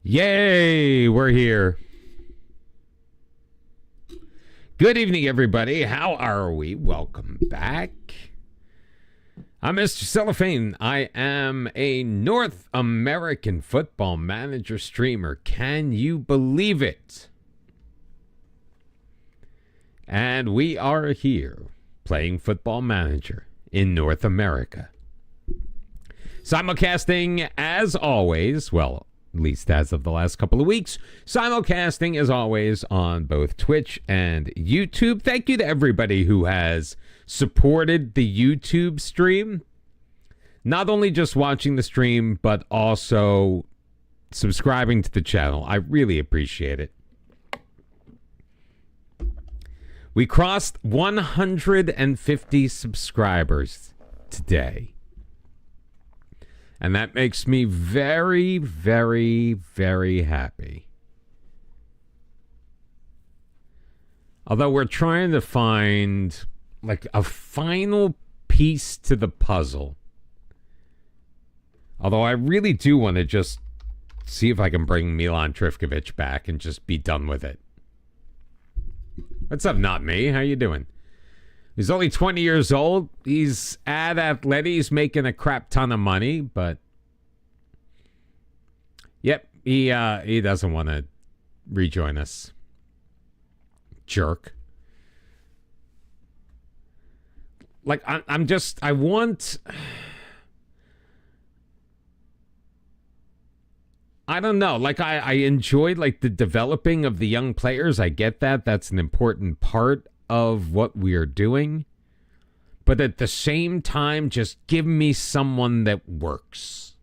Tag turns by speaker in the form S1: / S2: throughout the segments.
S1: Yay, we're here. Good evening, everybody. How are we? Welcome back. I'm Mr. Cellophane. I am a North American football manager streamer. Can you believe it? And we are here playing Football Manager in North America. Simulcasting as always, well, at least as of the last couple of weeks, simulcasting as always on both Twitch and YouTube. Thank you to everybody who has supported the YouTube stream. Not only just watching the stream, but also subscribing to the channel. I really appreciate it. We crossed 150 subscribers today. And that makes me very, very, very happy. Although we're trying to find like a final piece to the puzzle. Although I really do want to just see if I can bring Milan Trifkovic back and just be done with it. What's up, not me? How you doing? He's only 20 years old. He's at Atleti. He's making a crap ton of money, but yep, he doesn't want to rejoin us. Jerk. Like I don't know. Like I enjoyed like the developing of the young players. I get that. That's an important part of what we are doing. But at the same time, just give me someone that works.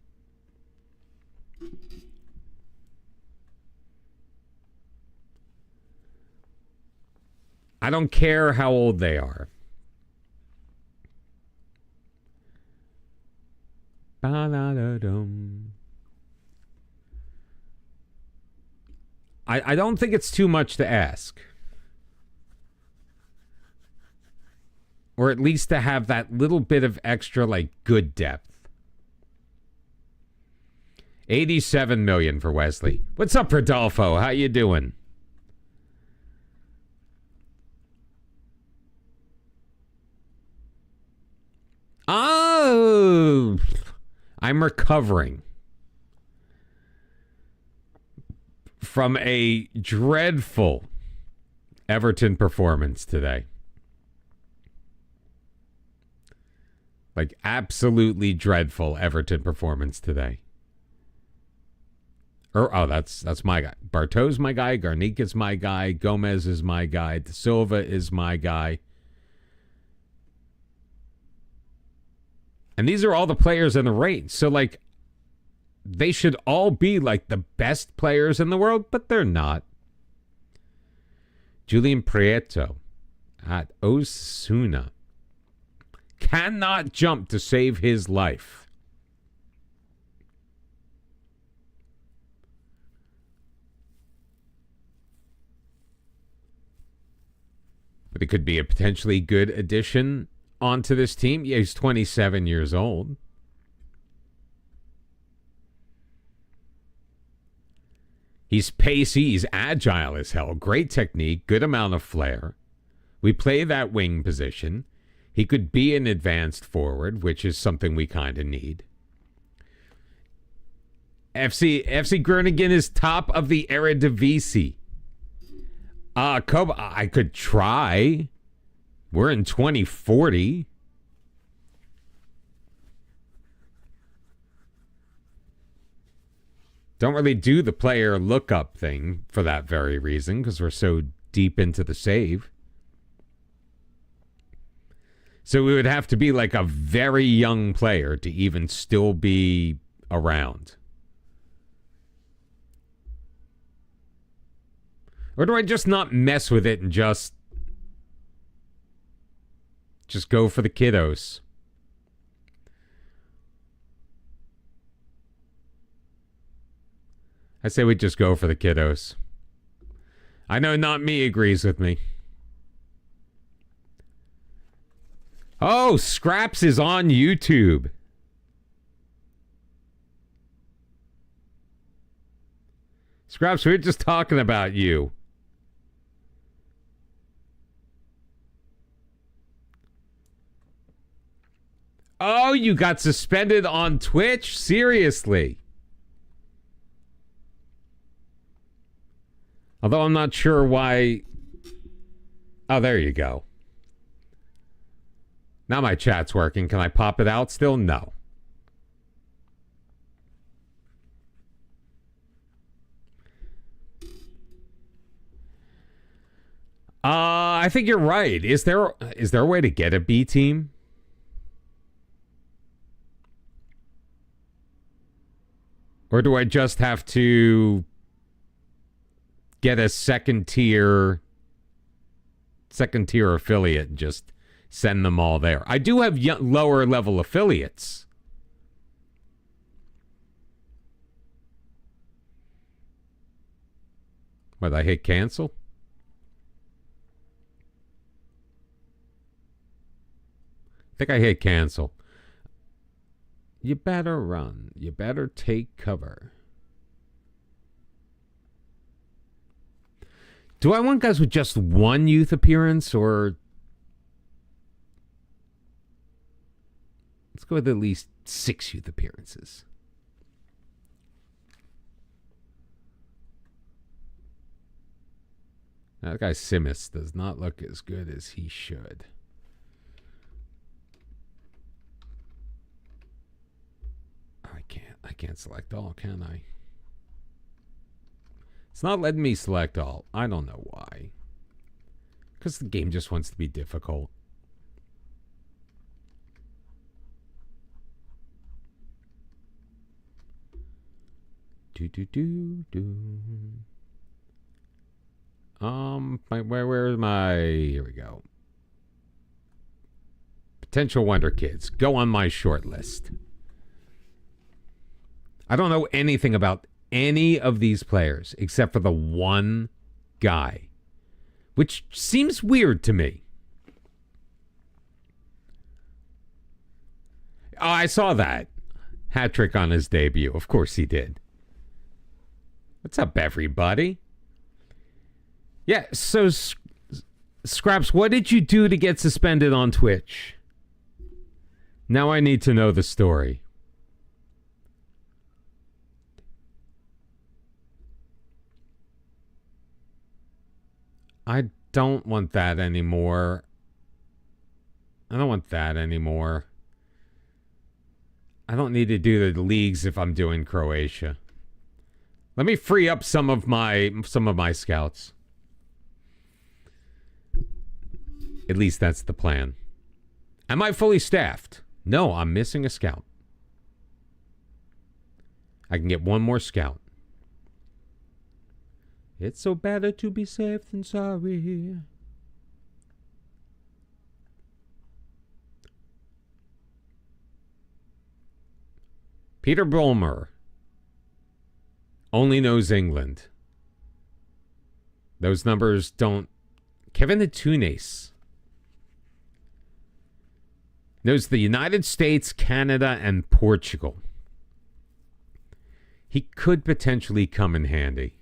S1: I don't care how old they are. I don't think it's too much to ask. Or at least to have that little bit of extra, like, good depth. 87 million for Wesley. What's up, Rodolfo? How you doing? Oh, I'm recovering from a dreadful Everton performance today. Like, absolutely dreadful Everton performance today. That's my guy. Bartow's my guy. Garnica's my guy. Gomez is my guy. De Silva is my guy. And these are all the players in the range. So, like, they should all be, like, the best players in the world, but they're not. Julian Prieto at Osasuna cannot jump to save his life. But it could be a potentially good addition onto this team. Yeah, he's 27 years old. He's pacey, he's agile as hell. Great technique, good amount of flair. We play that wing position. He could be an advanced forward, which is something we kind of need. FC Groningen is top of the Eredivisie. I could try. We're in 2040. Don't really do the player lookup thing for that very reason, because we're so deep into the save. So we would have to be like a very young player to even still be around. Or do I just not mess with it and just go for the kiddos? I say we just go for the kiddos. I know not me agrees with me. Oh, Scraps is on YouTube. Scraps, we were just talking about you. Oh, you got suspended on Twitch? Seriously? Although I'm not sure why. Oh, there you go. Now my chat's working. Can I pop it out still? No. I think you're right. Is there a way to get a B team? Or do I just have to get a second tier affiliate and just send them all there? I do have lower level affiliates. But I hit cancel? I think I hit cancel. You better run. You better take cover. Do I want guys with just one youth appearance, or let's go with at least 6 youth appearances? Now, that guy Simis does not look as good as he should. I can't select all, can I? It's not letting me select all. I don't know why. Because the game just wants to be difficult. Where's my... Here we go. Potential Wonder Kids. Go on my short list. I don't know anything about any of these players except for the one guy, which seems weird to me. Oh, I saw that. Hat trick on his debut. Of course he did. What's up, everybody? Yeah, so Scraps, what did you do to get suspended on Twitch? Now I need to know the story. I don't want that anymore. I don't want that anymore. I don't need to do the leagues if I'm doing Croatia. Let me free up some of my scouts. At least that's the plan. Am I fully staffed? No, I'm missing a scout. I can get one more scout. It's so better to be safe than sorry. Peter Bulmer only knows England. Those numbers don't... Kevin Atunes knows the United States, Canada, and Portugal. He could potentially come in handy.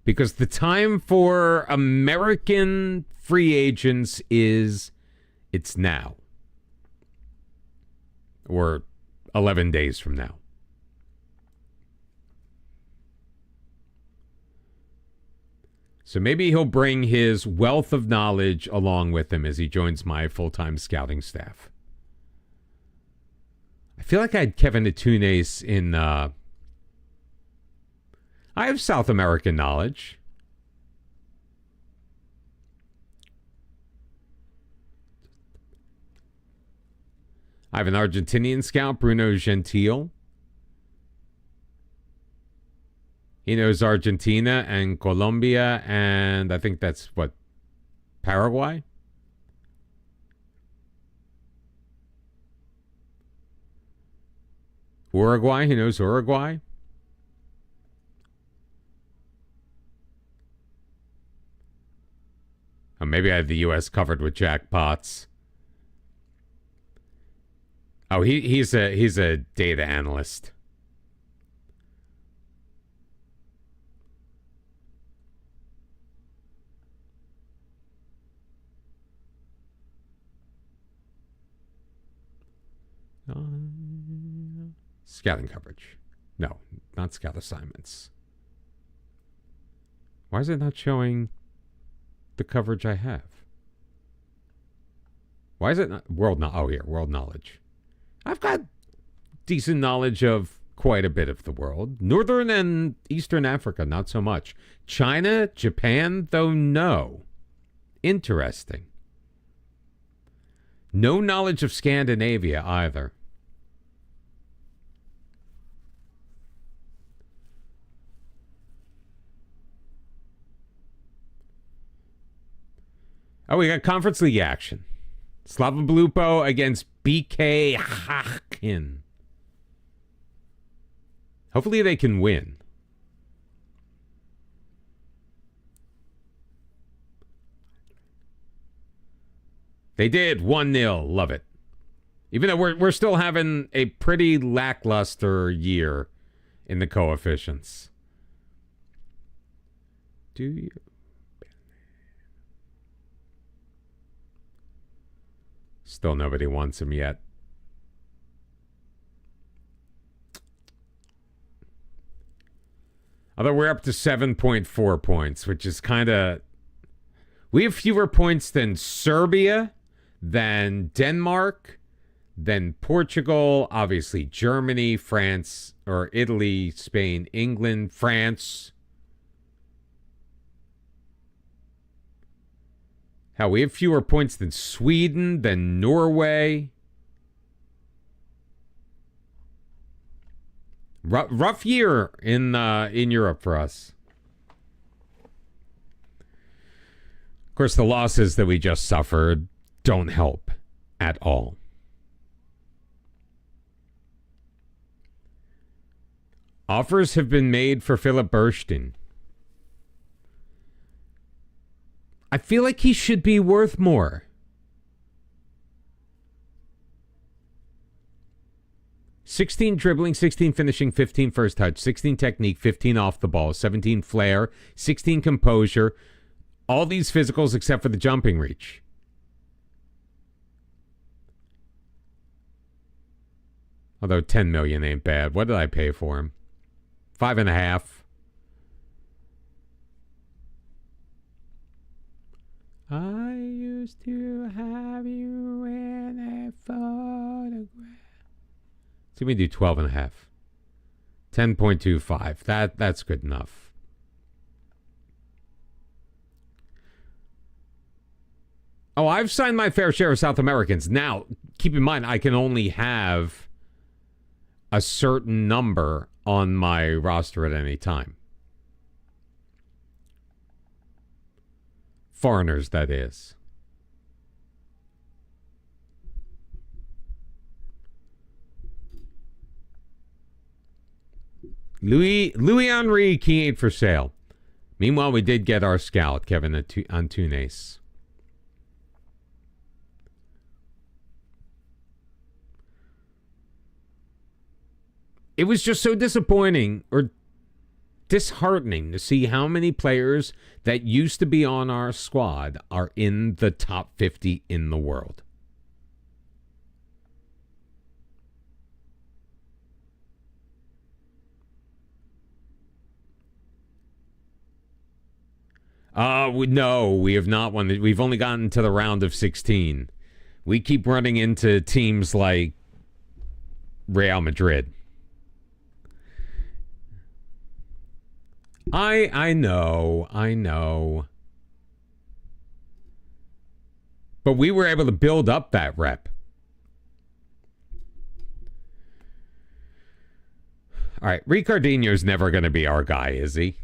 S1: Because the time for American free agents it's now. Or 11 days from now. So maybe he'll bring his wealth of knowledge along with him as he joins my full-time scouting staff. I feel like I had Kevin Atunes in... I have South American knowledge. I have an Argentinian scout, Bruno Gentile. He knows Argentina and Colombia, and I think that's, what, Paraguay? Uruguay, he knows Uruguay. Or maybe I have the U.S. covered with jackpots. Oh, he's a data analyst. Scouting coverage. No, not scout assignments. Why is it not showing the coverage I have? Why is it not world knowledge. I've got decent knowledge of quite a bit of the world. Northern and Eastern Africa, not so much. China, Japan, though, no. Interesting. No knowledge of Scandinavia either. Oh, we got Conference League action. Slava Belupo against BK Hakin. Hopefully they can win. They did 1-0. Love it. Even though we're still having a pretty lackluster year in the coefficients. Do you? Still nobody wants him yet. Although we're up to 7.4 points, which is kind of... We have fewer points than Serbia, than Denmark, than Portugal, obviously Germany, France, or Italy, Spain, England, France. Hell, we have fewer points than Sweden, than Norway. Rough year in Europe for us. Of course, the losses that we just suffered don't help at all. Offers have been made for Philip Burstein. I feel like he should be worth more. 16 dribbling, 16 finishing, 15 first touch, 16 technique, 15 off the ball, 17 flair, 16 composure. All these physicals except for the jumping reach. Although 10 million ain't bad. What did I pay for him? 5.5. I used to have you in a photograph. So we do 12.5. 10.25. That's good enough. Oh, I've signed my fair share of South Americans. Now, keep in mind, I can only have a certain number on my roster at any time. Foreigners, that is. Louis Henry, key 8 for sale. Meanwhile, we did get our scout, Kevin Antunes. It was just so disappointing or disheartening to see how many players that used to be on our squad are in the top 50 in the world. No, we have not won. We've only gotten to the round of 16. We keep running into teams like Real Madrid. I know. But we were able to build up that rep. All right, Ricardinho's never going to be our guy, is he?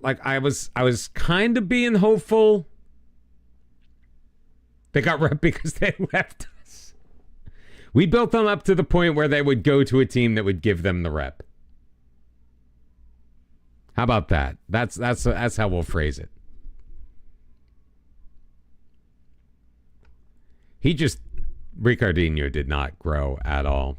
S1: Like I was kind of being hopeful. They got rep because they left us. We built them up to the point where they would go to a team that would give them the rep. How about that? That's how we'll phrase it. Ricardinho did not grow at all.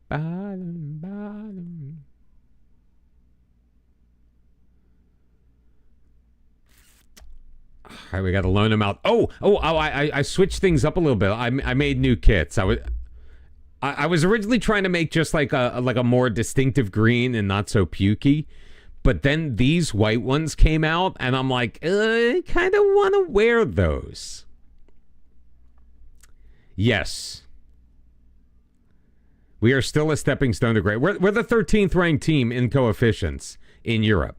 S1: Bottom. All right, we got to loan him out. I switched things up a little bit. I made new kits. I was originally trying to make just like a more distinctive green and not so pukey, but then these white ones came out, and I'm like, I kind of want to wear those. Yes. We are still a stepping stone to great. We're the 13th ranked team in coefficients in Europe,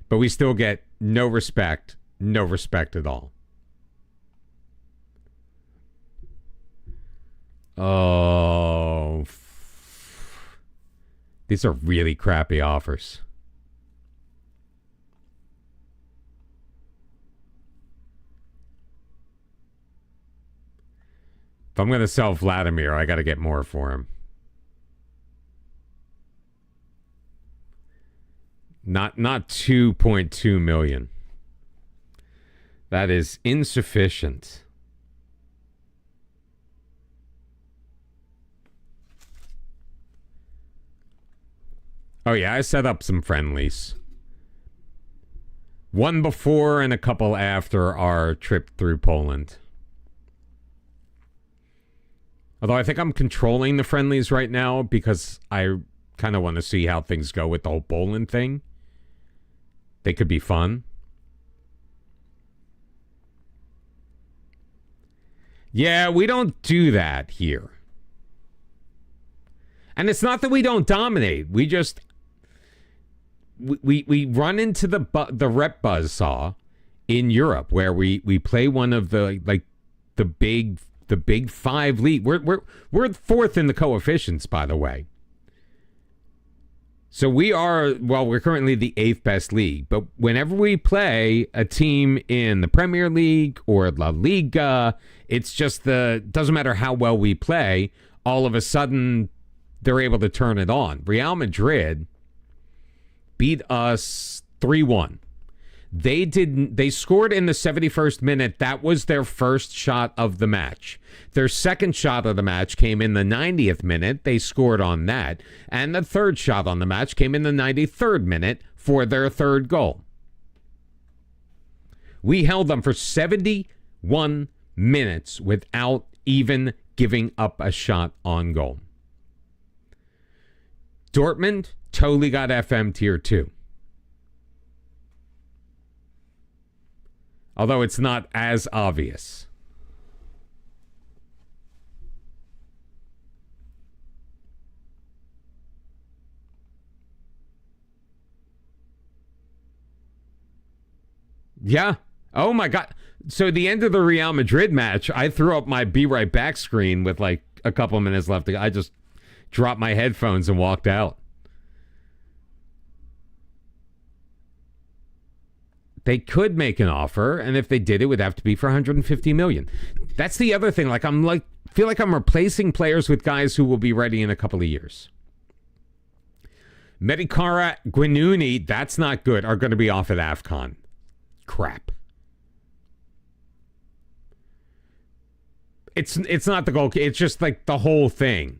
S1: but we still get no respect at all. Oh, these are really crappy offers. If I'm going to sell Vladimir, I got to get more for him. Not 2.2 million. That is insufficient. Oh yeah, I set up some friendlies. One before and a couple after our trip through Poland. Although I think I'm controlling the friendlies right now because I kind of want to see how things go with the whole Poland thing. They could be fun. Yeah, we don't do that here. And it's not that we don't dominate. We just we run into the rep buzzsaw in Europe where we play one of the big five league. We're fourth in the coefficients, by the way. So we're currently the 8th best league, but whenever we play a team in the Premier League or La Liga, it's just doesn't matter how well we play, all of a sudden they're able to turn it on. Real Madrid beat us 3-1. They scored in the 71st minute. That was their first shot of the match. Their second shot of the match came in the 90th minute. They scored on that. And the third shot on the match came in the 93rd minute for their third goal. We held them for 71 minutes without even giving up a shot on goal. Dortmund totally got FM tier 2. Although it's not as obvious. Yeah. Oh my God. So the end of the Real Madrid match, I threw up my be right back screen with like a couple minutes left. I just dropped my headphones and walked out. They could make an offer, and if they did, it would have to be for 150 million. That's the other thing. Feel like I'm replacing players with guys who will be ready in a couple of years. Medikara, Guinuni, that's not good, are going to be off at AFCON. Crap. It's not the goal. It's just like the whole thing.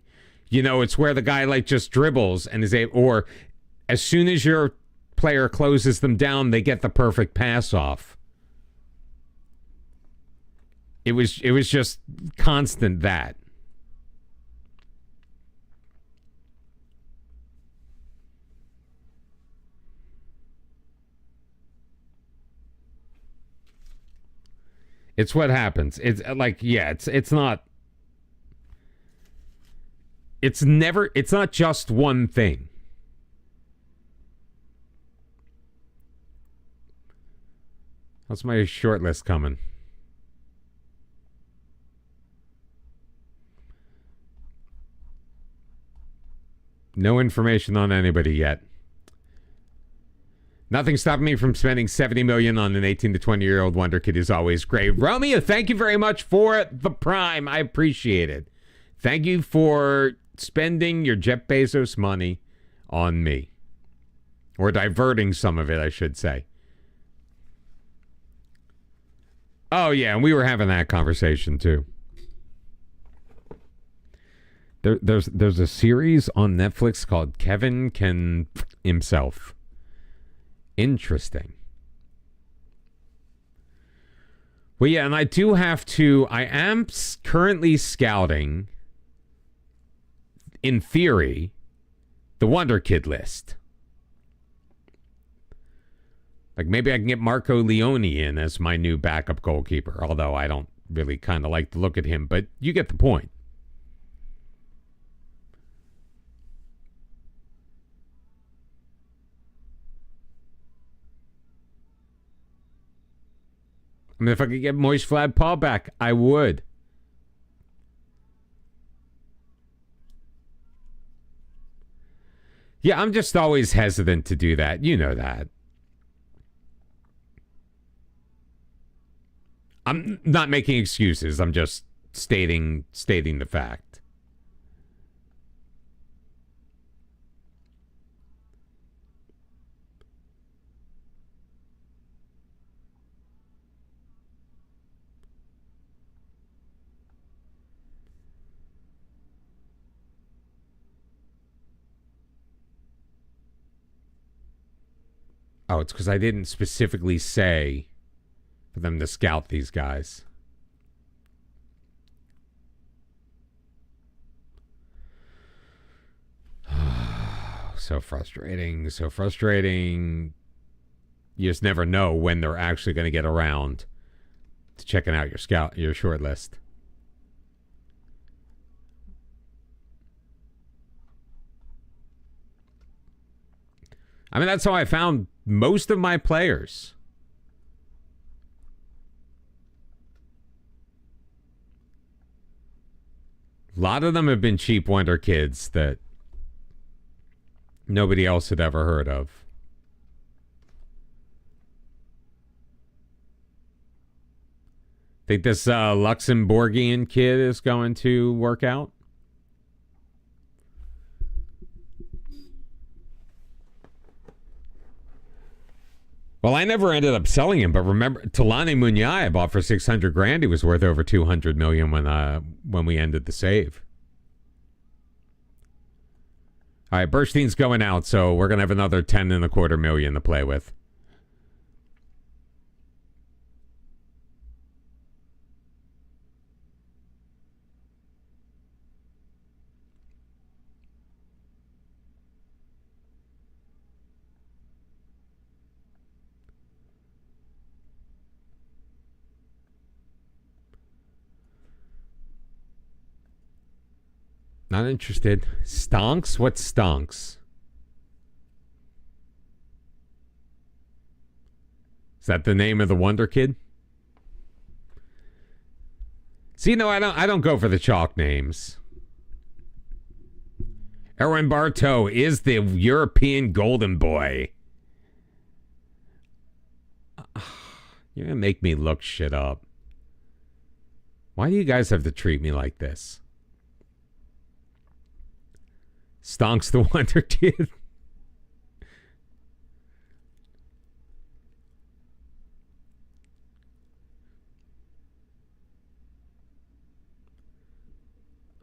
S1: You know, it's where the guy like just dribbles and is able, or as soon as your player closes them down, they get the perfect pass off. It was just constant that. It's what happens. It's like, yeah, it's not. It's not just one thing. How's my short list coming? No information on anybody yet. Nothing stopping me from spending $70 million on an 18 to 20-year-old wonder kid is always great. Romeo, thank you very much for the Prime. I appreciate it. Thank you for spending your Jeff Bezos money on me. Or diverting some of it, I should say. Oh, yeah, and we were having that conversation, too. There's a series on Netflix called Kevin Can Himself. Interesting. Well, yeah, and I am currently scouting, in theory, the Wonder Kid list. Like, maybe I can get Marco Leone in as my new backup goalkeeper, although I don't really kind of like to look at him, but you get the point. I mean, if I could get Moist Vlad Paul back, I would. Yeah, I'm just always hesitant to do that. You know that. I'm not making excuses. I'm just stating the fact. Oh, it's because I didn't specifically say for them to scout these guys. So frustrating. So frustrating. You just never know when they're actually going to get around to checking out your short list. I mean, that's how I found most of my players. A lot of them have been cheap wonder kids that nobody else had ever heard of. Think this Luxembourgian kid is going to work out? Well, I never ended up selling him, but remember, Talani Munyai I bought for $600,000. He was worth over $200 million when we ended the save. All right, Burstein's going out, so we're gonna have another $10.25 million to play with. Not interested. Stonks? What stonks? Is that the name of the Wonder Kid? See, no, I don't go for the chalk names. Erwin Bartow is the European golden boy. You're gonna make me look shit up. Why do you guys have to treat me like this? Stonks the Wonder Kid.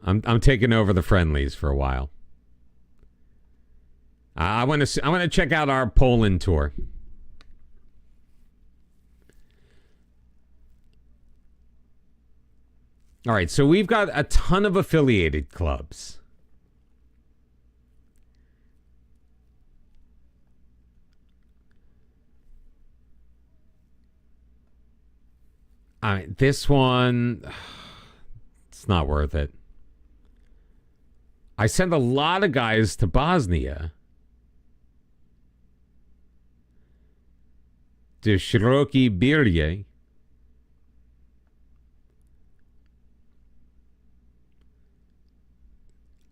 S1: I'm taking over the friendlies for a while. I want to check out our Poland tour. All right, so we've got a ton of affiliated clubs. All right, this one, it's not worth it. I sent a lot of guys to Bosnia. To Shiroki Birje.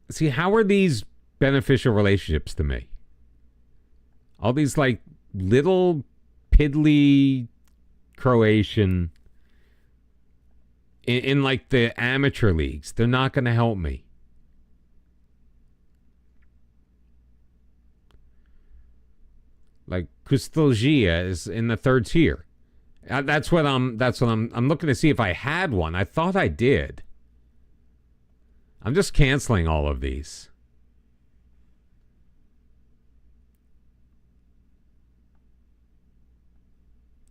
S1: See, how are these beneficial relationships to me? All these, like, little piddly Croatian in like the amateur leagues, they're not going to help me. Like Kustelgia is in the third tier. That's what I'm looking to see if I had one. I thought I did. I'm just canceling all of these.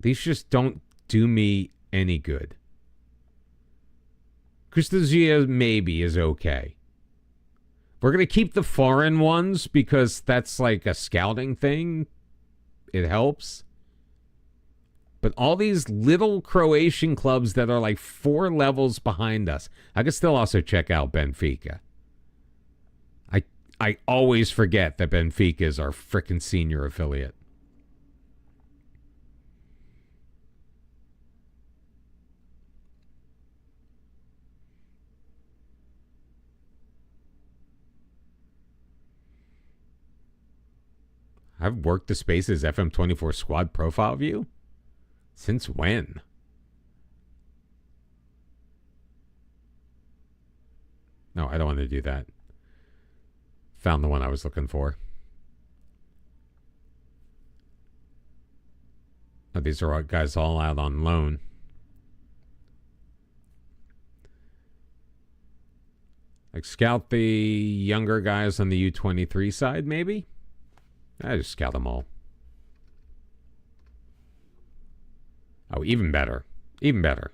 S1: These just don't do me any good. Kustelgia maybe is okay. We're going to keep the foreign ones because that's like a scouting thing. It helps. But all these little Croatian clubs that are like 4 levels behind us, I could still also check out Benfica. I always forget that Benfica is our frickin' senior affiliate. I've worked the Spaces FM24 squad profile view? Since when? No, I don't want to do that. Found the one I was looking for. Oh, these are all guys all out on loan. Like scout the younger guys on the U23 side, maybe? I just scout them all. Oh, even better. Even better.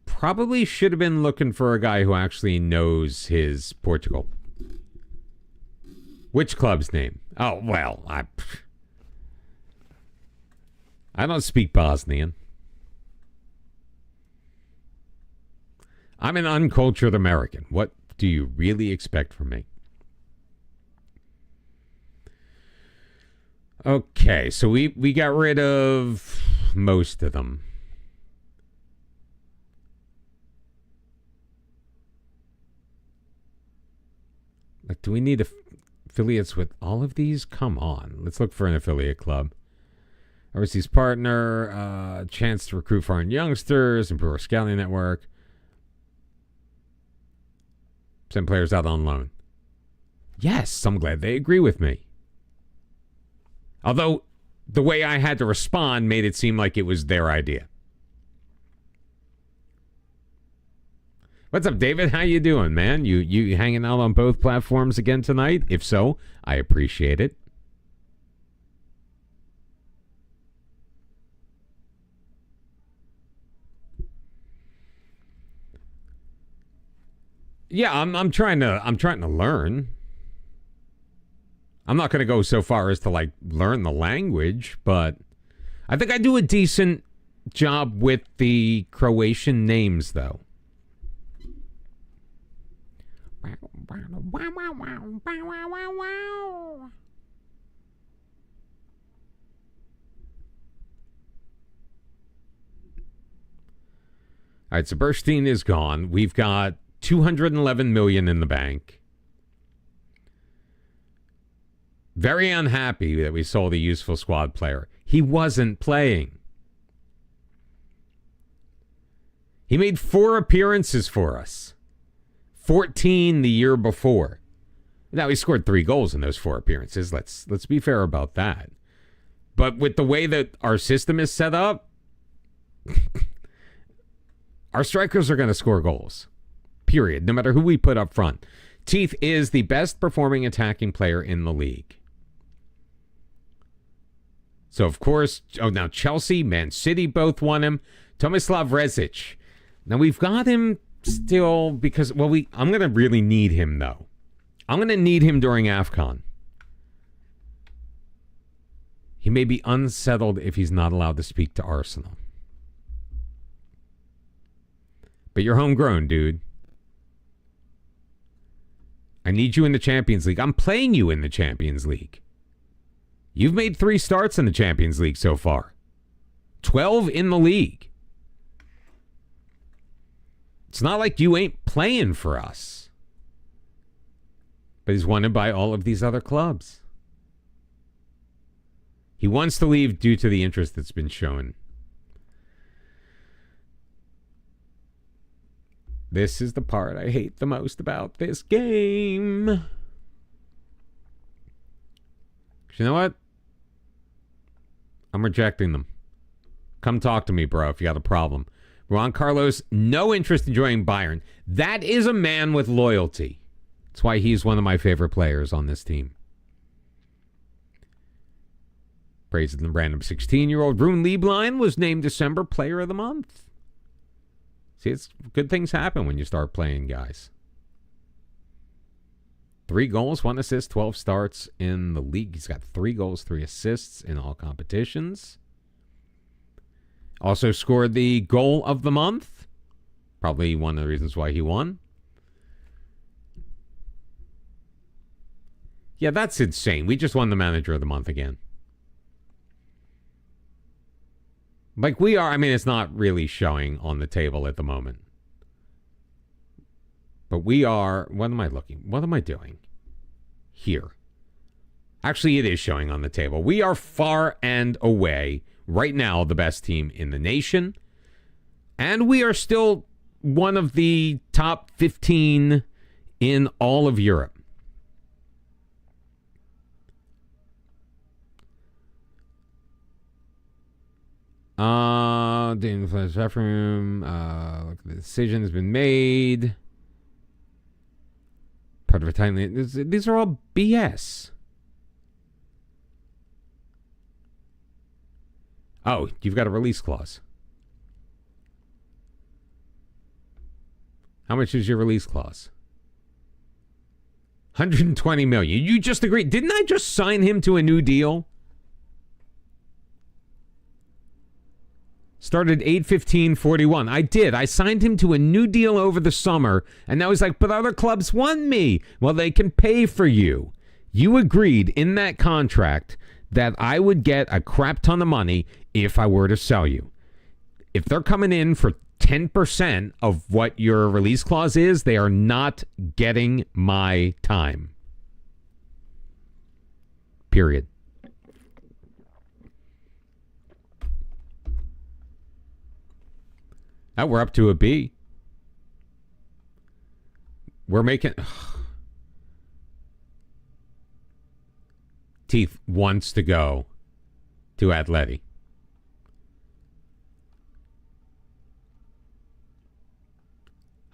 S1: Probably should have been looking for a guy who actually knows his Portugal. Which club's name? Oh, well, I don't speak Bosnian. I'm an uncultured American. What do you really expect from me? Okay, so we got rid of most of them. Like, do we need affiliates with all of these? Come on. Let's look for an affiliate club. Overseas partner, chance to recruit foreign youngsters, improve our scouting network. Send players out on loan. Yes, I'm glad they agree with me. Although the way I had to respond made it seem like it was their idea. What's up, David? How you doing, man? You hanging out on both platforms again tonight? If so, I appreciate it. Yeah, I'm trying to learn. I'm not going to go so far as to like learn the language, but I think I do a decent job with the Croatian names, though. All right, so Burstein is gone. We've got 211 million in the bank. Very unhappy that we sold a useful squad player. He wasn't playing. He made 4 appearances for us. 14 the year before. Now he scored 3 goals in those 4 appearances. Let's be fair about that. But with the way that our system is set up, our strikers are going to score goals. Period. No matter who we put up front. Teeth is the best performing attacking player in the league. So, of course, now Chelsea, Man City both won him. Tomislav Rezic. Now, we've got him still because, well, I'm going to really need him, though. I'm going to need him during AFCON. He may be unsettled if he's not allowed to speak to Arsenal. But you're homegrown, dude. I need you in the Champions League. I'm playing you in the Champions League. You've made 3 starts in the Champions League so far. 12 in the league. It's not like you ain't playing for us. But he's wanted by all of these other clubs. He wants to leave due to the interest that's been shown. This is the part I hate the most about this game. You know what? I'm rejecting them. Come talk to me, bro, if you got a problem. Juan Carlos, no interest in joining Bayern. That is a man with loyalty. That's why he's one of my favorite players on this team. Praise the random 16-year-old. Rune Lieblein was named December Player of the Month. See, it's good things happen when you start playing, guys. 3 goals, 1 assist, 12 starts in the league. He's got 3 goals, 3 assists in all competitions. Also scored the goal of the month. Probably one of the reasons why he won. Yeah, that's insane. We just won the manager of the month again. Like we are, I mean, it's not really showing on the table at the moment. But we are, what am I looking? What am I doing? Here. Actually, it is showing on the table. We are far and away, right now, the best team in the nation. And we are still one of the top 15 in all of Europe. The influence referendum. The decision has been made. Part of a timely. These are all BS. Oh, you've got a release clause. How much is your release clause? 120 million. You just agreed. Didn't I just sign him to a new deal? Started 8/15/41. I did. I signed him to a new deal over the summer, and now he's like, but other clubs want me. Well, they can pay for you. You agreed in that contract that I would get a crap ton of money if I were to sell you. If they're coming in for 10% of what your release clause is, they are not getting my time. Period. Now we're up to a B. We're making... Teeth wants to go to Atleti.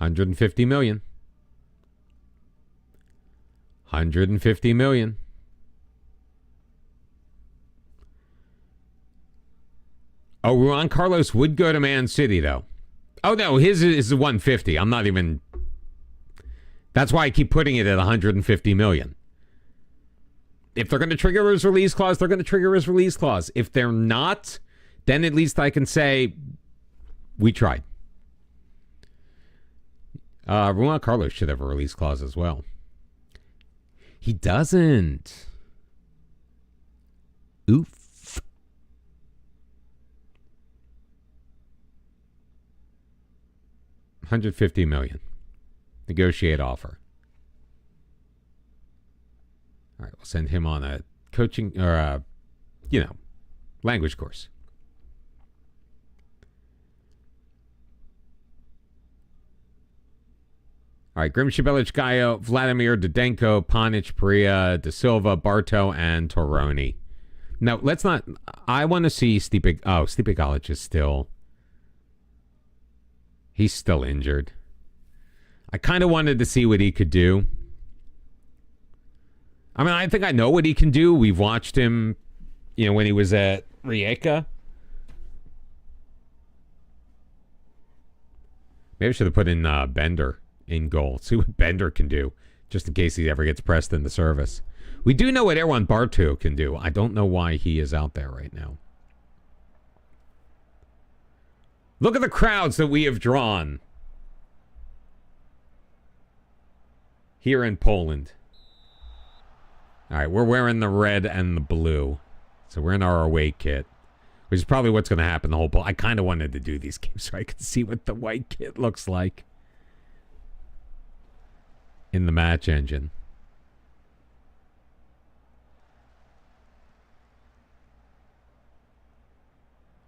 S1: $150 million. $150 million. Oh, Juan Carlos would go to Man City, though. Oh, no, his is 150. I'm not even... That's why I keep putting it at 150 million. If they're going to trigger his release clause, they're going to trigger his release clause. If they're not, then at least I can say, we tried. Juan Carlos should have a release clause as well. He doesn't. Oof. $150 million. Negotiate offer. All right, we'll send him on a coaching or a, language course. All right, Grim Shibelic, Gaio, Vladimir, Dodenko, Panic, Perea, De Silva, Barto, and Toroni. Now, let's not... I want to see Stipe... Oh, Stipe Galic is still... He's still injured. I kind of wanted to see what he could do. I mean, I think I know what he can do. We've watched him, when he was at Rijeka. Maybe I should have put in Bender in goal. See what Bender can do, just in case he ever gets pressed into service. We do know what Erwan Bartu can do. I don't know why he is out there right now. Look at the crowds that we have drawn here in Poland. All right, we're wearing the red and the blue. So we're in our away kit, which is probably what's going to happen the whole I kind of wanted to do these games so I could see what the white kit looks like in the match engine.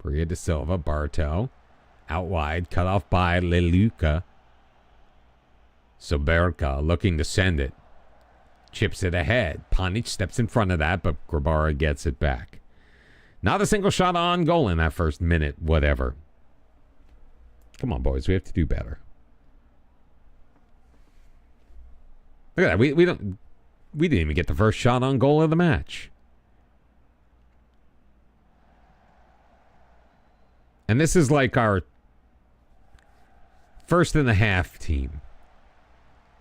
S1: Perea de Silva, Barto. Out wide, cut off by Leluca. Soberka looking to send it. Chips it ahead. Panic steps in front of that, but Grabara gets it back. Not a single shot on goal in that first minute, whatever. Come on, boys. We have to do better. Look at that. We didn't even get the first shot on goal of the match. And this is like our first and a half team.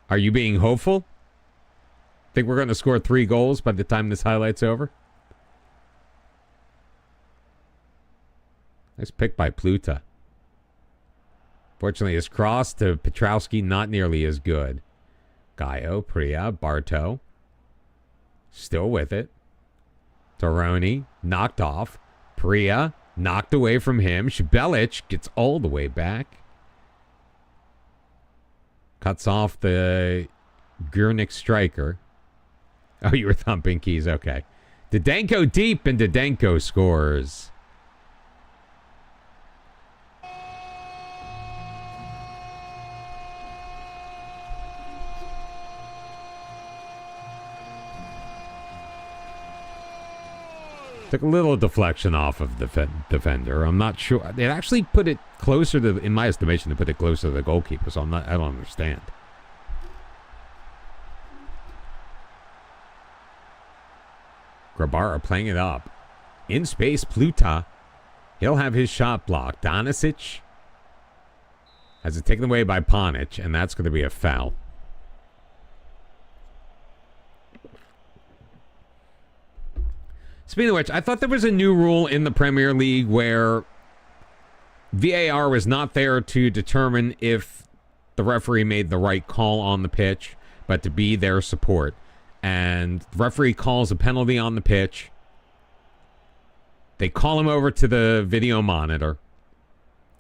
S1: Are you being hopeful? Think we're going to score 3 goals by the time this highlight's over? Nice pick by Pluta. Fortunately, his cross to Petrowski not nearly as good. Gaio, Priya, Barto. Still with it. Toroni, knocked off. Priya, knocked away from him. Shibelic gets all the way back. Cuts off the Gurnik striker. Oh, you were thumping keys. Okay. Didenko deep, and Didenko scores. Took a little deflection off of the defender. I'm not sure. They actually put it closer to, in my estimation, they put it closer to the goalkeeper, so I don't understand. Grabara playing it up. In space, Pluta. He'll have his shot blocked. Donisic has it taken away by Panic, and that's going to be a foul. Speaking of which, I thought there was a new rule in the Premier League where VAR was not there to determine if the referee made the right call on the pitch, but to be their support. And the referee calls a penalty on the pitch. They call him over to the video monitor.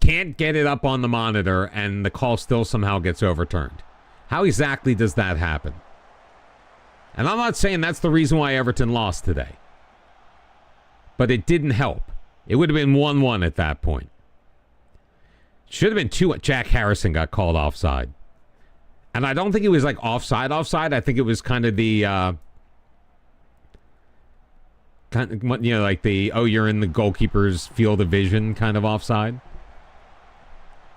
S1: Can't get it up on the monitor, and the call still somehow gets overturned. How exactly does that happen? And I'm not saying that's the reason why Everton lost today. But it didn't help. It would have been 1-1 at that point. Should have been 2. Jack Harrison got called offside. And I don't think it was like offside. I think it was kind of the, like the, oh, you're in the goalkeeper's field of vision kind of offside.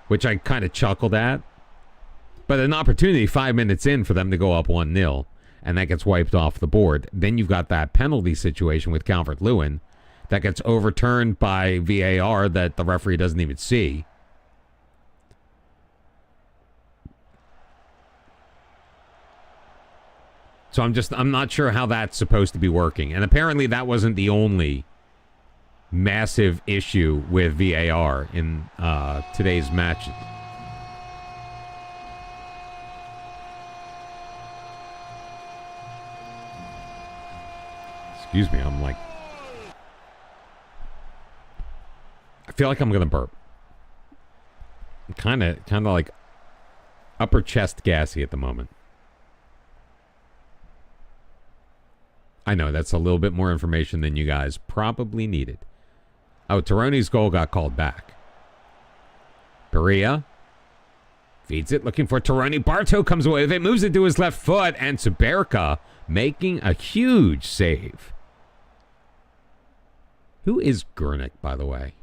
S1: Which I kind of chuckled at. But an opportunity 5 minutes in for them to go up 1-0. And that gets wiped off the board. Then you've got that penalty situation with Calvert-Lewin that gets overturned by VAR that the referee doesn't even see. So I'm not sure how that's supposed to be working. And apparently that wasn't the only massive issue with VAR in today's match. Excuse me, I'm like... I feel like I'm going to burp. I'm kind of like upper chest gassy at the moment. I know, that's a little bit more information than you guys probably needed. Oh, Taroni's goal got called back. Perea feeds it, looking for Taroni. Barto comes away with it, moves it to his left foot, and Suberka making a huge save. Who is Gurnik, by the way?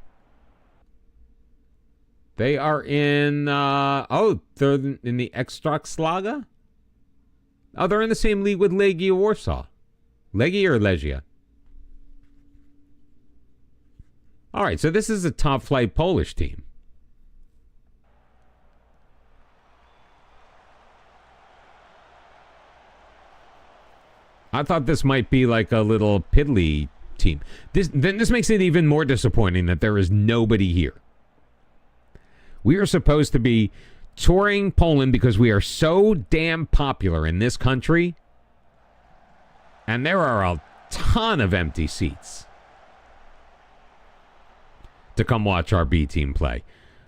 S1: They are in, they're in the Ekstraklaga? Oh, they're in the same league with Legia Warsaw. Legia or Legia? All right, so this is a top-flight Polish team. I thought this might be like a little piddly team. This makes it even more disappointing that there is nobody here. We are supposed to be touring Poland because we are so damn popular in this country. And there are a ton of empty seats to come watch our B team play.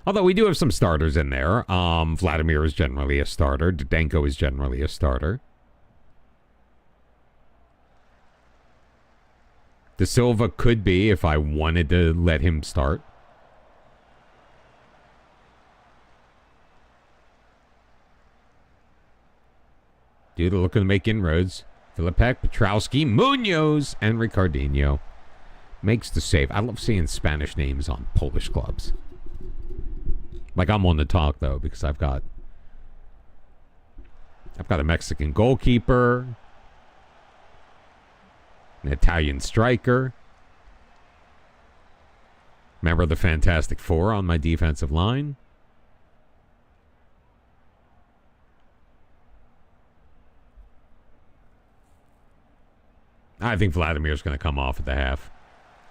S1: Although we do have some starters in there. Vladimir is generally a starter. Didenko is generally a starter. De Silva could be if I wanted to let him start. Duda looking to make inroads. Filipek, Petrowski, Munoz, and Ricardinho. Makes the save. I love seeing Spanish names on Polish clubs. Like, I'm on the talk, though, because I've got a Mexican goalkeeper, an Italian striker, member of the Fantastic Four on my defensive line. I think Vladimir's going to come off at the half.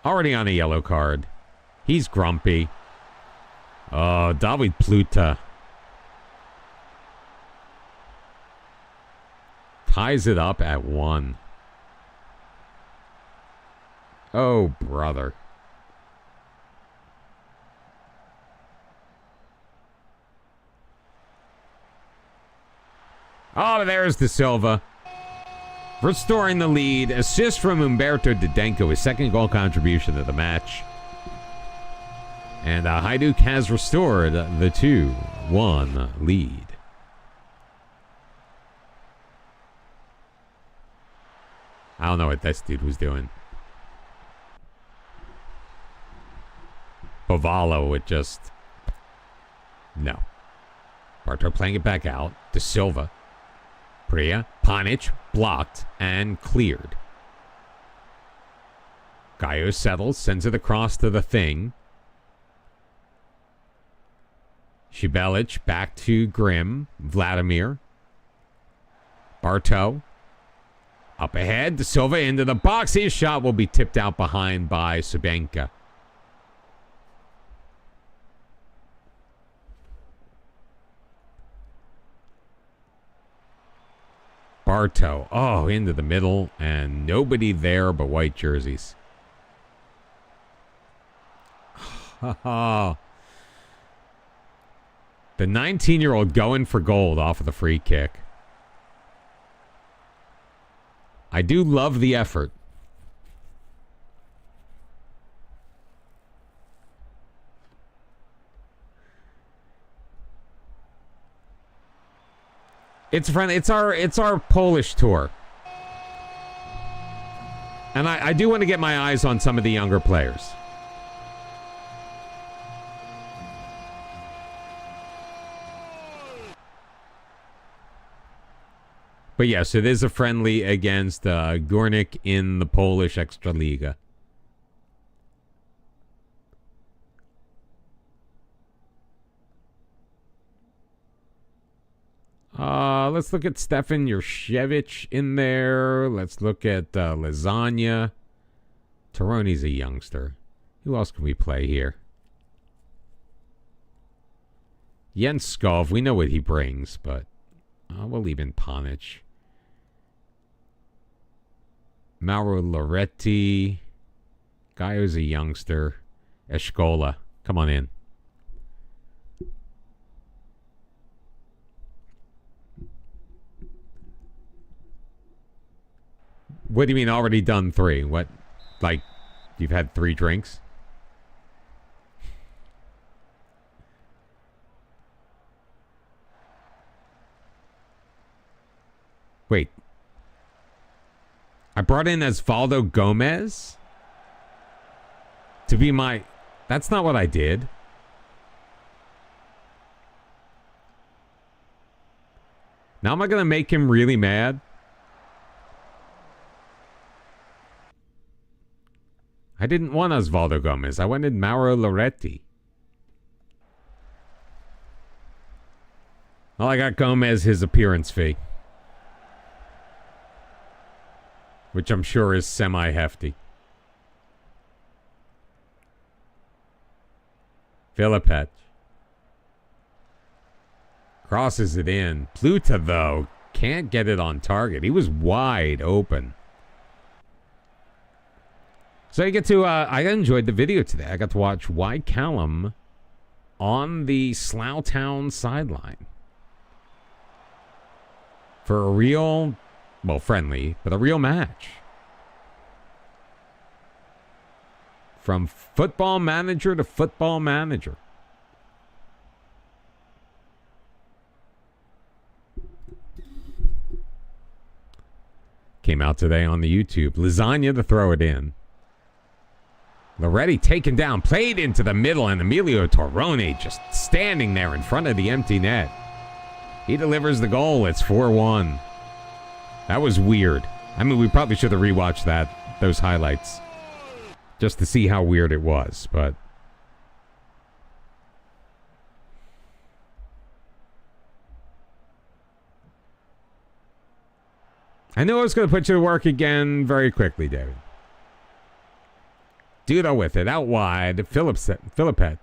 S1: Already on a yellow card. He's grumpy. Oh, David Pluta ties it up at 1. Oh, brother. Oh, there's De Silva. Restoring the lead. Assist from Umberto Didenko, his second goal contribution to the match. And Hajduk has restored the 2-1 lead. I don't know what this dude was doing. Bovalo would just... No. Barto playing it back out. De Silva. Priya. Panic. Blocked and cleared. Gaio settles. Sends it across to the thing. Shibelic back to Grimm. Vladimir. Barto. Up ahead. De Silva into the box. His shot will be tipped out behind by Sabenka. Barto. Oh, into the middle. And nobody there but white jerseys. The 19-year-old going for gold off of the free kick. I do love the effort. It's friendly. It's our Polish tour. And I do want to get my eyes on some of the younger players. But yes, it is a friendly against Górnik in the Polish Ekstraliga. Let's look at Stefan Jurcevic in there. Let's look at Lasagna. Taroni's a youngster. Who else can we play here? Jens Skov, we know what he brings, but we'll leave in Panic. Mauro Loretti. Guy who's a youngster. Escola. Come on in. What do you mean already done 3? What? Like, you've had 3 drinks? Wait. I brought in Osvaldo Gomez to be my... That's not what I did. Now am I going to make him really mad? I didn't want Osvaldo Gomez. I wanted Mauro Loretti. Well, I got Gomez his appearance fee. Which I'm sure is semi-hefty. Filipek. Crosses it in. Pluta, though, can't get it on target. He was wide open. So I get to, I enjoyed the video today. I got to watch Y Callum on the Slough Town sideline. For a real, well, friendly, but a real match. From football manager to football manager. came out today on the YouTube. Lasagna to throw it in. Loretti taken down, played into the middle, and Emilio Torrone just standing there in front of the empty net. He delivers the goal. It's 4-1. That was weird. I mean, we probably should have rewatched those highlights just to see how weird it was, but I knew I was going to put you to work again very quickly, David. Duda with it, out wide, Filipec.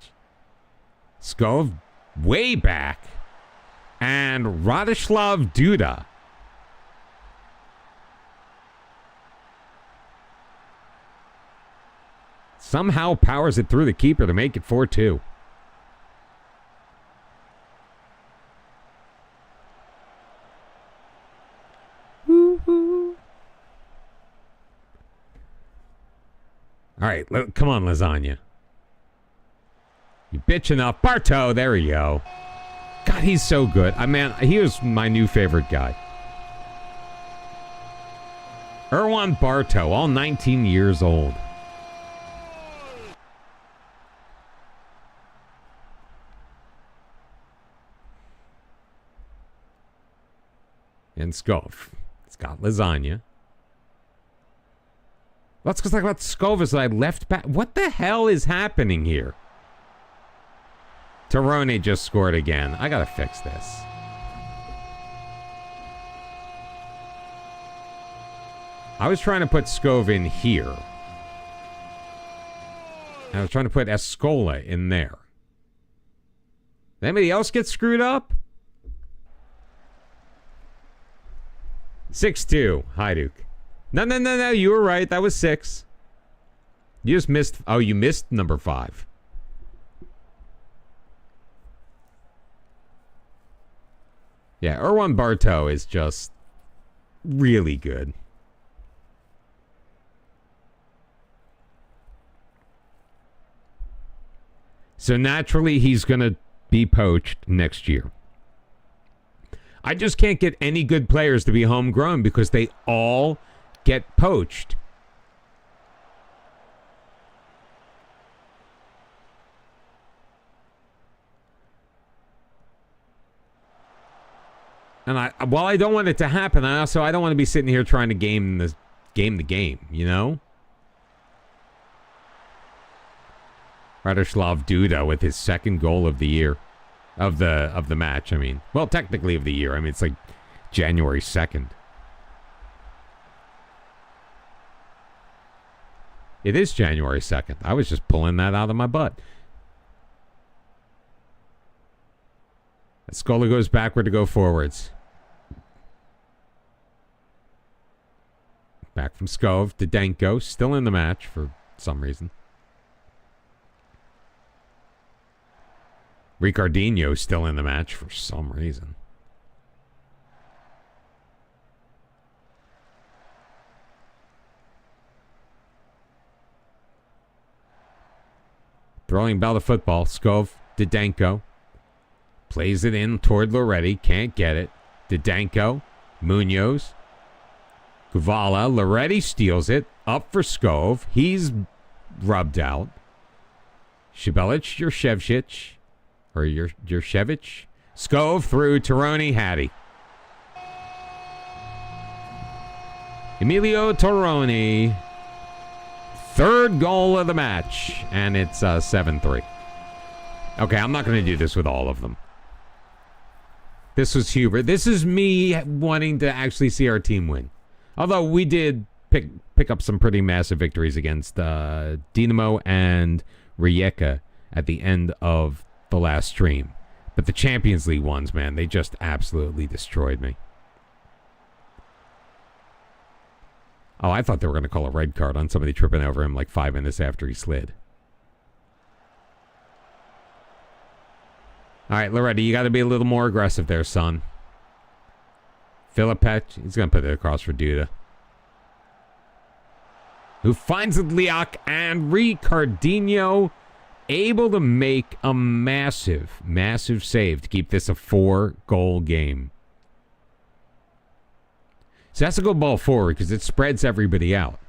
S1: Skov way back. And Radislav Duda. Somehow powers it through the keeper to make it 4-2. All right, come on, Lasagna. You bitch enough. Bartow, there we go. God, he's so good. He was my new favorite guy. Erwan Bartow, all 19 years old. And Skov. It's got Lasagna. Let's talk about Skov as I left back. What the hell is happening here? Torrone just scored again. I gotta fix this. I was trying to put Skov in here. I was trying to put Escola in there. Did anybody else get screwed up? 6-2, Hajduk. No, you were right. That was 6. You just missed... Oh, you missed number 5. Yeah, Erwan Bartow is just really good. So naturally, he's going to be poached next year. I just can't get any good players to be homegrown because they all get poached. And while I don't want it to happen, I don't want to be sitting here trying to game the game, you know? Radislav Duda with his second goal of the year. Of the match, I mean. Well, technically of the year. I mean, it's like January 2nd. It is January 2nd. I was just pulling that out of my butt. Escola goes backward to go forwards. Back from Skov. Didenko still in the match for some reason. Ricardinho still in the match for some reason. Throwing ball to football. Skov, Didenko. Plays it in toward Loretti. Can't get it. Didenko. Munoz. Guvala. Loretti steals it. Up for Skov. He's rubbed out. Shibelic, Jurshevich. Or Jurshevich. Skov through Torrone, Hattie. Emilio Torrone. Third goal of the match. And it's 7-3. Okay, I'm not going to do this with all of them. This was Hubert. This is me wanting to actually see our team win. Although we did pick up some pretty massive victories against Dinamo and Rijeka at the end of the last stream. But the Champions League ones, man, they just absolutely destroyed me. Oh, I thought they were going to call a red card on somebody tripping over him like 5 minutes after he slid. All right, Loretti, you got to be a little more aggressive there, son. Filipec, he's going to put it across for Duda. Who finds it, Liak, and Ricardinho able to make a massive, massive save to keep this a 4-goal game. So that's a good ball forward because it spreads everybody out.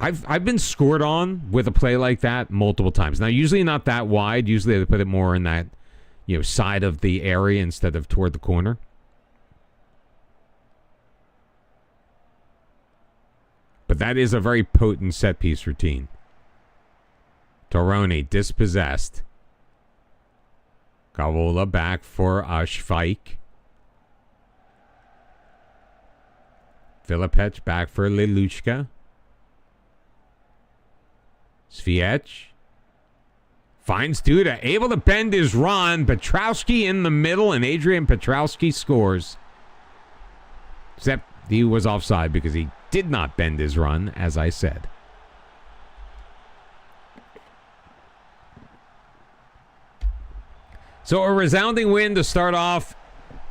S1: I've been scored on with a play like that multiple times. Now, usually not that wide. Usually they put it more in that, side of the area instead of toward the corner. But that is a very potent set piece routine. Toroni dispossessed. Gavola back for Schweik. Filipec back for Lelushka. Sviec finds Duda, able to bend his run. Petrowski in the middle, and Adrian Petrowski scores. Except he was offside because he did not bend his run, as I said. So a resounding win to start off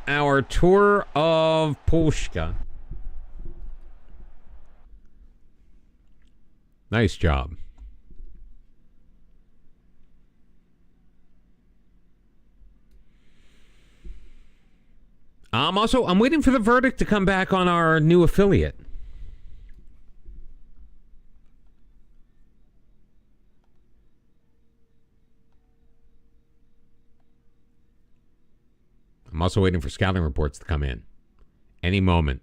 S1: our tour of Polska. Nice job. I'm waiting for the verdict to come back on our new affiliate. I'm also waiting for scouting reports to come in. Any moment.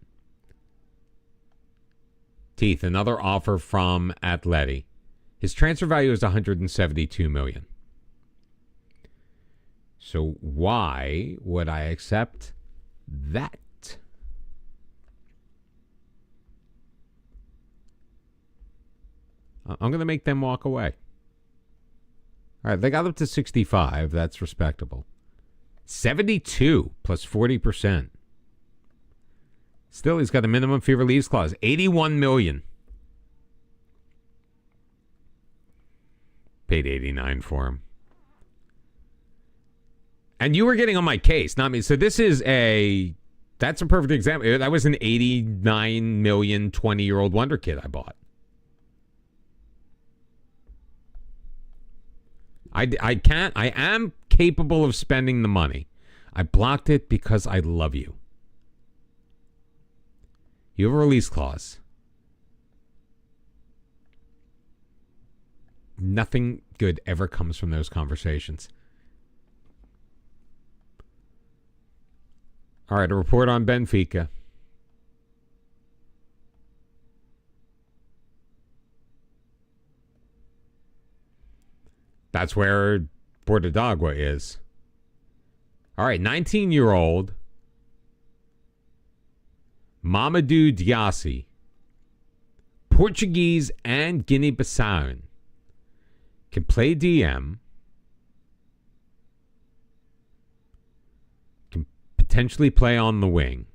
S1: Teeth, another offer from Atleti. His transfer value is $172 million. So why would I accept that? I'm going to make them walk away. All right, they got up to 65. That's respectable. 72 plus 40%. Still, he's got a minimum fee release clause. $81 million. Paid $89 for him. And you were getting on my case, not me. So that's a perfect example. That was an $89 million 20-year-old wonder kid I bought. I am capable of spending the money. I blocked it because I love you. You have a release clause. Nothing good ever comes from those conversations. All right, a report on Benfica. That's where Portadagua is. All right, 19-year-old Mamadou Diassi, Portuguese and Guinea-Bissau, can play DM, can potentially play on the wing.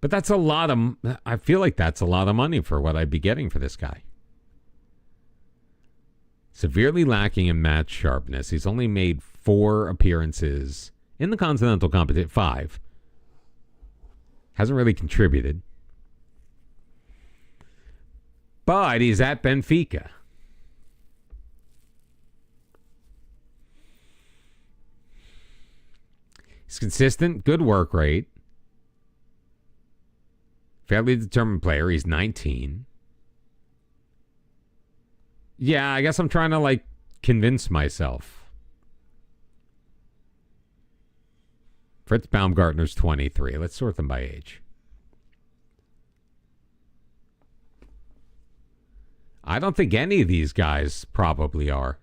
S1: But that's a lot of, I feel like that's a lot of money for what I'd be getting for this guy. Severely lacking in match sharpness. He's only made 4 appearances in the Continental Competition. 5. Hasn't really contributed. But he's at Benfica. He's consistent, good work rate. Fairly determined player. He's 19. Yeah, I guess I'm trying to, convince myself. Fritz Baumgartner's 23. Let's sort them by age. I don't think any of these guys probably are.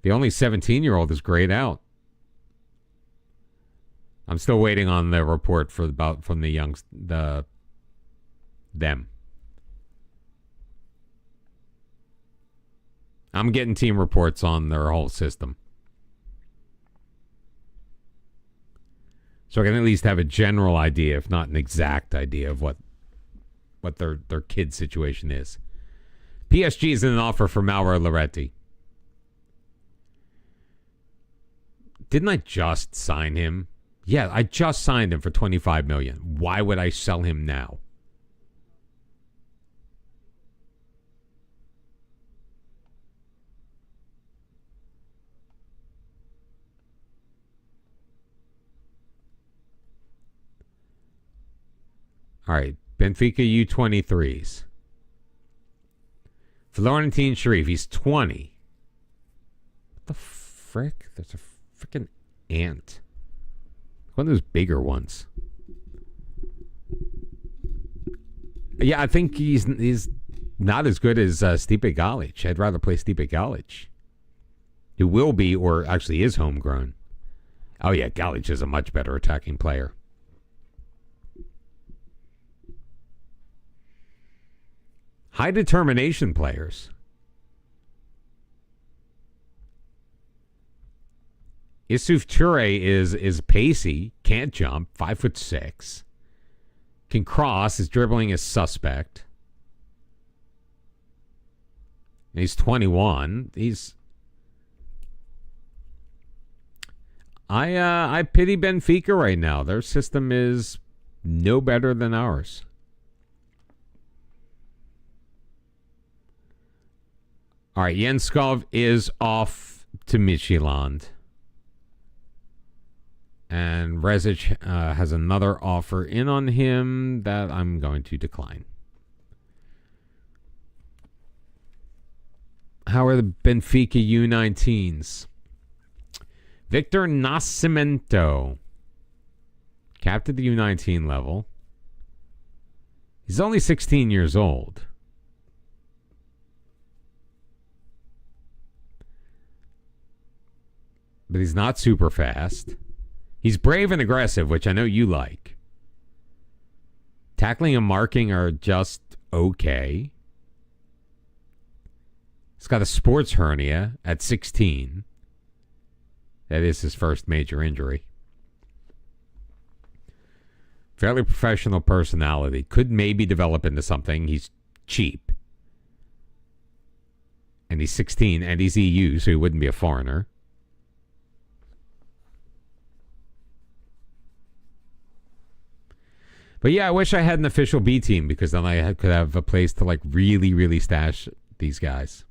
S1: The only 17-year-old is grayed out. I'm still waiting on the report from the them. I'm getting team reports on their whole system. So I can at least have a general idea, if not an exact idea, of what their kid situation is. PSG is in an offer for Mauro Loretti. Didn't I just sign him? Yeah, I just signed him for $25 million. Why would I sell him now? All right, Benfica U23s. Florentine Sharif, he's 20. What the frick? There's a freaking ant. One of those bigger ones. Yeah, I think he's not as good as Stipe Galic. I'd rather play Stipe Galic. Who will be, or actually is, homegrown. Oh yeah, Galic is a much better attacking player. High determination players. Issouf Toure is pacey, can't jump, 5'6", can cross, his dribbling is suspect. And he's 21. I pity Benfica right now. Their system is no better than ours. All right, Jens Skov is off to Midtjylland. And Rezic has another offer in on him that I'm going to decline. How are the Benfica U19s? Victor Nascimento. Capped at the U19 level. He's only 16 years old. But he's not super fast. He's brave and aggressive, which I know you like. Tackling and marking are just okay. He's got a sports hernia at 16. That is his first major injury. Fairly professional personality. Could maybe develop into something. He's cheap. And he's 16, and he's EU, so he wouldn't be a foreigner. But yeah, I wish I had an official B team, because then I could have a place to like really, really stash these guys.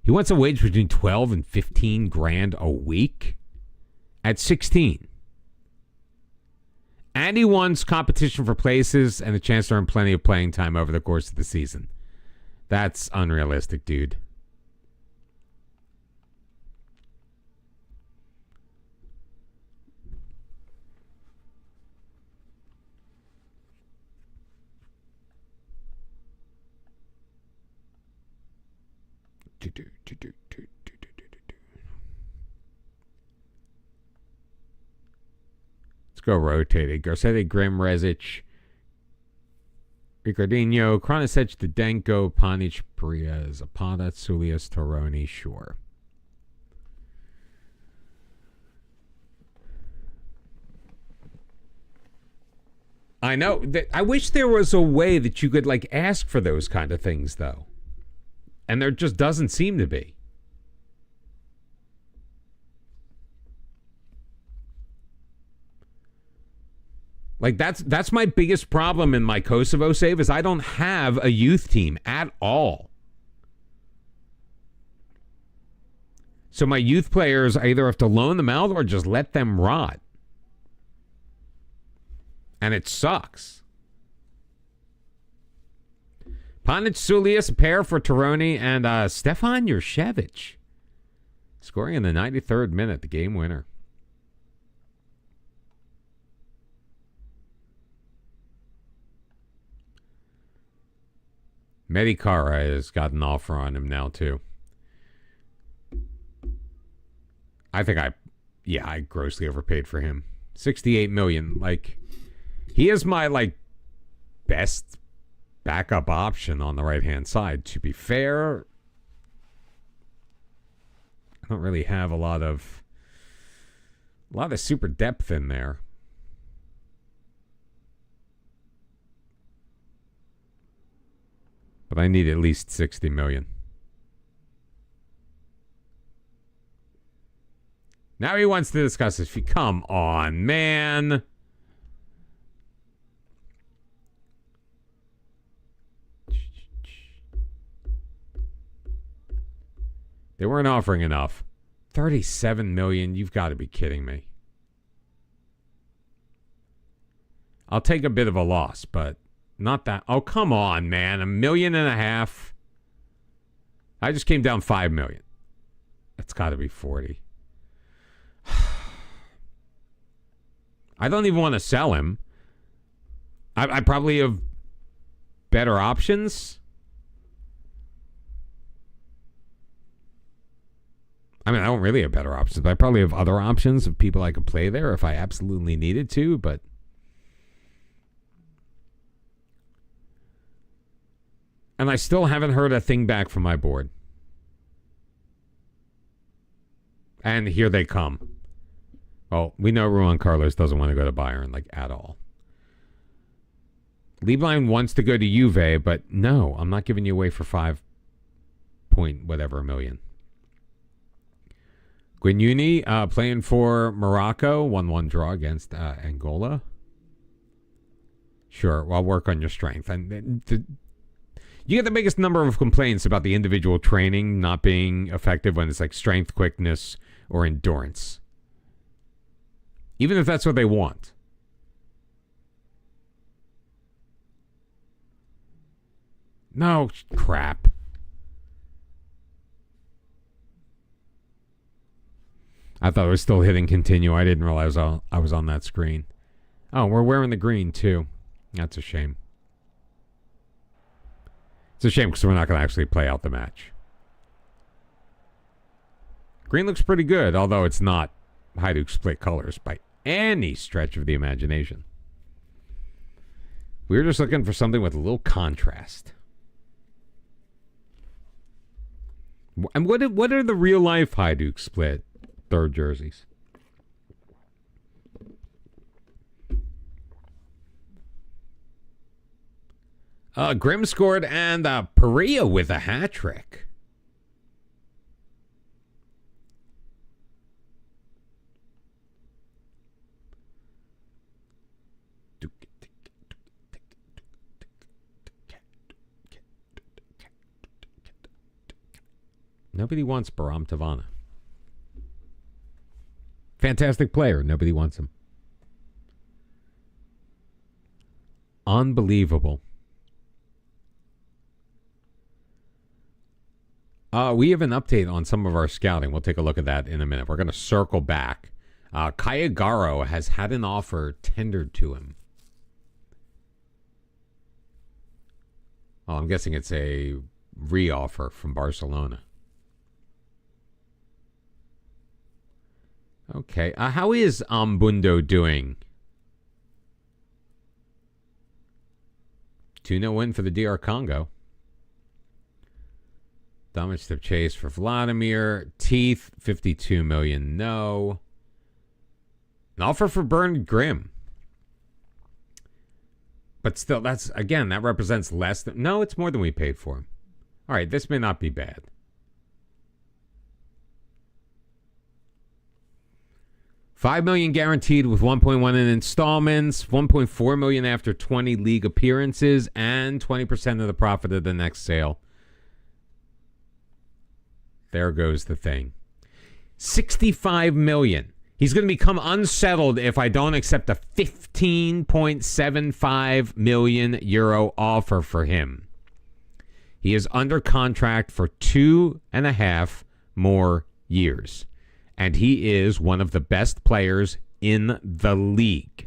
S1: He wants a wage between 12 and 15 grand a week at 16. And he wants competition for places and a chance to earn plenty of playing time over the course of the season. That's unrealistic, dude. Let's go rotating. Garcetti, Grim, Rezic, Ricardinho, Kronisic, Didenko, Panic, Priya, Zapata, Sulias, Toroni, sure. I know. I wish there was a way that you could like ask for those kind of things, though. And there just doesn't seem to be. Like that's my biggest problem in my Kosovo save is I don't have a youth team at all. So my youth players, I either have to loan them out or just let them rot. And it sucks. Panic, Sulias, a pair for Toroni, and Stefan Jurcevic. Scoring in the 93rd minute, the game winner. Medikara has got an offer on him now, too. I think I grossly overpaid for him. 68 million. Like, he is my, like, best backup option on the right-hand side. To be fair, I don't really have a lot of super depth in there. But I need at least 60 million. Now he wants to discuss this. Come on, man. They weren't offering enough. 37 million. You've got to be kidding me. I'll take a bit of a loss, but not that. Oh, come on, man. $1.5 million. I just came down $5 million. It's got to be 40. I don't even want to sell him. I probably have better options. I mean, I don't really have better options, but I probably have other options of people I could play there if I absolutely needed to, but and I still haven't heard a thing back from my board. And here they come. Oh, we know Juan Carlos doesn't want to go to Bayern, like, at all. Lieblein wants to go to Juve, but no, I'm not giving you away for 5 point whatever million. Guignuni playing for Morocco, 1-1 draw against Angola. Sure, I'll work on your strength. And you get the biggest number of complaints about the individual training not being effective when it's like strength, quickness, or endurance. Even if that's what they want. No, crap. I thought it was still hitting continue. I didn't realize I was on that screen. Oh, we're wearing the green too. That's a shame. It's a shame because we're not going to actually play out the match. Green looks pretty good, although it's not Hajduk split colors by any stretch of the imagination. We're just looking for something with a little contrast. And what are the real life Hajduk split third jerseys? Grimm scored and Perea with a hat trick. Nobody wants Baram Tavana. Fantastic player. Nobody wants him. Unbelievable. We have an update on some of our scouting. We'll take a look at that in a minute. We're going to circle back. Kayagaro has had an offer tendered to him. Well, I'm guessing it's a re-offer from Barcelona. Okay. How is Ambundo doing? 2-0 win for the DR Congo. Damage to chase for Vladimir. Teeth, 52 million. No. An offer for Bernd Grimm. But still, that represents less than... No, it's more than we paid for him. All right, this may not be bad. $5 million guaranteed with 1.1 in installments, 1.4 million after 20 league appearances, and 20% of the profit of the next sale. There goes the thing. 65 million. He's going to become unsettled if I don't accept a 15.75 million euro offer for him. He is under contract for 2.5 more years. And he is one of the best players in the league.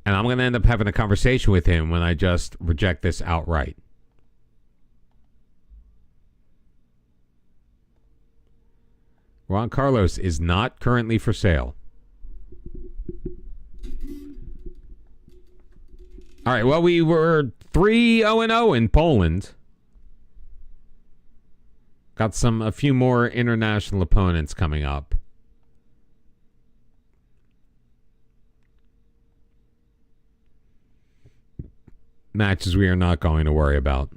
S1: And I'm going to end up having a conversation with him when I just reject this outright. Juan Carlos is not currently for sale. All right, well, we were 3-0-0 in Poland. Got a few more international opponents coming up. Matches we are not going to worry about.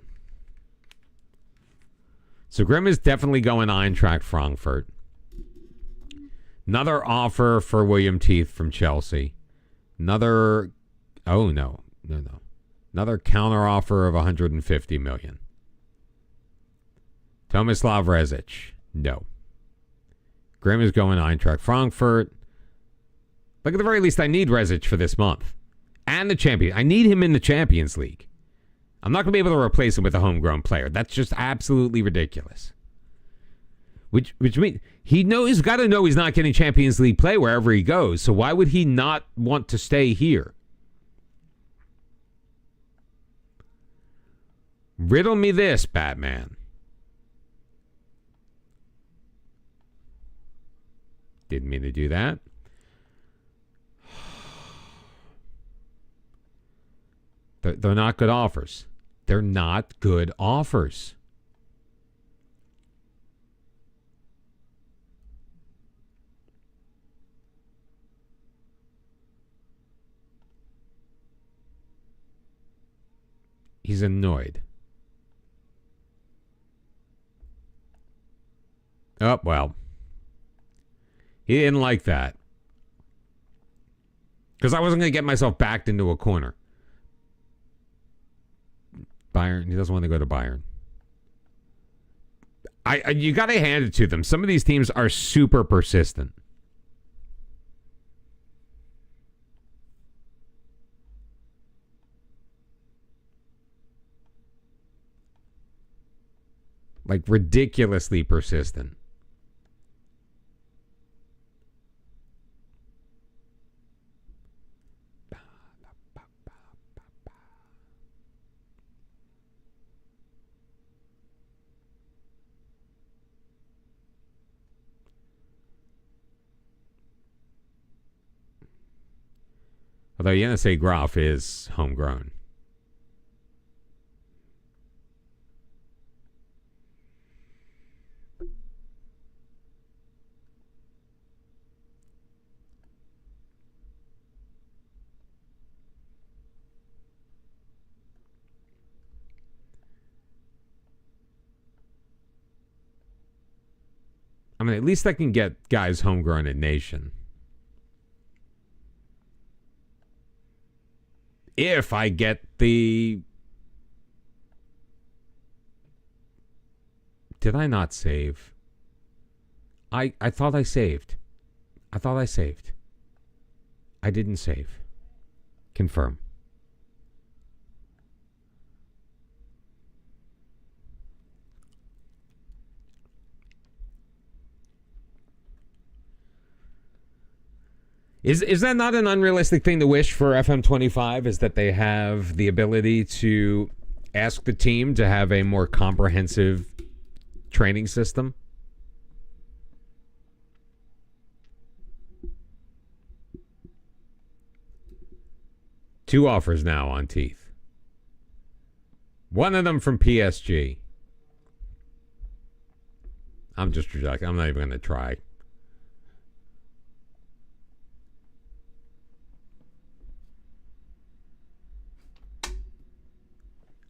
S1: So Grimm is definitely going Eintracht Frankfurt. Another offer for William Teeth from Chelsea. Another... Oh, no. Another counter offer of 150 million. Tomislav Rezic. No. Grimm is going Eintracht Frankfurt. Like, at the very least, I need Rezic for this month. And the champion. I need him in the Champions League. I'm not going to be able to replace him with a homegrown player. That's just absolutely ridiculous. Which means he's got to know he's not getting Champions League play wherever he goes. So why would he not want to stay here? Riddle me this, Batman. Didn't mean to do that. They're not good offers. They're not good offers. He's annoyed. Oh, well. He didn't like that. Because I wasn't going to get myself backed into a corner. Bayern, he doesn't want to go to Bayern. You got to hand it to them. Some of these teams are super persistent. Like, ridiculously persistent. Although Yenisei Graf is homegrown. I mean, at least I can get guys homegrown at Nation. If I get the... Did I not save? I thought I saved. I didn't save. Confirm. Is that not an unrealistic thing to wish for FM25? Is that they have the ability to ask the team to have a more comprehensive training system? Two offers now on Teeth. One of them from PSG. I'm just rejecting. I'm not even going to try.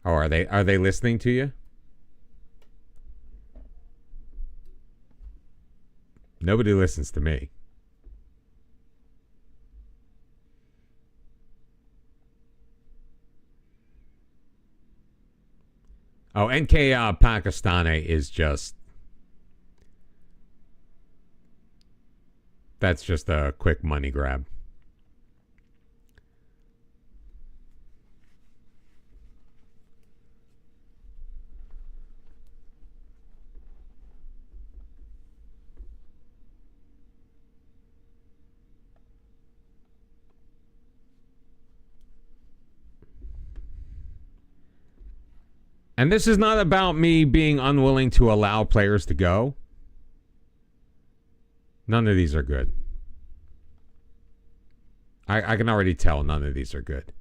S1: Oh, are they listening to you? Nobody listens to me. Oh, NK Pakistani is just... That's just a quick money grab. And this is not about me being unwilling to allow players to go. None of these are good. I can already tell none of these are good.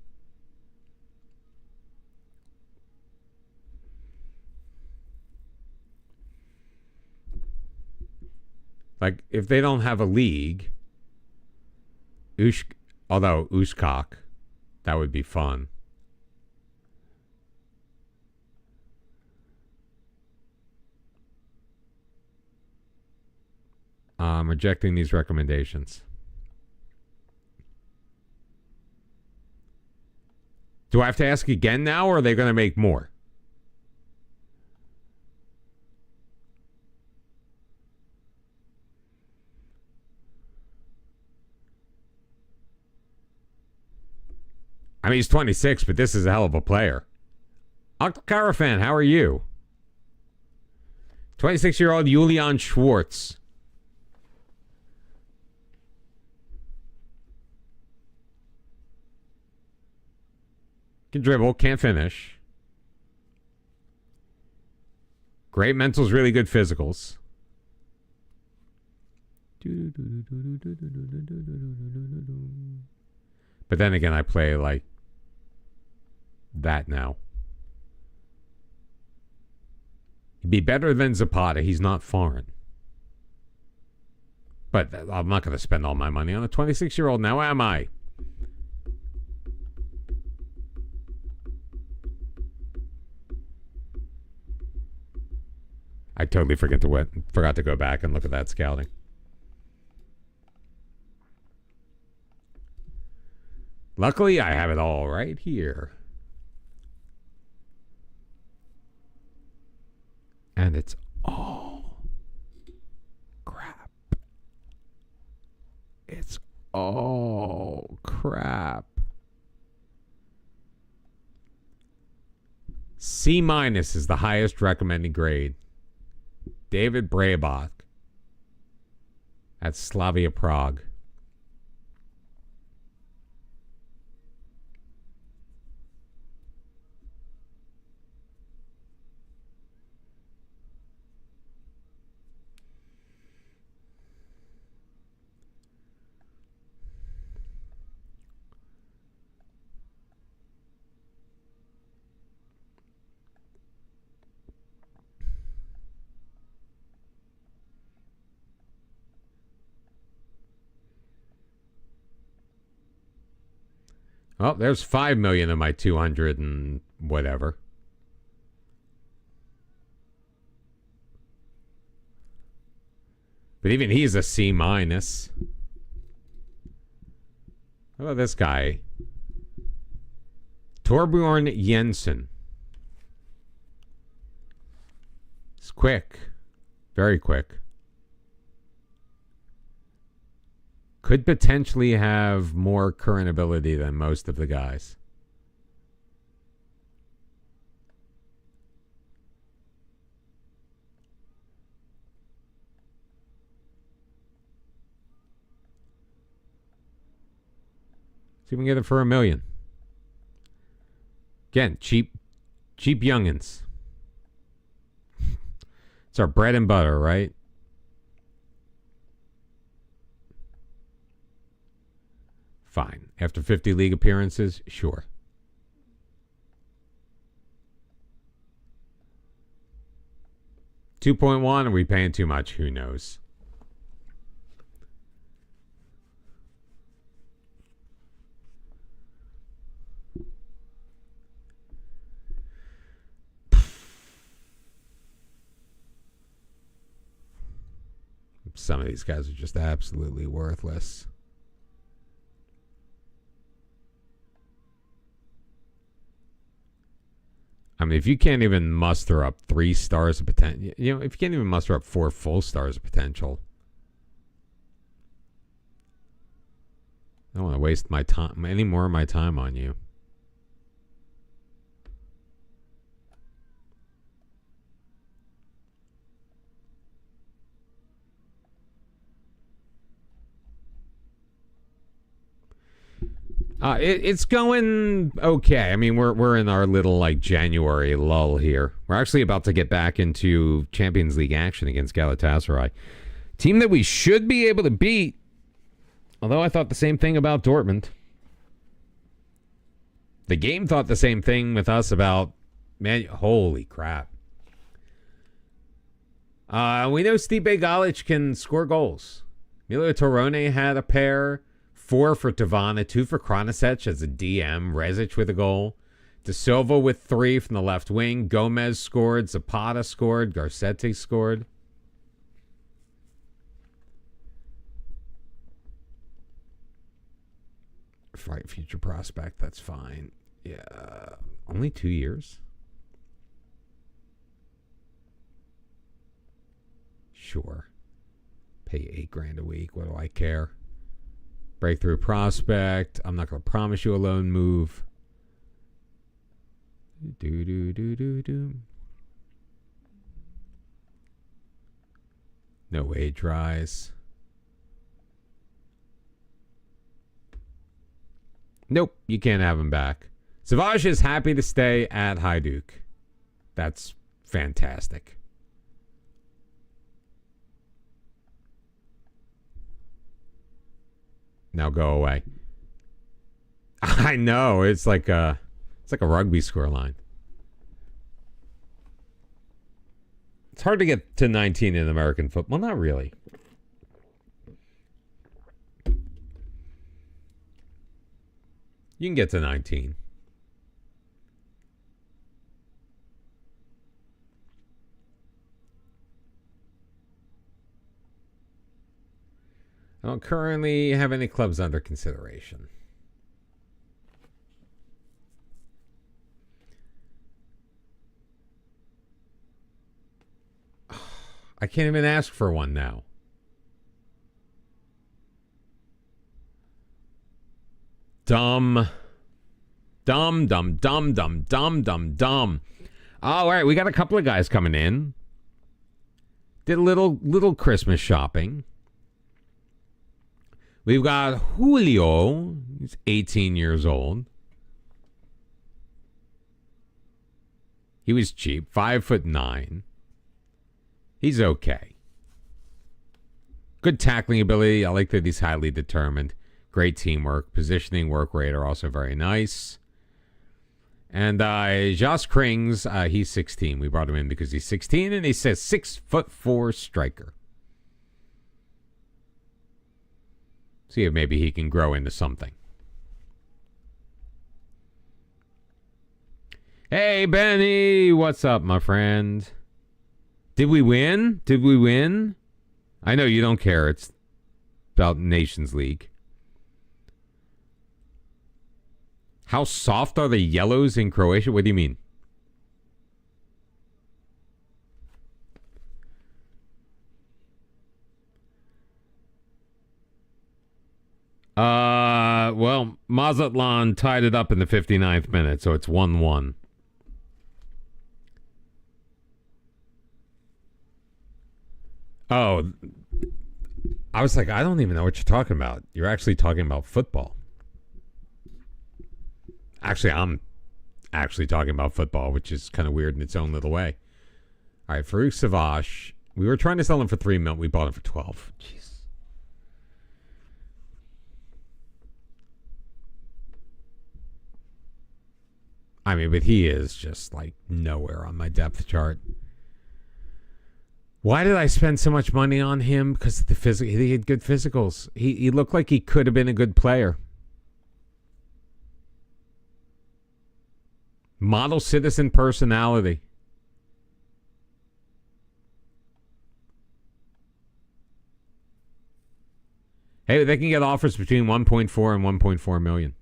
S1: Like, if they don't have a league, although Ushkak, that would be fun. I'm rejecting these recommendations. Do I have to ask again now, or are they going to make more? I mean, he's 26, but this is a hell of a player. Caravan, how are you? 26-year-old Julian Schwartz. Can dribble, can't finish. Great mentals, really good physicals. But then again, I play like that now. He'd be better than Zapata. He's not foreign. But I'm not going to spend all my money on a 26-year-old now, am I? I totally forgot to go back and look at that scouting. Luckily, I have it all right here. And it's all crap. It's all crap. C- is the highest recommended grade. David Brabach at Slavia Prague. Oh, there's 5 million of my 200 and whatever. But even he's a C-. How about this guy? Torbjorn Jensen. It's quick. Very quick. Could potentially have more current ability than most of the guys. See if we can get it for $1 million. Again, cheap youngins. It's our bread and butter, right? Fine. After 50 league appearances, sure. $2.1, are we paying too much? Who knows? Some of these guys are just absolutely worthless. I mean, if you can't even muster up 3 stars of potential, if you can't even muster up 4 full stars of potential, I don't want to waste my time, any more of my time on you. It's going okay. I mean, we're in our little like January lull here. We're actually about to get back into Champions League action against Galatasaray, team that we should be able to beat. Although I thought the same thing about Dortmund. The game thought the same thing with us about holy crap. We know Stipe Galic can score goals. Milo Torone had a pair. 4 for Tavana, 2 for Kranasec as a DM. Rezic with a goal. De Silva with 3 from the left wing. Gomez scored. Zapata scored. Garcetti scored. Fight future prospect, that's fine. Yeah. Only 2 years? Sure. Pay $8,000 a week. What do I care? Breakthrough prospect. I'm not going to promise you a loan move. No wage rise. Nope, you can't have him back. Savage is happy to stay at Hajduk. That's fantastic. Now go away. I know, it's like a rugby scoreline. It's hard to get to 19 in American football. Not really. You can get to 19. I don't currently have any clubs under consideration. I can't even ask for one now. Dumb. All right, we got a couple of guys coming in. Did a little Christmas shopping. We've got Julio. He's 18 years old. He was cheap, 5'9". He's okay. Good tackling ability. I like that he's highly determined. Great teamwork. Positioning, work rate are also very nice. And Josh Krings, he's 16. We brought him in because he's 16, and he's a 6'4" striker. See if maybe he can grow into something. Hey, Benny. What's up, my friend? Did we win? I know you don't care. It's about Nations League. How soft are the yellows in Croatia? What do you mean? Well, Mazatlan tied it up in the 59th minute, so it's 1-1. Oh, I was like, I don't even know what you're talking about. You're actually talking about football. Actually, I'm actually talking about football, which is kind of weird in its own little way. All right, Farouk Savash. We were trying to sell him for $3 million. We bought him for 12. Jeez. I mean, but he is just like nowhere on my depth chart. Why did I spend so much money on him? Because he had good physicals. He looked like he could have been a good player. Model citizen personality. Hey, they can get offers between 1.4 and 1.4 million.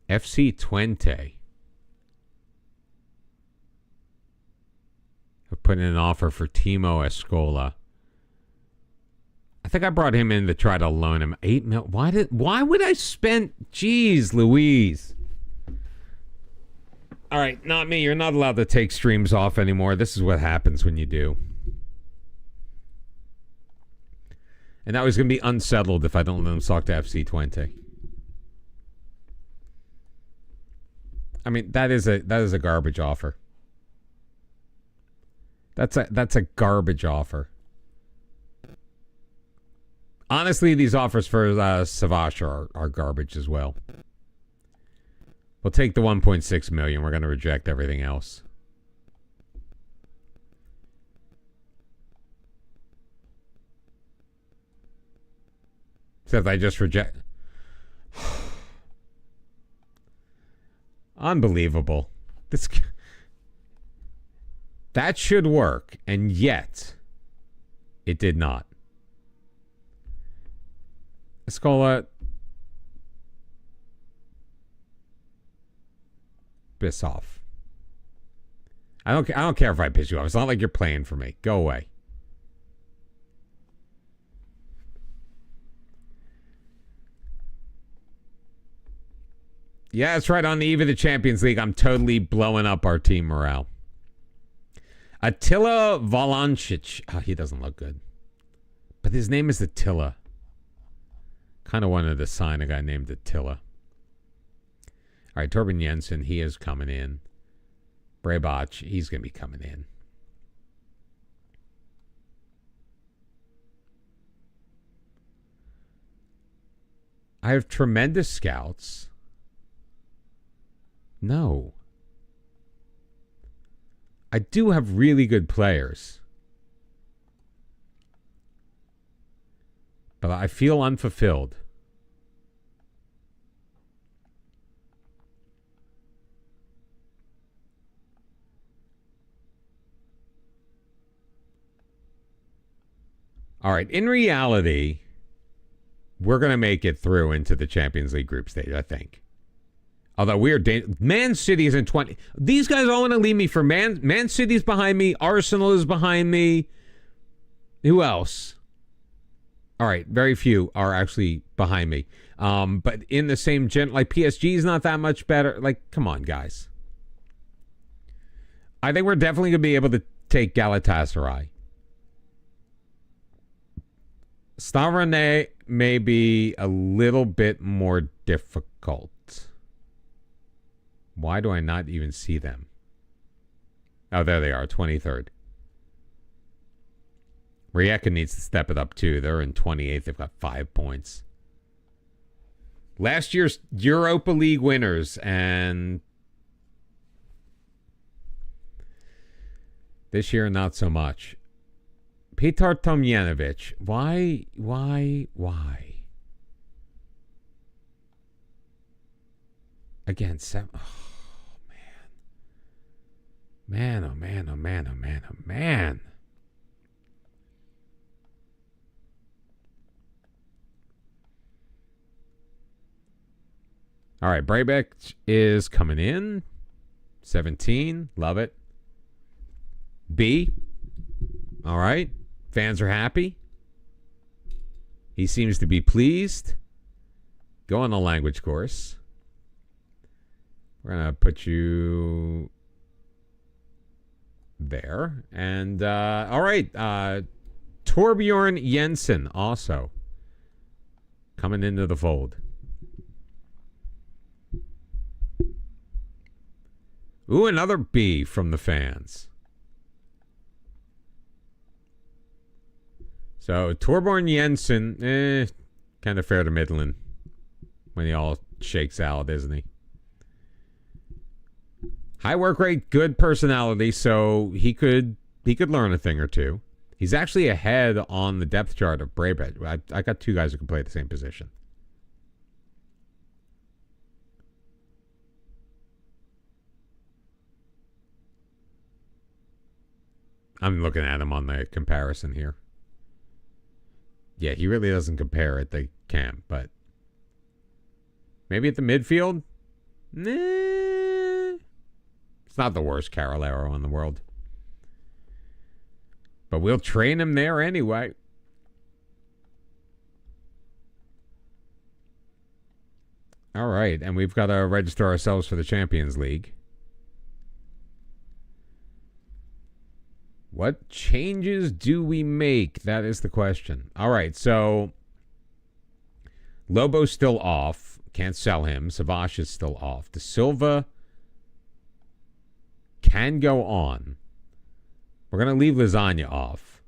S1: FC20. I put in an offer for Timo Escola. I think I brought him in to try to loan him $8 million. Why would I spend? Jeez, Louise. All right, not me. You're not allowed to take streams off anymore. This is what happens when you do. And now he's going to be unsettled if I don't let him talk to FC20. I mean, that is a garbage offer. That's a garbage offer. Honestly, these offers for Savage are garbage as well. We'll take the 1.6 million. We're going to reject everything else. Except I just reject. Unbelievable. That should work, and yet it did not. Escola, piss off. I don't care if I piss you off. It's not like you're playing for me. Go away. Yeah, that's right. On the eve of the Champions League, I'm totally blowing up our team morale. Attila Valancic. Oh, he doesn't look good. But his name is Attila. Kind of wanted to sign a guy named Attila. All right, Torben Jensen, he is coming in. Brabach, he's going to be coming in. I have tremendous scouts. No. I do have really good players. But I feel unfulfilled. All right, in reality, we're going to make it through into the Champions League group stage, I think. Although Man City is in 20. These guys all want to leave me for Man City's behind me. Arsenal is behind me. Who else? All right, very few are actually behind me. But in the same like PSG is not that much better. Like, come on, guys. I think we're definitely going to be able to take Galatasaray. Stavroné may be a little bit more difficult. Why do I not even see them? Oh, there they are, 23rd. Rijeka needs to step it up, too. They're in 28th. They've got 5 points. Last year's Europa League winners, and this year, not so much. Petar Tomjanovic. Why? Again, oh, man. Man. All right, Brabeck is coming in. 17. Love it. B. All right. Fans are happy. He seems to be pleased. Go on the language course. We're going to put you there. And, all right. Torbjorn Jensen also coming into the fold. Ooh, another B from the fans. So, Torbjorn Jensen, kind of fair to Midland when he all shakes out, isn't he? High work rate, good personality, so he could learn a thing or two. He's actually ahead on the depth chart of Brabeck. I got two guys who can play the same position. I'm looking at him on the comparison here. Yeah, he really doesn't compare at the camp, but maybe at the midfield? Nah. It's not the worst Carolero in the world. But we'll train him there anyway. All right, and we've got to register ourselves for the Champions League. What changes do we make? That is the question. All right, so Lobo's still off. Can't sell him. Savage is still off. De Silva can go on. We're going to leave Lasagna off.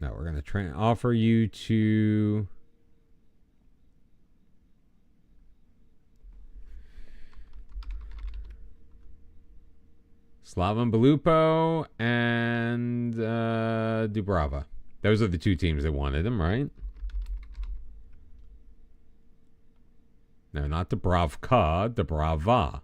S1: No, we're going to offer you to Slaven Belupo and Dubrava. Those are the two teams that wanted him, right? No, not Dubravka, Dubrava.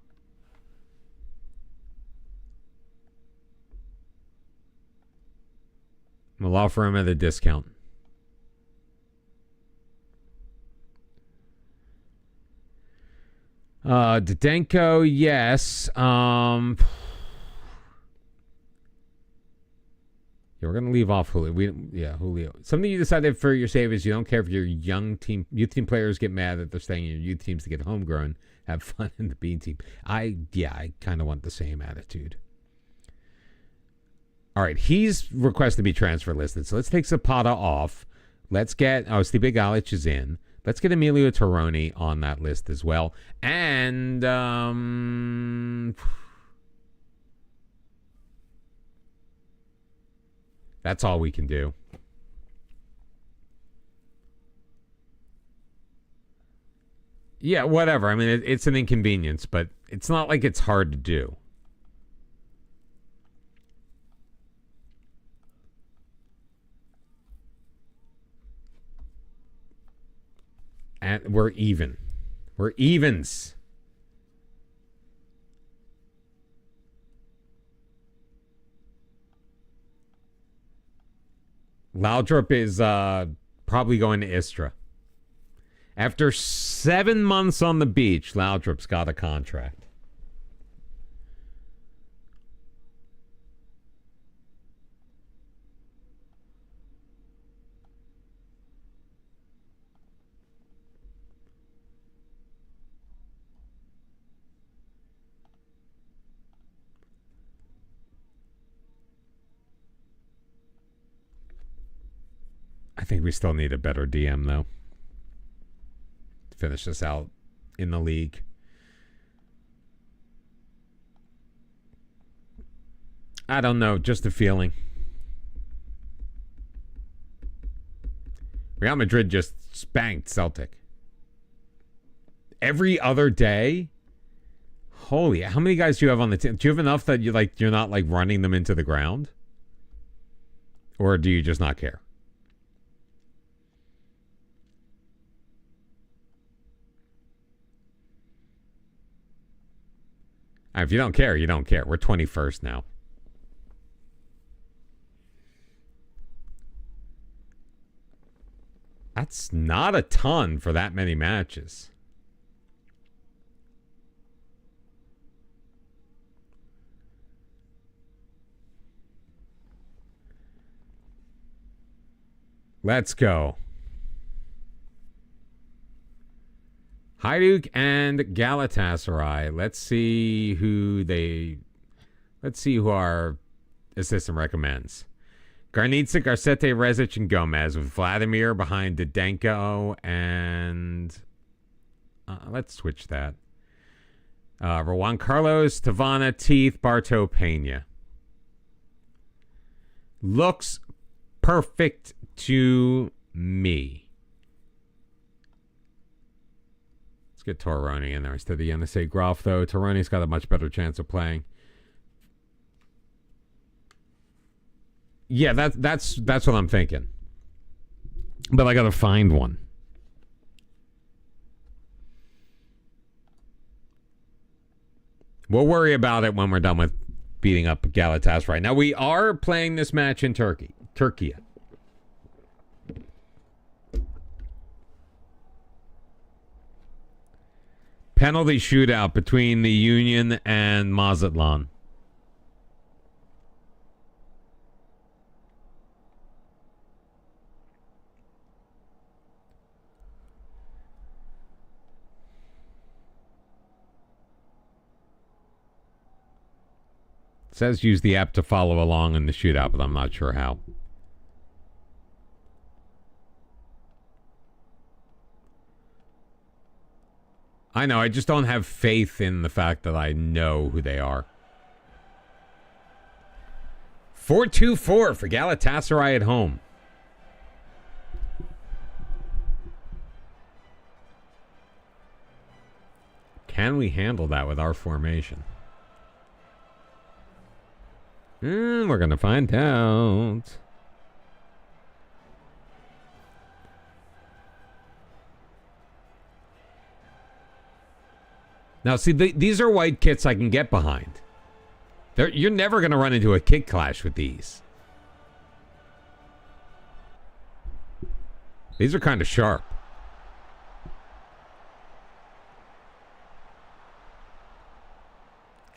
S1: We'll offer him at a discount. Didenko, yes. Yeah, we're gonna leave off Julio. Julio. Something you decided for your save is you don't care if your youth team players get mad that they're staying in your youth teams to get homegrown. Have fun in the B team. I kind of want the same attitude. All right, he's requested to be transfer listed, so let's take Zapata off. Let's get Stipe Galic is in. Let's get Emilio Toroni on that list as well, and that's all we can do. Yeah, whatever. I mean, it's an inconvenience, but it's not like it's hard to do. And we're even. We're evens. Laudrup is probably going to Istra. After 7 months on the beach, Laudrup's got a contract. I think we still need a better DM, though, to finish this out in the league. I don't know, just a feeling. Real Madrid just spanked Celtic. Every other day? Holy, how many guys do you have on the team? Do you have enough that you're not running them into the ground? Or do you just not care? If you don't care, you don't care. We're 21st now. That's not a ton for that many matches. Let's go. Hajduk and Galatasaray. Let's see who our assistant recommends. Garnitsa, Garcete, Rezic, and Gomez with Vladimir behind Didenko and let's switch that. Juan Carlos, Tavana, Teeth, Barto, Pena. Looks perfect to me. Let's get Toroni in there instead of the NSA Groff, though. Toroni's got a much better chance of playing. Yeah, that's what I'm thinking. But I gotta find one. We'll worry about it when we're done with beating up Galatasaray. Now, we are playing this match in Turkey. Penalty shootout between the Union and Mazatlan. It says use the app to follow along in the shootout, but I'm not sure how. I know, I just don't have faith in the fact that I know who they are. 4-2-4 for Galatasaray at home. Can we handle that with our formation? We're going to find out. Now, see, these are white kits I can get behind. You're never going to run into a kit clash with these. These are kind of sharp.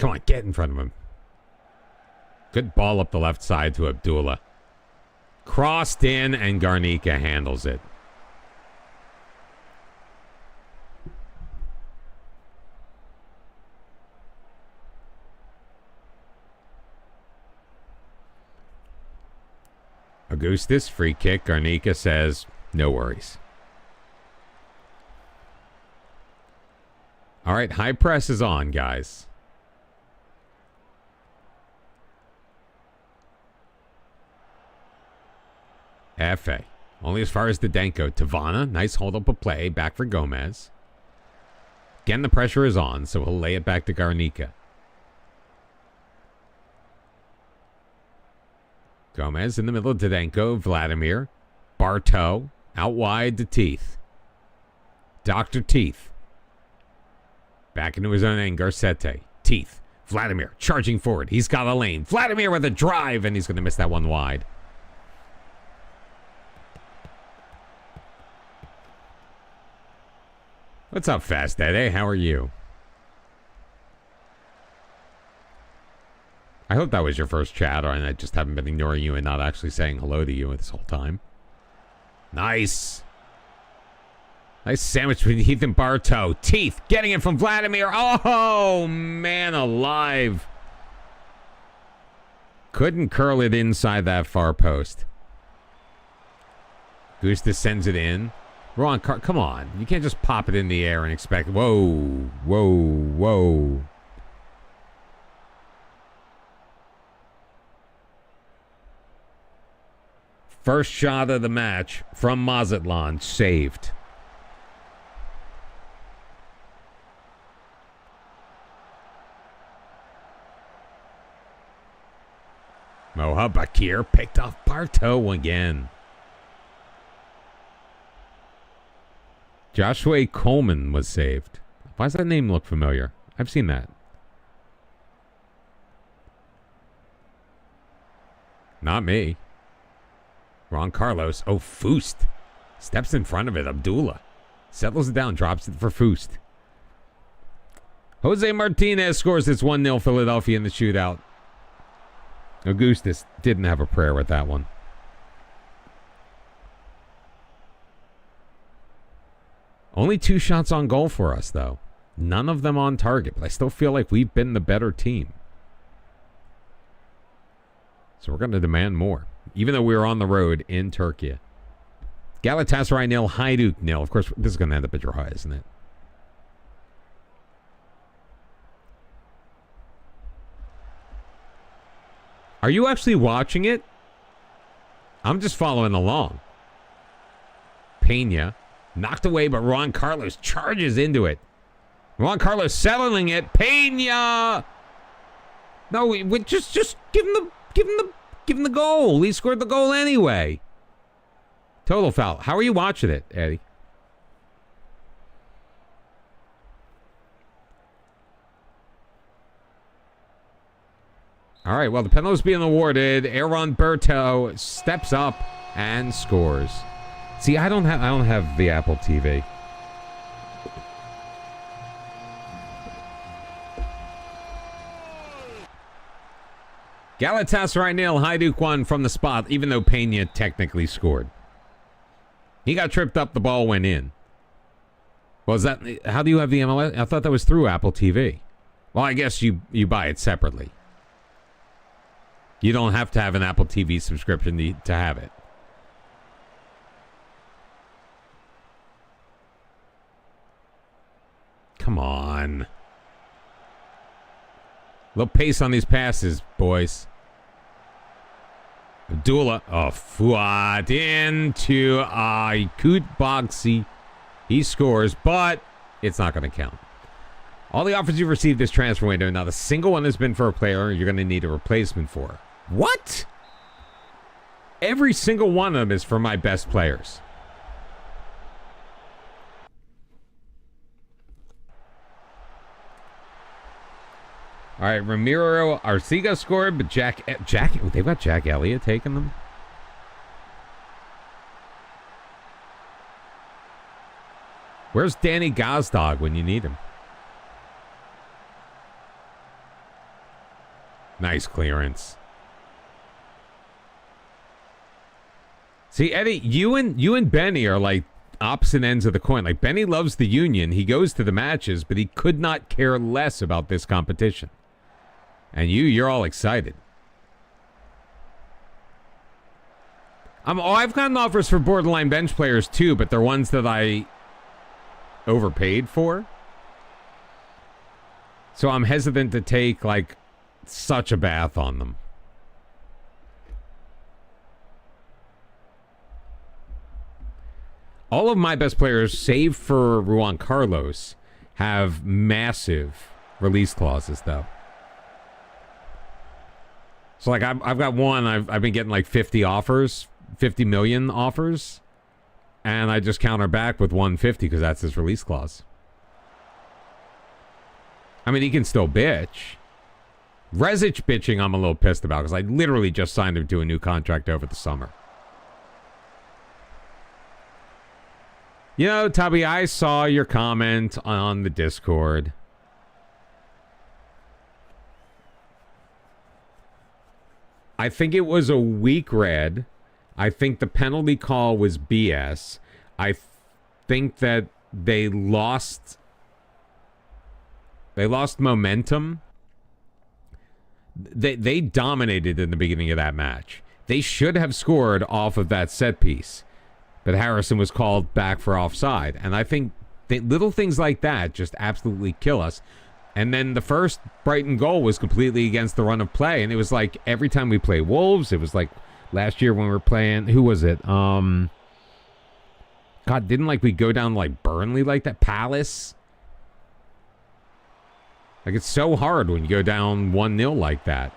S1: Come on, get in front of him. Good ball up the left side to Abdullah. Crossed in, and Garnica handles it. Augustus, free kick. Garnica says, no worries. All right, high press is on, guys. F.A. Only as far as Didenko. Tavana, nice hold up of play. Back for Gomez. Again, the pressure is on, so he'll lay it back to Garnica. Gomez in the middle of Didenko. Vladimir. Bartow. Out wide to Teeth. Dr. Teeth. Back into his own end. Garcete. Teeth. Vladimir charging forward. He's got a lane. Vladimir with a drive, and he's going to miss that one wide. What's up, Fast Eddie? How are you? I hope that was your first chat, and I just haven't been ignoring you and not actually saying hello to you this whole time. Nice. Nice sandwich between Heath and Bartow. Teeth getting it from Vladimir. Oh, man alive. Couldn't curl it inside that far post. Gusta sends it in. Wrong car. Come on. You can't just pop it in the air and expect. Whoa. Whoa. Whoa. First shot of the match from Mazatlan. Saved. Moha Bakir picked off Bartow again. Joshua Coleman was saved. Why does that name look familiar? I've seen that. Not me. Ron Carlos. Oh, Fust. Steps in front of it. Abdullah. Settles it down. Drops it for Fust. Jose Martinez scores. It's 1-0 Philadelphia in the shootout. Augustus didn't have a prayer with that one. Only 2 shots on goal for us, though. None of them on target, but I still feel like we've been the better team. So we're going to demand more, even though we were on the road in Turkey. Galatasaray 0, Hajduk 0. Of course, this is going to end up a draw, isn't it? Are you actually watching it? I'm just following along. Pena. Knocked away, but Juan Carlos charges into it. Juan Carlos settling it. Pena. No, we just give him the goal. He scored the goal anyway. Total foul. How are you watching it, Eddie? All right. Well, the penalty's being awarded. Aaron Berto steps up and scores. See, I don't have the Apple TV. Galatasaray 0, Hajduk 1 from the spot, even though Pena technically scored. He got tripped up, the ball went in. Was that, how do you have the MLS? I thought that was through Apple TV. Well, I guess you buy it separately. You don't have to have an Apple TV subscription to have it. Come on. A little pace on these passes, boys. Abdullah. Oh, Fuad into Aykut Boxy. He scores, but it's not going to count. All the offers you've received this transfer window, not a single one has been for a player you're going to need a replacement for. What? Every single one of them is for my best players. All right, Ramiro Arcega scored, but they've got Jack Elliott taking them. Where's Danny Gazdag when you need him? Nice clearance. See, Eddie, you and Benny are like opposite ends of the coin. Like, Benny loves the Union. He goes to the matches, but he could not care less about this competition. And you're all excited. I've gotten offers for borderline bench players too, but they're ones that I overpaid for. So I'm hesitant to take like such a bath on them. All of my best players, save for Juan Carlos, have massive release clauses, though. So, like, I've got one. I've been getting like 50 offers, 50 million offers, and I just counter back with 150 because that's his release clause. I mean, he can still bitch. Rezic bitching, I'm a little pissed about because I literally just signed him to a new contract over the summer. You know, Tubby, I saw your comment on the Discord. I think it was a weak red. I think the penalty call was BS. I think that they lost momentum. They dominated in the beginning of that match. They should have scored off of that set piece. But Harrison was called back for offside. And I think little things like that just absolutely kill us. And then the first Brighton goal was completely against the run of play. And it was like every time we play Wolves, it was like last year when we were playing, who was it? God, didn't like we go down like Burnley like that? Palace? Like, it's so hard when you go down 1-0 like that.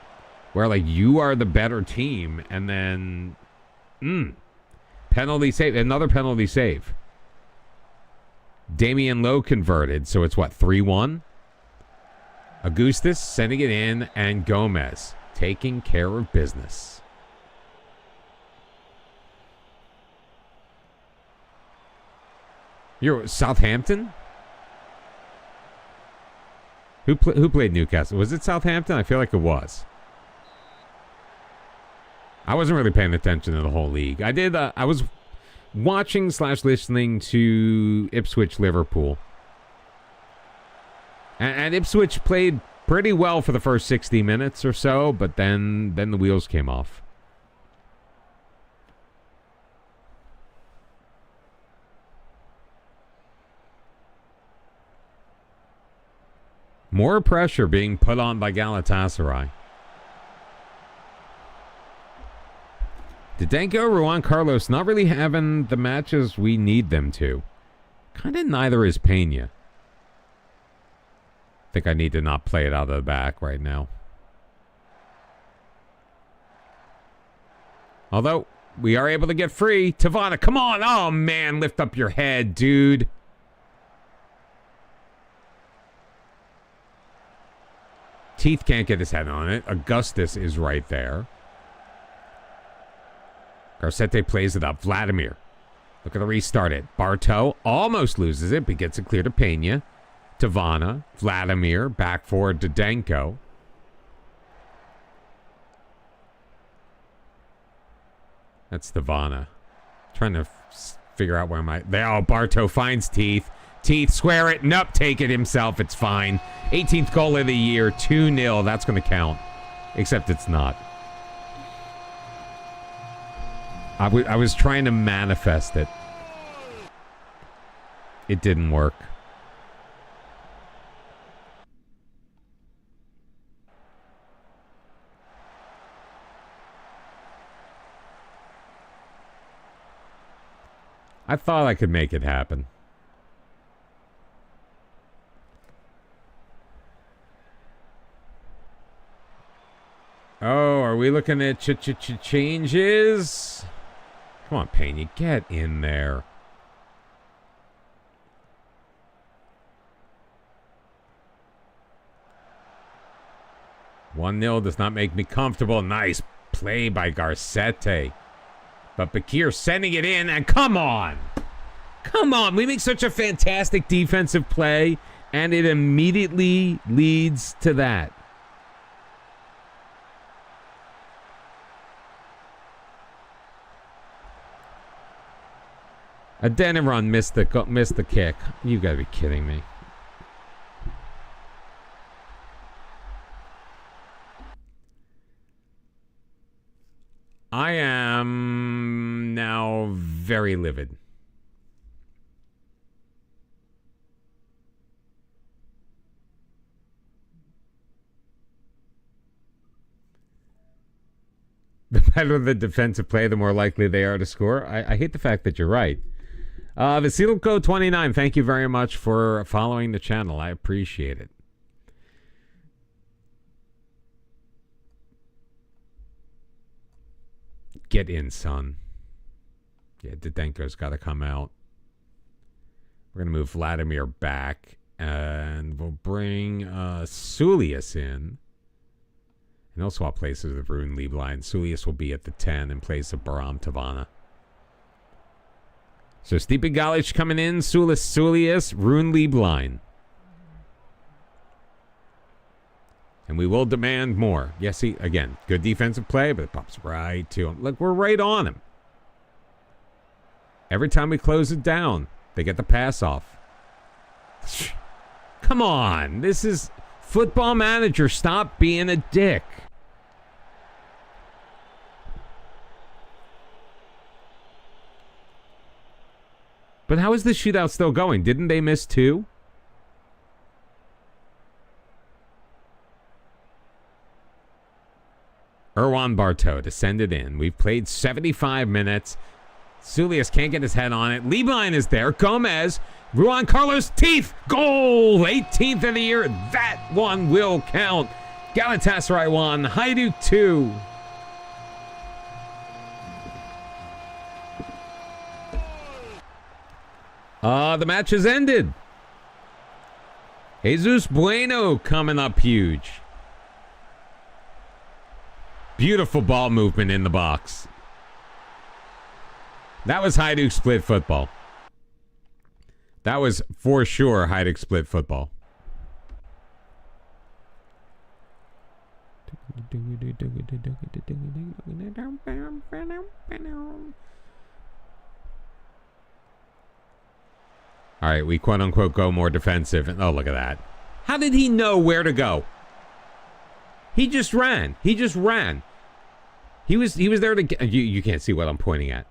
S1: Where like you are the better team and then... penalty save. Another penalty save. Damian Lowe converted. So it's what, 3-1? Augustus sending it in. And Gomez taking care of business. You're Southampton? Who played Newcastle? Was it Southampton? I feel like it was. I wasn't really paying attention to the whole league. I was watching / listening to Ipswich Liverpool. And Ipswich played pretty well for the first 60 minutes or so, but then the wheels came off. More pressure being put on by Galatasaray. Didenko, Juan Carlos not really having the matches we need them to. Kind of neither is Pena. I think I need to not play it out of the back right now. Although, we are able to get free. Tavana, come on. Oh, man, lift up your head, dude. Teeth can't get his head on it. Augustus is right there. Garcete plays it up. Vladimir. Look at the restart it. Bartow almost loses it, but gets it clear to Pena. Tavana. Vladimir. Back forward to Denko. That's Tavana. Trying to figure out where Bartow finds Teeth. Teeth, square it. Nope, take it himself. It's fine. 18th goal of the year. 2-0. That's going to count. Except it's not. I was trying to manifest it. It didn't work. I thought I could make it happen. Oh, are we looking at changes? Come on, Pena, get in there. One 0 does not make me comfortable. Nice play by Garcete. But Bakir sending it in, and come on. Come on, we make such a fantastic defensive play, and it immediately leads to that. Adeniran missed the kick. You gotta be kidding me. I am now very livid. The better the defensive play, the more likely they are to score. I hate the fact that you're right. Vasilko29, thank you very much for following the channel. I appreciate it. Get in, son. Yeah, Didenko's got to come out. We're going to move Vladimir back, and we'll bring Sulius in. And they'll swap places with Rune Lieblein. Sulius will be at the 10 in place of Baram Tavana. So Stipe Galic coming in, Sulius, Rune Lieblein. And we will demand more. Yes, again, good defensive play, but it pops right to him. Look, we're right on him. Every time we close it down, they get the pass off. Come on. This is Football Manager. Stop being a dick. But how is this shootout still going? Didn't they miss two? Erwan Bartow to send it in. We've played 75 minutes. Sulius can't get his head on it. Lieblein is there. Gomez. Juan Carlos Teeth. Goal. 18th of the year. That one will count. Galatasaray 1. Hajduk 2. The match has ended. Jesus Bueno coming up huge. Beautiful ball movement in the box. That was Hajduk split football. That was for sure Hajduk split football. All right, we quote-unquote go more defensive. Oh, look at that. How did he know where to go? He just ran. He just ran. He was there to... You can't see what I'm pointing at.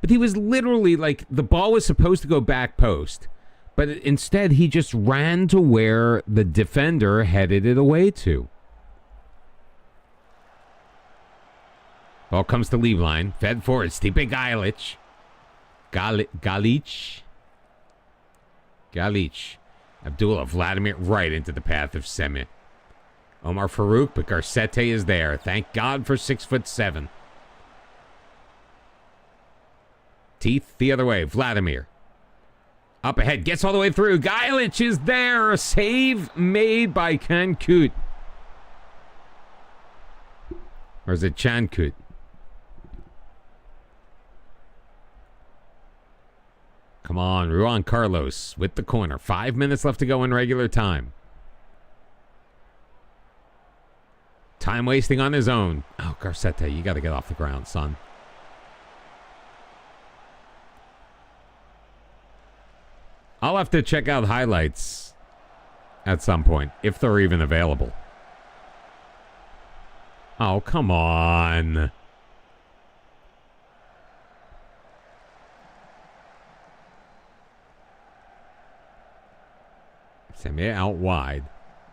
S1: But he was literally like... The ball was supposed to go back post. But instead, he just ran to where the defender headed it away to. Ball comes to Lieblein. Fed forward. Stipe Galic. Galic. Abdullah Vladimir right into the path of Semih. Omar Farouk, but Garcete is there. Thank God for 6'7". Teeth the other way. Vladimir. Up ahead. Gets all the way through. Galic is there. A save made by Cankut. Or is it Chankut? Come on, Juan Carlos with the corner. 5 minutes left to go in regular time. Time wasting on his own. Oh, Garcete, you got to get off the ground, son. I'll have to check out highlights at some point, if they're even available. Oh, come on. Semih out wide.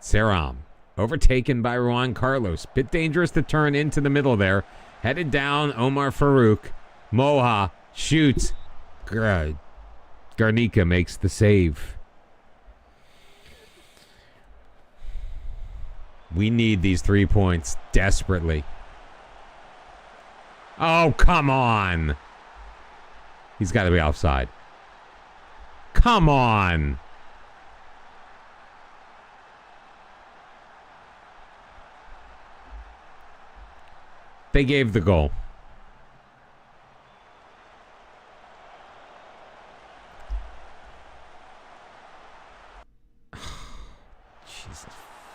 S1: Seram. Overtaken by Juan Carlos. Bit dangerous to turn into the middle there. Headed down, Omar Farouk. Moha shoots. Garnica makes the save. We need these 3 points desperately. Oh, come on. He's got to be offside. Come on. They gave the goal. Jesus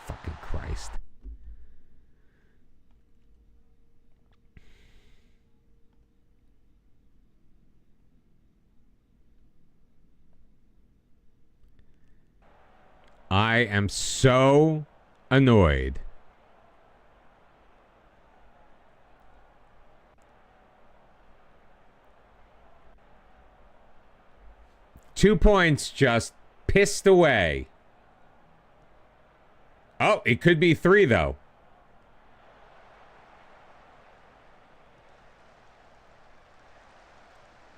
S1: fucking Christ. I am so annoyed. Two points just pissed away. Oh, it could be 3, though.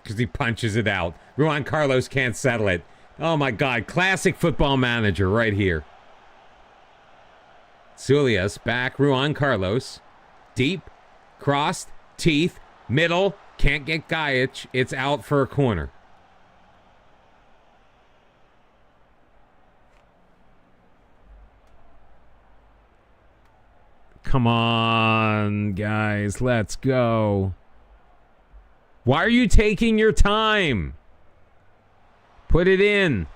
S1: Because he punches it out. Juan Carlos can't settle it. Oh, my God. Classic football manager right here. Zulius back. Juan Carlos. Deep. Crossed. Teeth. Middle. Can't get Gajic. It's out for a corner. Come on, guys. Let's go. Why are you taking your time? Put it in.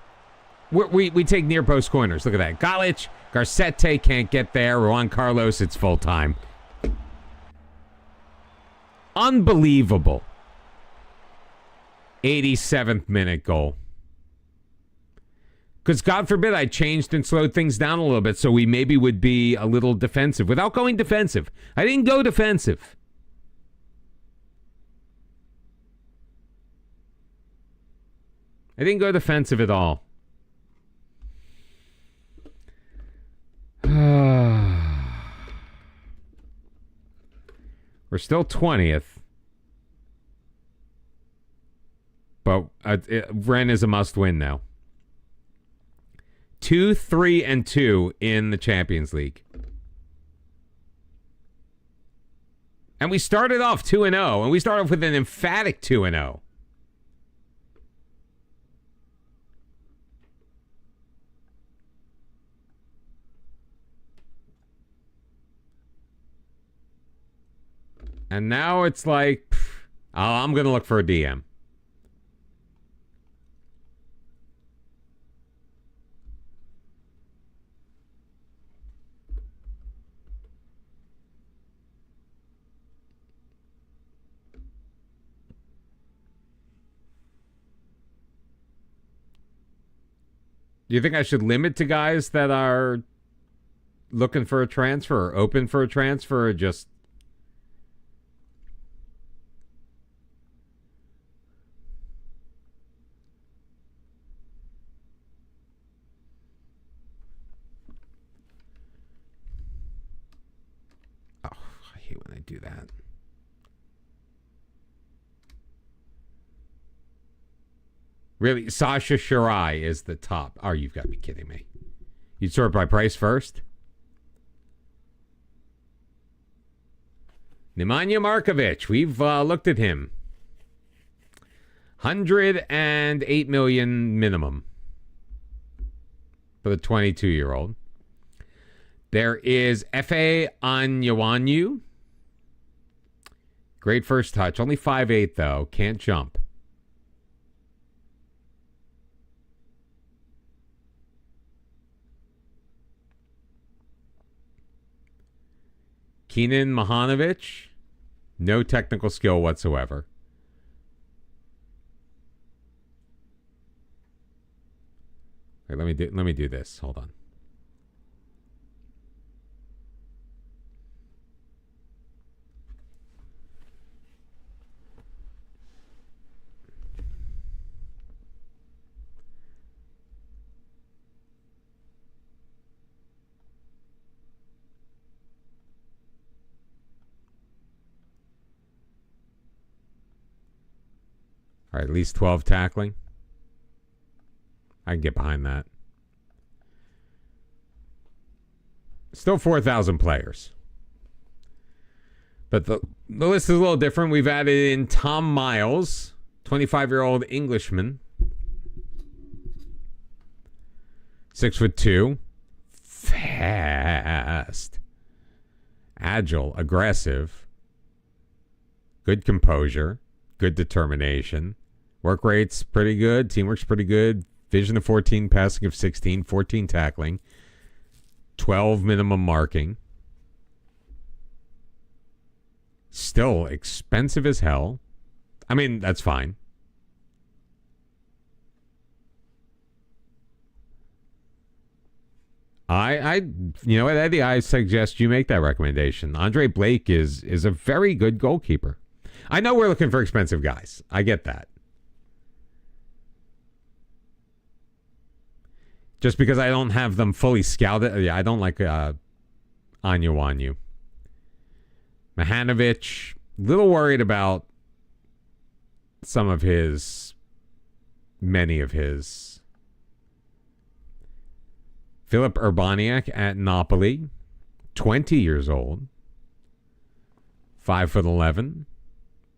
S1: We take near post corners. Look at that. Gajic, Garcete can't get there. Juan Carlos, it's full time. Unbelievable. 87th minute goal. Because God forbid I changed and slowed things down a little bit so we maybe would be a little defensive without going defensive. I didn't go defensive. I didn't go defensive at all. We're still 20th. But Rennes is a must-win now. 2-3-2 in the Champions League. And we started off 2-0, and we started off with an emphatic 2-0. And now it's like, I'm going to look for a DM. Do you think I should limit to guys that are looking for a transfer or open for a transfer or just... Oh, I hate when I do that. Really, Sasha Shirai is the top. Oh, you've got to be kidding me. You'd sort by price first? Nemanja Markovic. We've looked at him. 108 million minimum for the 22-year-old. There is F.A. Anyawanyu. Great first touch. Only 5'8", though. Can't jump. Kenan Mahanovic, no technical skill whatsoever. Wait, let me do this. Hold on. All right, at least 12 tackling. I can get behind that. Still 4,000 players. But the list is a little different. We've added in Tom Miles, 25-year-old Englishman. 6'2". Fast. Agile, aggressive. Good composure. Good determination. Work rate's pretty good. Teamwork's pretty good. Vision of 14, passing of 16, 14 tackling, 12 minimum marking. Still expensive as hell. I mean, that's fine. you know what, Eddie, I suggest you make that recommendation. Andre Blake is a very good goalkeeper. I know we're looking for expensive guys. I get that. Just because I don't have them fully scouted. Yeah, I don't like Anyawanyu. Mihanovic, little worried about many of his. Filip Urbaniak at Napoli, 20 years old, 5'11",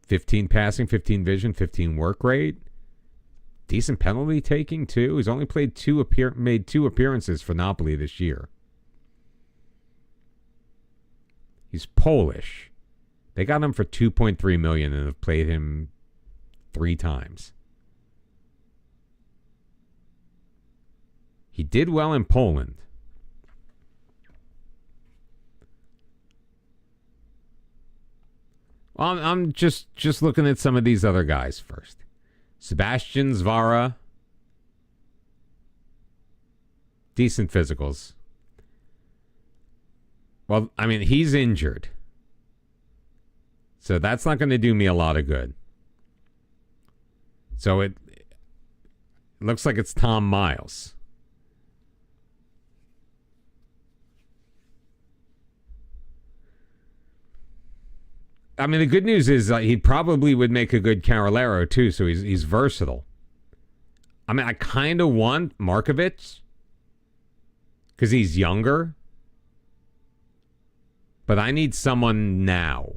S1: 15 passing, 15 vision, 15 work rate. Decent penalty taking, too. He's only made two appearances for Napoli this year. He's Polish. They got him for $2.3 million and have played him 3 times. He did well in Poland. Well, I'm just looking at some of these other guys first. Sebastian Zvara. Decent physicals. Well, I mean, he's injured. So that's not going to do me a lot of good. So it looks like it's Tom Miles. I mean, the good news is he probably would make a good Carolero, too, so he's versatile. I mean, I kind of want Markovic because he's younger, but I need someone now.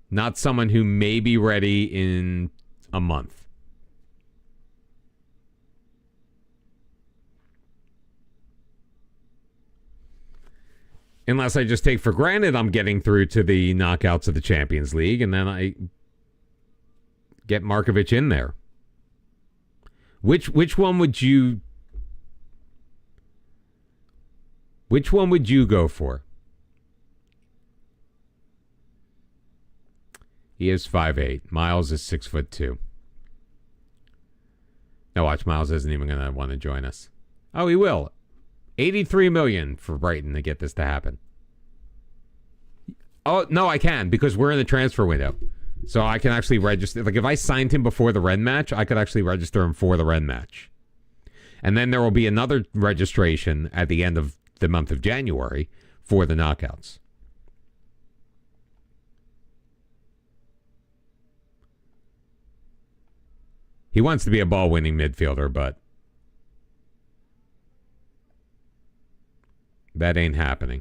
S1: Not someone who may be ready in a month. Unless I just take for granted I'm getting through to the knockouts of the Champions League, and then I get Markovic in there. Which one would you go for? He is 5'8". Miles is 6'2". Now watch, Miles isn't even going to want to join us. Oh, he will. $83 million for Brighton to get this to happen. Oh, no, I can, because we're in the transfer window. So I can actually register. Like, if I signed him before the Rennes match, I could actually register him for the Rennes match. And then there will be another registration at the end of the month of January for the knockouts. He wants to be a ball-winning midfielder, but that ain't happening.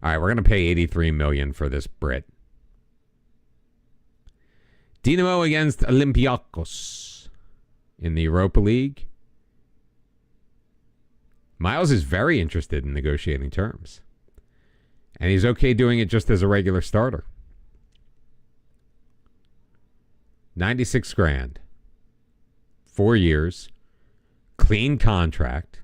S1: All right, we're going to pay $83 million for this Brit. Dinamo against Olympiacos in the Europa League. Miles is very interested in negotiating terms. And he's okay doing it just as a regular starter. 96 grand. 4 years. Clean contract.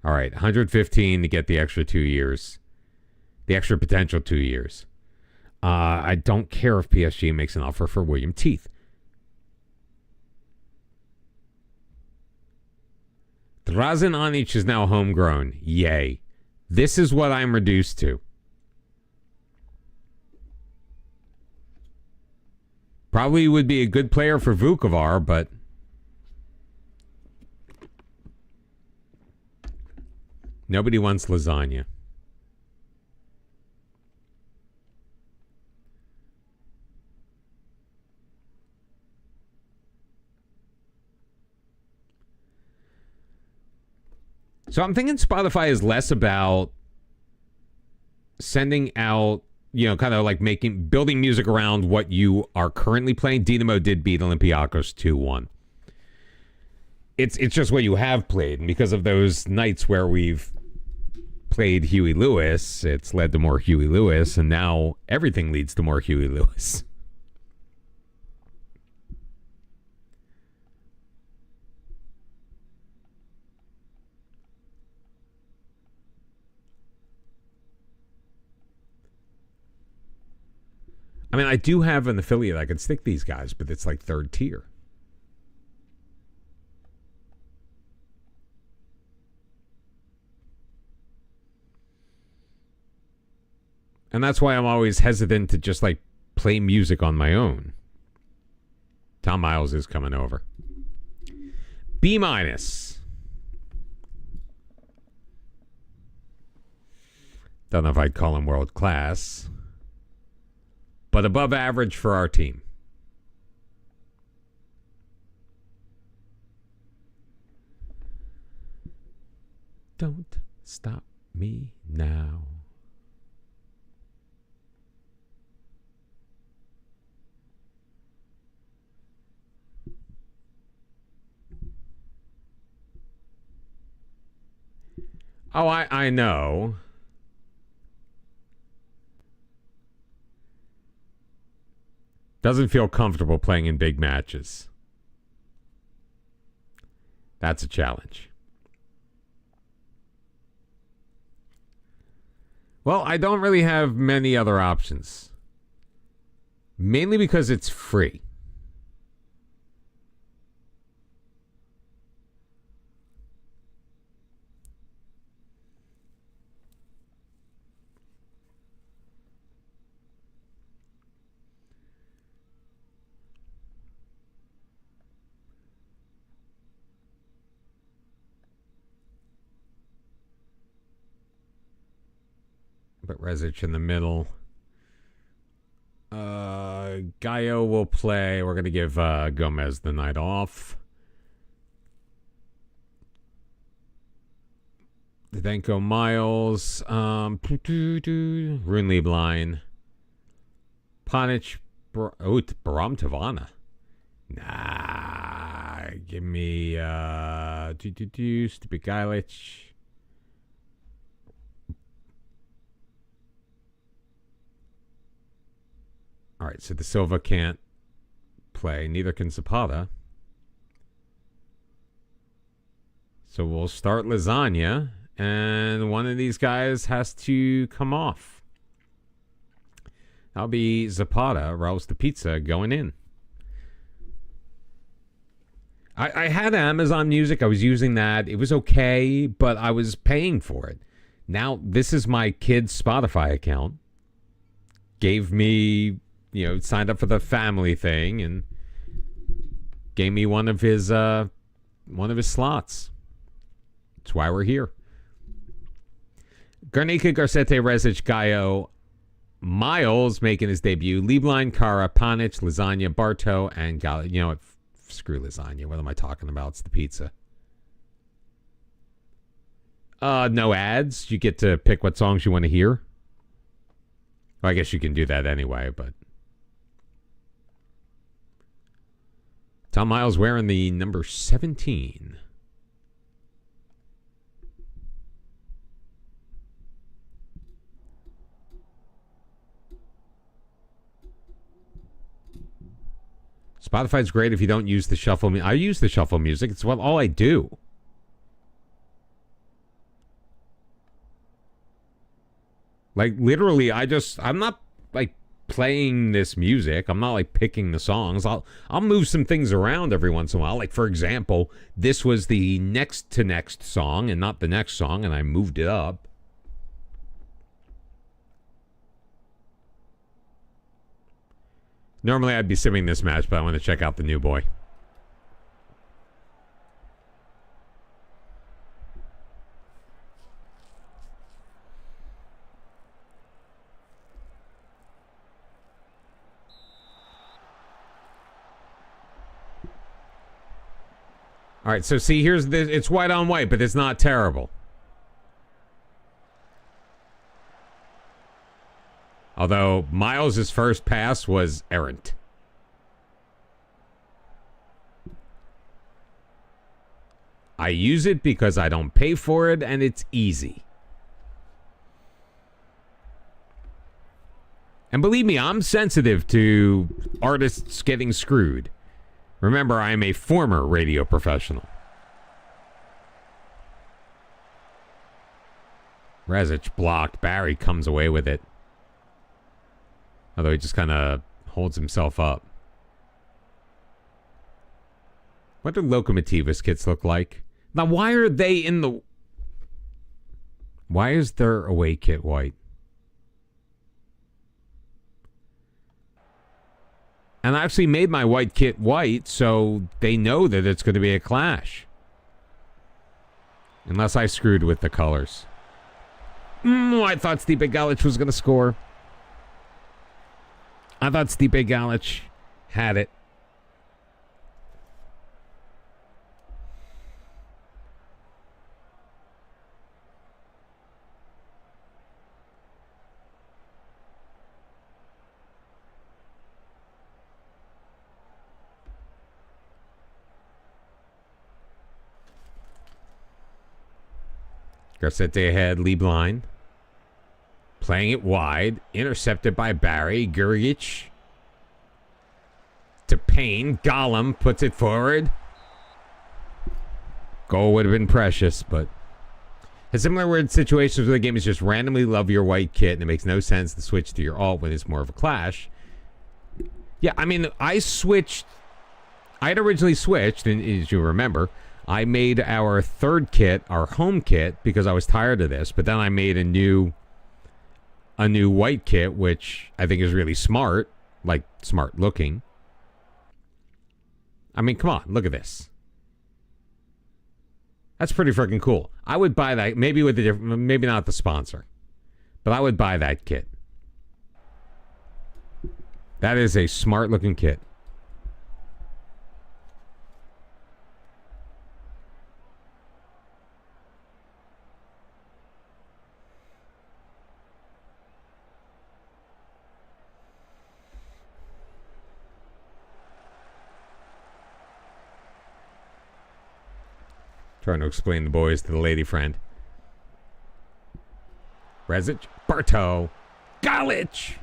S1: All right, 115 to get the extra 2 years. The extra potential 2 years. I don't care if PSG makes an offer for William Teeth. Drazen Anic is now homegrown. Yay. This is what I'm reduced to. Probably would be a good player for Vukovar, but nobody wants lasagna. So I'm thinking Spotify is less about sending out, kind of like building music around what you are currently playing. Dinamo did beat Olympiacos 2-1. It's just what you have played. And because of those nights where we've played Huey Lewis, it's led to more Huey Lewis, and now everything leads to more Huey Lewis. I mean, I do have an affiliate I could stick these guys, but it's like third tier. And that's why I'm always hesitant to just like play music on my own. Tom Miles is coming over. B-. Don't know if I'd call him world class, but above average for our team. Don't stop me now. Oh, I know. Doesn't feel comfortable playing in big matches. That's a challenge. Well, I don't really have many other options. Mainly because it's free. But Rezic in the middle. Gallo will play. We're going to give Gomez the night off. Didenko, Miles. Rune Lieblein. Panic. Baram Tavana. Nah. Give me Stupid Geilich. All right, so the Silva can't play. Neither can Zapata. So we'll start Lasagna, and one of these guys has to come off. That'll be Zapata, Raul's the Pizza, going in. I had Amazon Music. I was using that. It was okay, but I was paying for it. Now, this is my kid's Spotify account. Gave me... signed up for the family thing and gave me one of his slots. That's why we're here. Garnica, Garcete, Rezic, Gallo, Miles making his debut. Lieblein, Kara, Panic, Lasagna, Barto, and Gallo. You know what? Screw Lasagna. What am I talking about? It's the pizza. No ads. You get to pick what songs you want to hear. Well, I guess you can do that anyway, but... Tom Miles wearing the number 17. Spotify's great if you don't use the shuffle. I use the shuffle music. It's all I do. Like, literally, I'm not, like, playing this music. I'm not like picking the songs. I'll move some things around every once in a while. Like, for example, this was the next to next song and not the next song, and I moved it up. Normally I'd be simming this match, but I want to check out the new boy. All right, so see, here's this. It's white on white, but it's not terrible. Although Miles' first pass was errant. I use it because I don't pay for it, and it's easy. And believe me, I'm sensitive to artists getting screwed. Remember, I am a former radio professional. Rezic blocked. Barry comes away with it. Although he just kind of holds himself up. What do Lokomotivus kits look like? Now, why are they in the... Why is their away kit white? And I actually made my white kit white, so they know that it's going to be a clash. Unless I screwed with the colors. I thought Stipe Galic was going to score. I thought Stipe Galic had it. Garcetti ahead, Lieblein. Playing it wide. Intercepted by Barry. Gurgic. To Payne. Gollum puts it forward. Goal would have been precious, but... A similar weird situations where the game is just randomly love your white kit and it makes no sense to switch to your alt when it's more of a clash. Yeah, I mean, I had originally switched, and as you remember... I made our third kit, our home kit, because I was tired of this. But then I made a new white kit, which I think is really smart. Like, smart looking. I mean, come on, look at this. That's pretty freaking cool. I would buy that, maybe with the maybe not the sponsor. But I would buy that kit. That is a smart looking kit. Trying to explain the boys to the lady friend. Rezic, Barto, Galic.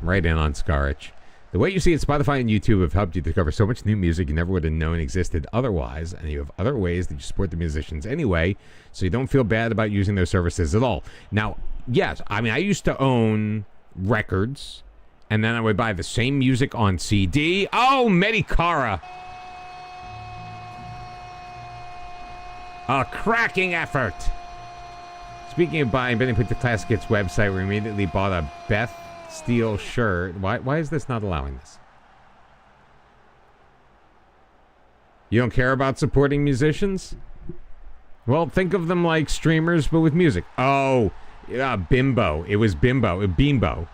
S1: Right in on Skaric. The way you see it, Spotify and YouTube have helped you discover so much new music you never would have known existed otherwise, and you have other ways that you support the musicians anyway, so you don't feel bad about using those services at all. Now, yes, I mean, I used to own records, and then I would buy the same music on CD. Oh, Medicara. A cracking effort. Speaking of buying, Benny put the Classic Hits website. We immediately bought a Beth Steele shirt. Why is this not allowing this? You don't care about supporting musicians? Well, think of them like streamers, but with music. Oh, Bimbo. It was Bimbo. Bimbo.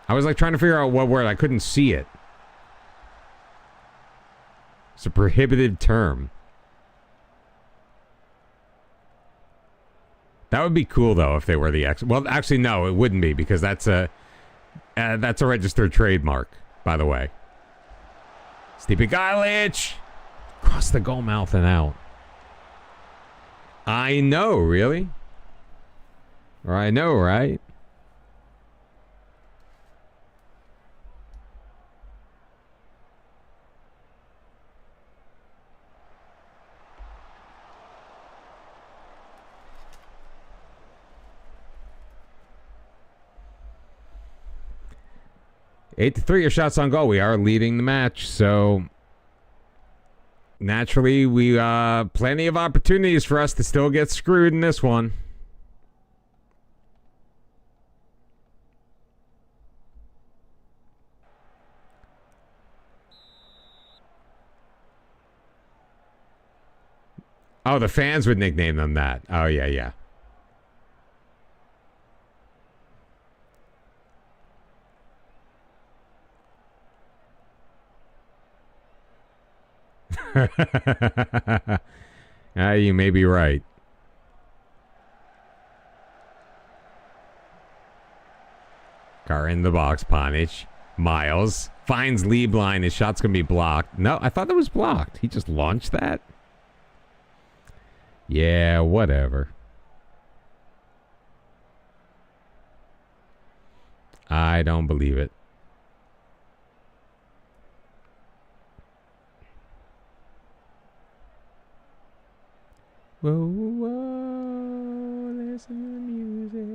S1: I was like trying to figure out what word. I couldn't see it. It's a prohibited term. That would be cool, though, if they were the X. Well, actually, no, it wouldn't be, because that's a registered trademark, by the way. Stipe Galic! Cross the goal mouth and out. I know, really? Or I know, right? Eight to 3 your shots on goal. We are leading the match, so naturally we plenty of opportunities for us to still get screwed in this one. Oh, the fans would nickname them that. Oh, yeah, yeah. You may be right. Car in the box, Ponic. Miles finds Lieblein. His shot's going to be blocked. No, I thought that was blocked. He just launched that? Yeah, whatever. I don't believe it. Whoa, whoa, listen to the music.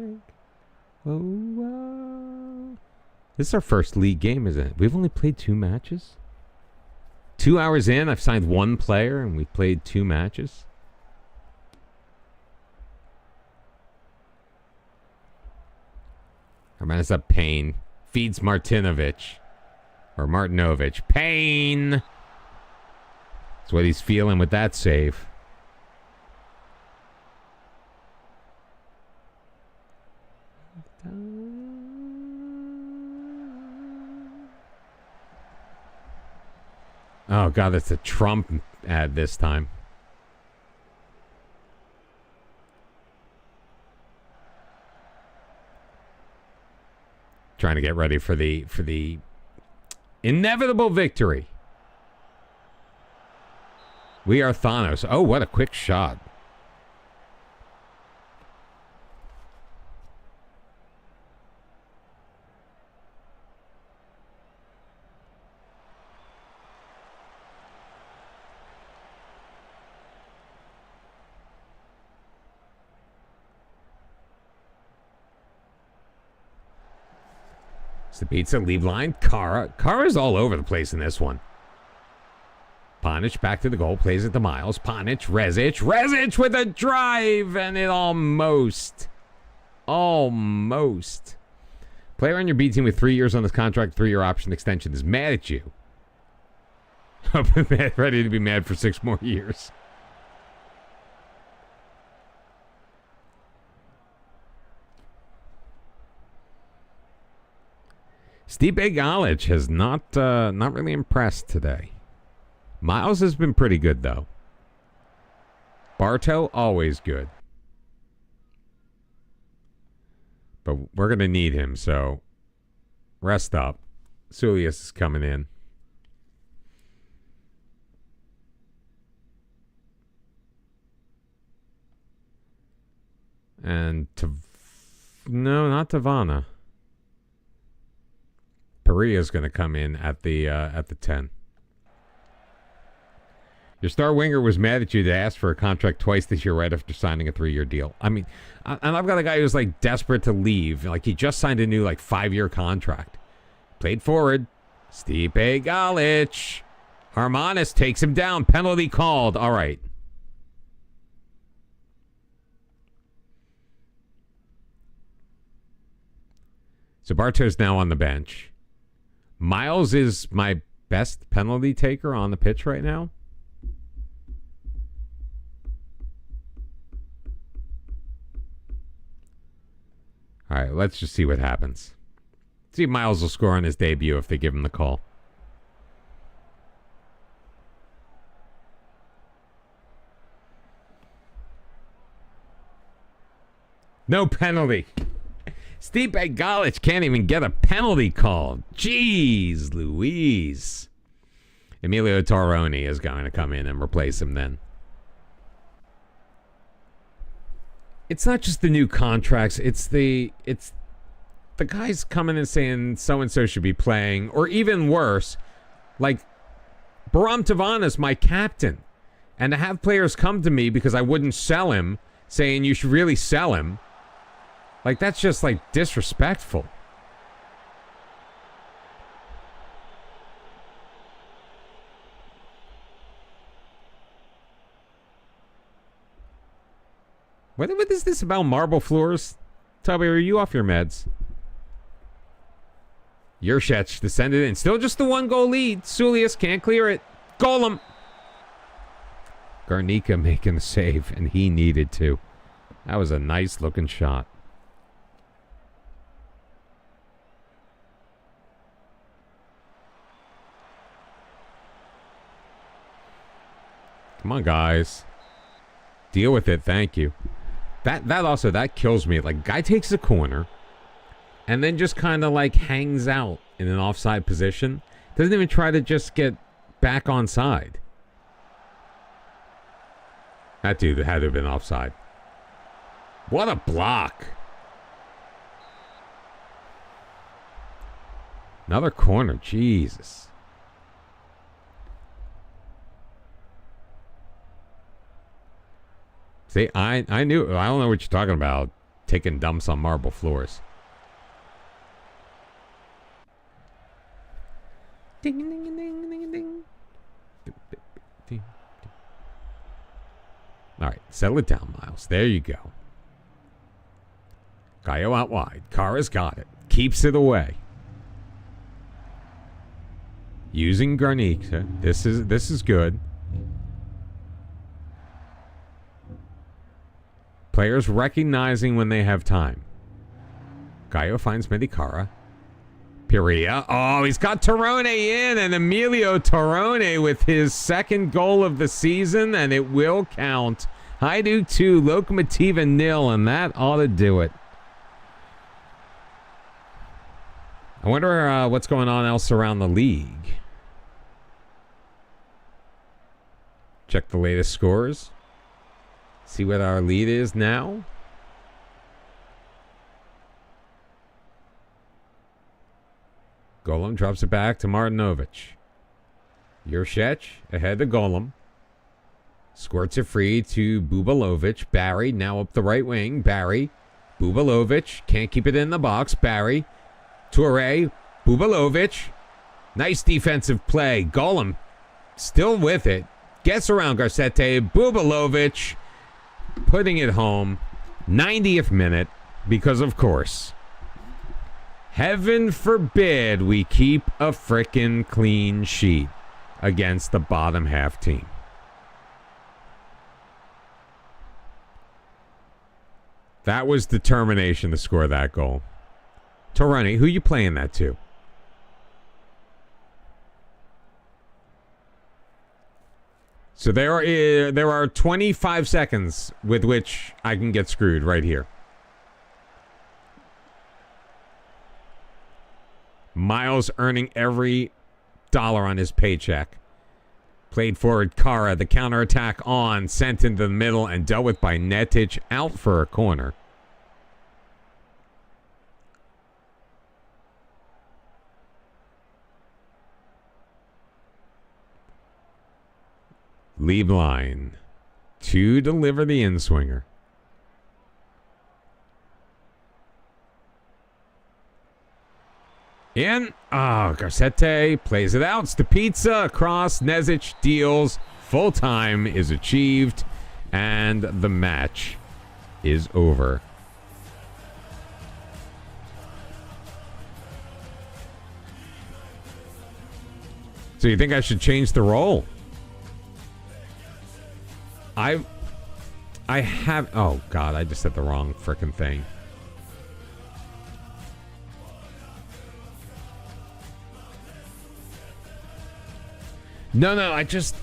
S1: This is our first league game, isn't it? We've only played 2 matches. 2 hours in, I've signed 1 player, and we've played 2 matches. Hermanis up Payne. Feeds Martinovich. Or Martinovich. Payne! That's what he's feeling with that save. Oh, God, that's a Trump ad this time. Trying to get ready for the inevitable victory. We are Thanos. Oh, what a quick shot. Pizza, leave line. Kara's all over the place in this one. Panic back to the goal. Plays it to Miles. Panic. Rezic with a drive. And it almost. Player on your B team with 3 years on this contract, 3-year option extension is mad at you. Ready to be mad for 6 more years. Stipe Galic has not really impressed today. Miles has been pretty good, though. Bartow, always good. But we're going to need him, so rest up. Sulius is coming in. And no, not Tavana. Paria's going to come in at the 10. Your star winger was mad at you to ask for a contract twice this year right after signing a 3-year deal. I mean, and I've got a guy who's like desperate to leave. Like he just signed a new 5-year contract. Played forward. Stipe Galic. Harmanis takes him down. Penalty called. All right. So Bartow's now on the bench. Miles is my best penalty taker on the pitch right now. All right, let's just see what happens. See if Miles will score on his debut if they give him the call. No penalty. Stipe Galic can't even get a penalty called. Jeez Louise. Emilio Torroni is going to come in and replace him then. It's not just the new contracts. It's the guys coming and saying so-and-so should be playing. Or even worse, like Baram Tavana's my captain. And to have players come to me because I wouldn't sell him saying you should really sell him. Like, that's just, disrespectful. What is this about marble floors? Tubby, are you off your meds? Yurshech descended in. Still just the 1-goal lead. Sulius can't clear it. Golem. Garnica making the save, and he needed to. That was a nice-looking shot. Come on, guys. Deal with it. Thank you. That kills me. Guy takes a corner and then just kind of hangs out in an offside position. Doesn't even try to just get back on side. That dude had to have been offside. What a block. Another corner. Jesus. See, I knew. I don't know what you're talking about. Taking dumps on marble floors. Ding, ding, ding, ding, ding, ding. All right, settle it down, Miles. There you go. Gallo out wide. Kara's got it. Keeps it away. Using Garnica. This is good. Players recognizing when they have time. Gallo finds Medikara. Piria. Oh, he's got Torrone in, and Emilio Torrone with his second goal of the season, and it will count. Hajduk 2, Lokomotiva 0, and that ought to do it. I wonder what's going on else around the league. Check the latest scores. See what our lead is now. Golem drops it back to Martinovic. Juršec ahead to Golem. Squirts it free to Bubalovic. Barry now up the right wing. Barry. Bubalovic. Can't keep it in the box. Barry. Toure. Bubalovic. Nice defensive play. Golem still with it. Gets around Garcete. Bubalovic putting it home. 90th minute. Because of course. Heaven forbid we keep a frickin' clean sheet against the bottom half team. That was determination to score that goal. Torrani, who you playing that to? So there are 25 seconds with which I can get screwed right here. Miles earning every dollar on his paycheck. Played forward, Kara. The counterattack on. Sent into the middle and dealt with by Netic. Out for a corner. Lieblein to deliver the in-swinger. In. Oh, Garcete plays it out. Stupizza across. Nezic deals. Full time is achieved. And the match is over. So you think I should change the role? I have... Oh, God. I just said the wrong frickin' thing. No, I just...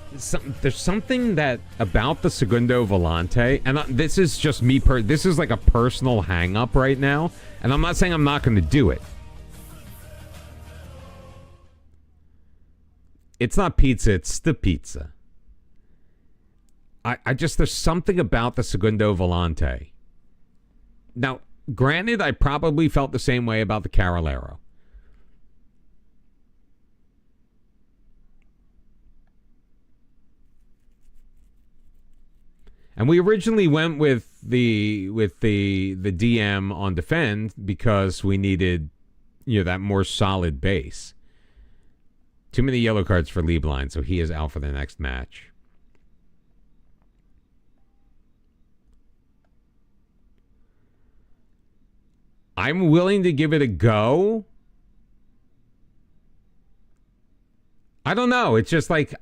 S1: there's something that about the Segundo Volante, and this is just me... this is like a personal hang-up right now, and I'm not saying I'm not going to do it. It's not pizza, it's the pizza. I just... there's something about the Segundo Volante. Now, granted, I probably felt the same way about the Carolero. And we originally went with the DM on defend because we needed, that more solid base. Too many yellow cards for Lieblein, so he is out for the next match. I'm willing to give it a go. I don't know. It's just like...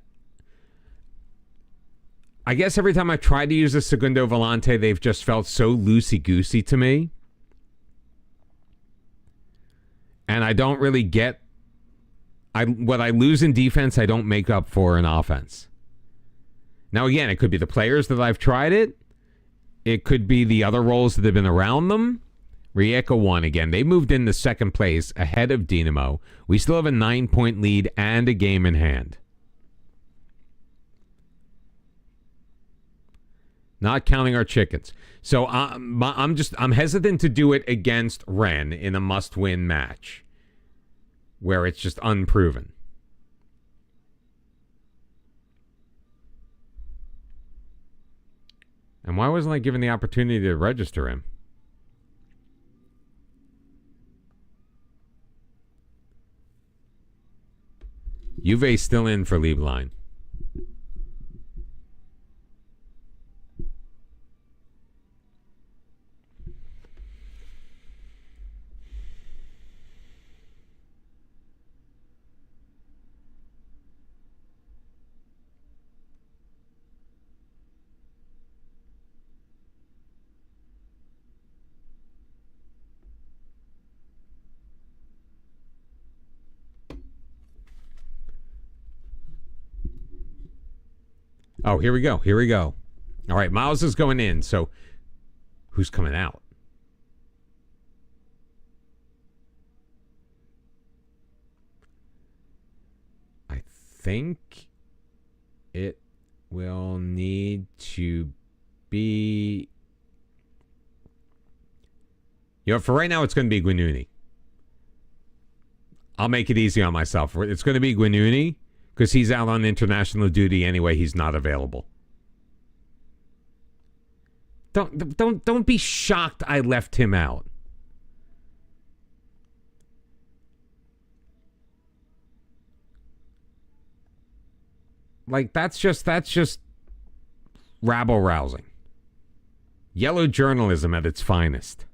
S1: I guess every time I've tried to use the Segundo Volante, they've just felt so loosey-goosey to me. And I don't really get... what I lose in defense, I don't make up for in offense. Now, again, it could be the players that I've tried it. It could be the other roles that have been around them. Rijeka won again. They moved into second place ahead of Dinamo. We still have a 9-point lead and a game in hand. Not counting our chickens. So I'm hesitant to do it against Rennes in a must-win match where it's just unproven. And why wasn't I given the opportunity to register him? Juve still in for Lieblein. Oh, here we go. Here we go. All right, Miles is going in. So who's coming out? I think it will need to be... for right now, it's going to be Guinuni. I'll make it easy on myself. It's going to be Guinuni. Because he's out on international duty anyway, he's not available. Don't be shocked I left him out. Like that's just rabble rousing. Yellow journalism at its finest.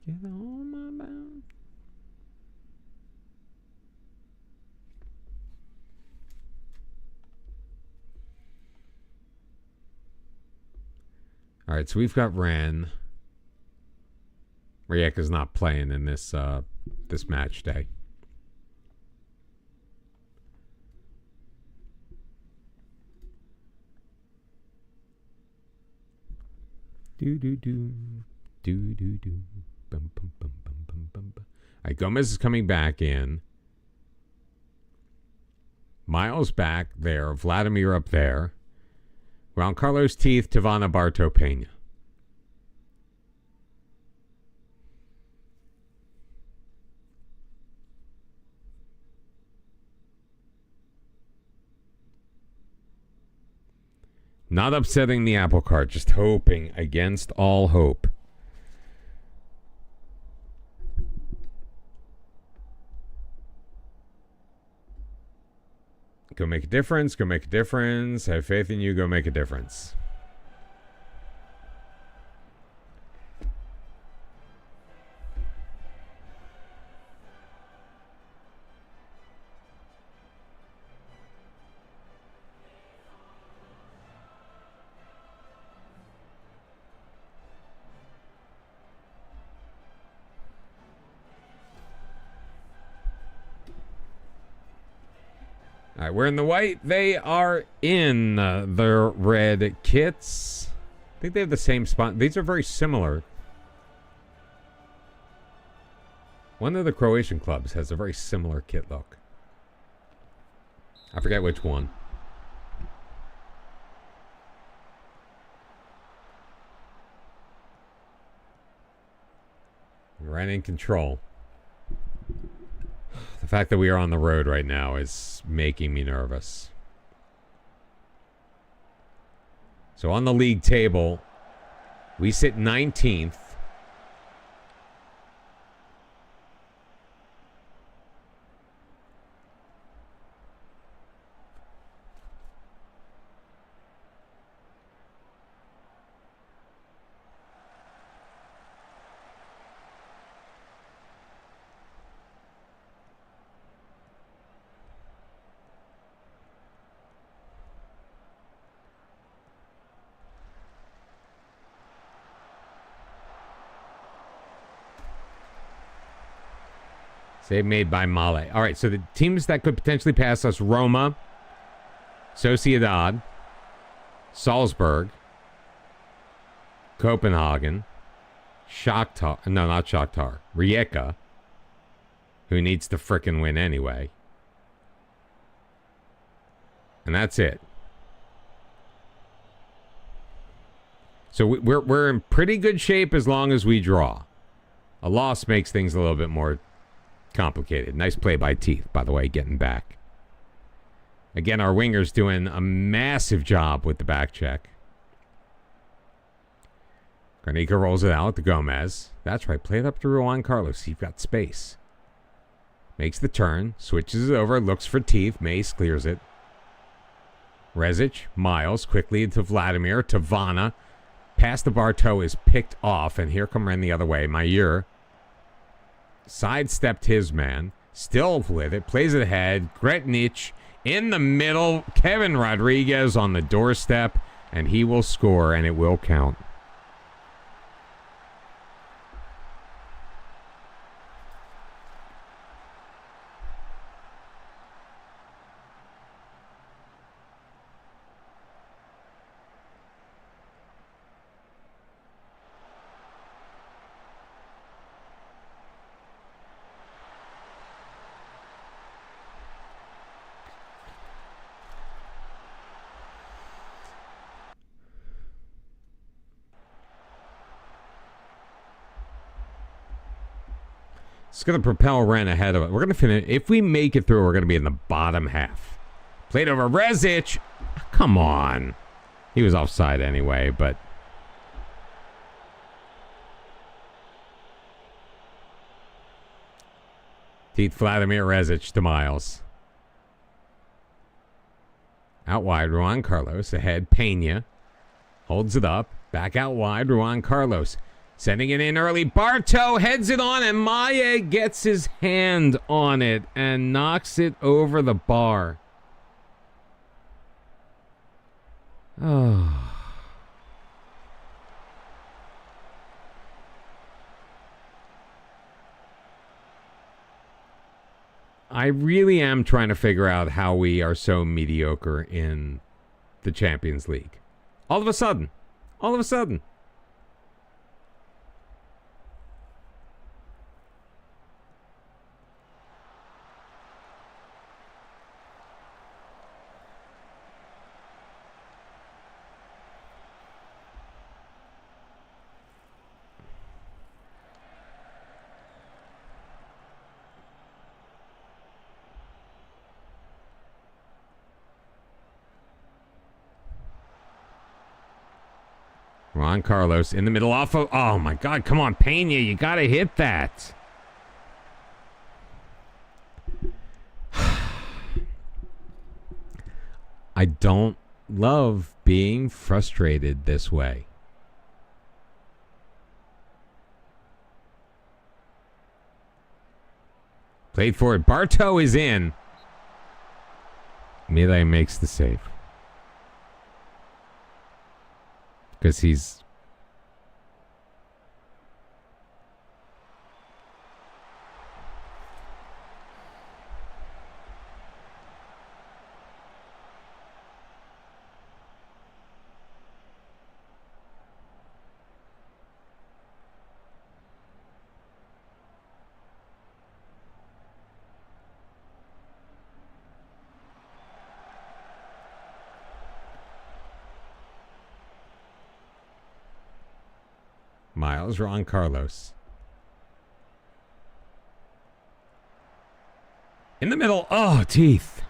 S1: Get on my bound. All right, so we've got Ren. Rijeka's not playing in this this match day. Do do do do do do. Bum, bum, bum, bum, bum, bum, bum. All right, Gomez is coming back in. Miles back there. Vladimir up there. Juan Carlos Teeth, Tavana Barto Pena. Not upsetting the apple cart, just hoping against all hope. Go make a difference. Go make a difference. Have faith in you. Go make a difference. All right, we're in the white. They are in their red kits. I think they have the same spot. These are very similar. One of the Croatian clubs has a very similar kit look. I forget which one. Right in control. The fact that we are on the road right now is making me nervous. So on the league table, we sit 19th. Save made by Male. All right, so the teams that could potentially pass us: Roma, Sociedad, Salzburg, Copenhagen, Shakhtar. No, not Shakhtar. Rijeka, who needs to frickin' win anyway. And that's it. So we're in pretty good shape as long as we draw. A loss makes things a little bit more complicated. Nice play by Teeth, by the way, getting back. Again, our winger's doing a massive job with the back check. Garnica rolls it out to Gomez. That's right. Play it up to Juan Carlos. You've got space. Makes the turn. Switches it over. Looks for teeth. Mace clears it. Rezic. Miles. Quickly into Vladimir. To Vanna. Pass to Bartow is picked off. And here come Ren the other way. Mayer. Sidestepped his man. Still with it. Plays it ahead. Gretnich in the middle. Kevin Rodriguez on the doorstep. And he will score. And it will count. It's going to propel Ren ahead of it. We're going to finish. If we make it through, we're going to be in the bottom half. Played over Rezic. Come on. He was offside anyway, but... Teeth Vladimir Rezic to Miles. Out wide, Juan Carlos. Ahead, Pena. Holds it up. Back out wide, Juan Carlos. Sending it in early. Bartow heads it on, and Maya gets his hand on it and knocks it over the bar. Oh. I really am trying to figure out how we are so mediocre in the Champions League. All of a sudden. Juan Carlos in the middle off of... Oh, my God. Come on, Pena. You got to hit that. I don't love being frustrated this way. Played for it. Bartow is in. Melee makes the save. Because he's... Miles, Juan Carlos. In the middle. Oh, teeth.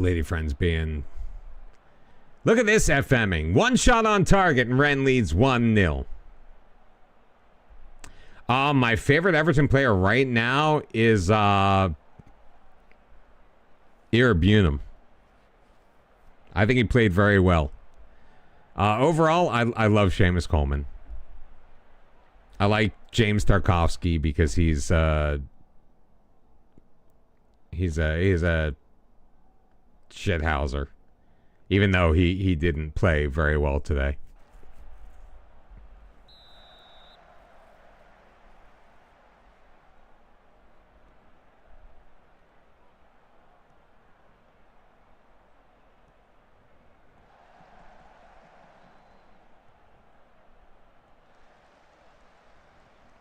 S1: Lady friends being... Look at this FMing. One shot on target and Ren leads 1-0. My favorite Everton player right now is Irabunum. I think he played very well. Overall, I love Seamus Coleman. I like James Tarkovsky because he's a shithouser, even though he didn't play very well today.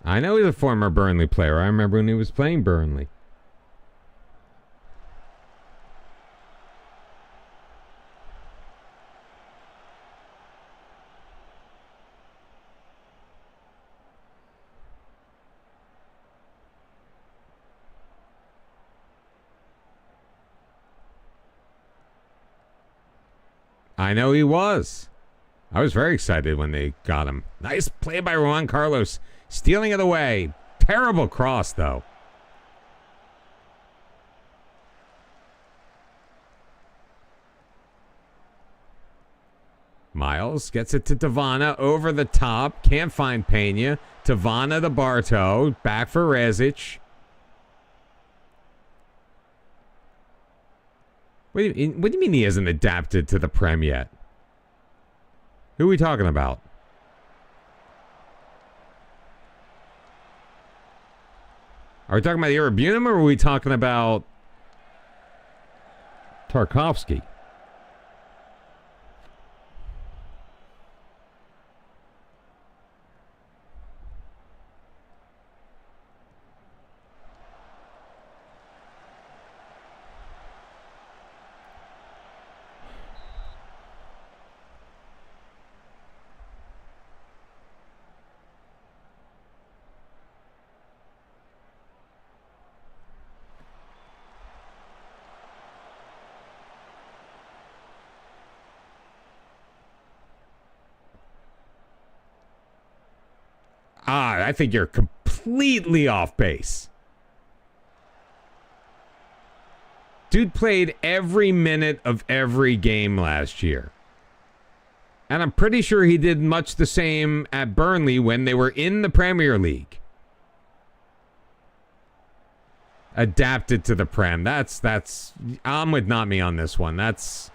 S1: I know he's a former Burnley player. I remember when he was playing Burnley. I know he was. I was very excited when they got him. Nice play by Juan Carlos. Stealing it away. Terrible cross, though. Miles gets it to Tavana over the top. Can't find Pena. Tavana to Barto. Back for Rezic. What do you mean he hasn't adapted to the Prem yet? Who are we talking about? Are we talking about Irabunum or are we talking about Tarkovsky? I think you're completely off base. Dude played every minute of every game last year. And I'm pretty sure he did much the same at Burnley when they were in the Premier League. Adapted to the Prem. That's I'm with not me on this one. That's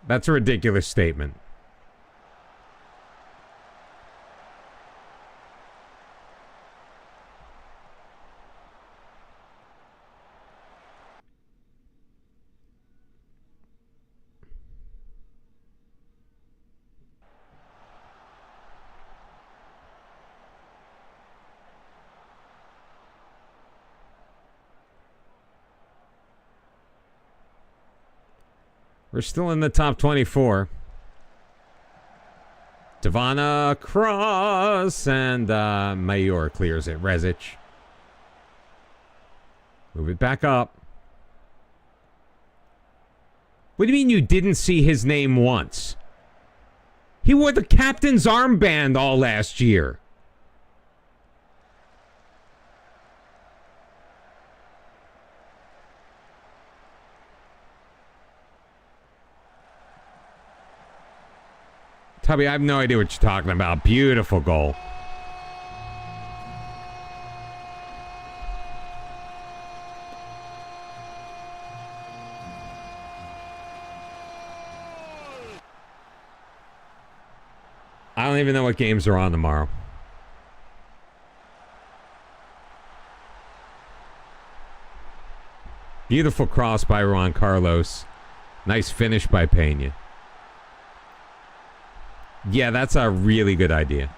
S1: a ridiculous statement. We're still in the top 24. Tavana cross and Mayor clears it. Rezic. Move it back up. What do you mean you didn't see his name once? He wore the captain's armband all last year. Tubby, I have no idea what you're talking about. Beautiful goal. I don't even know what games are on tomorrow. Beautiful cross by Juan Carlos. Nice finish by Pena. Yeah, that's a really good idea.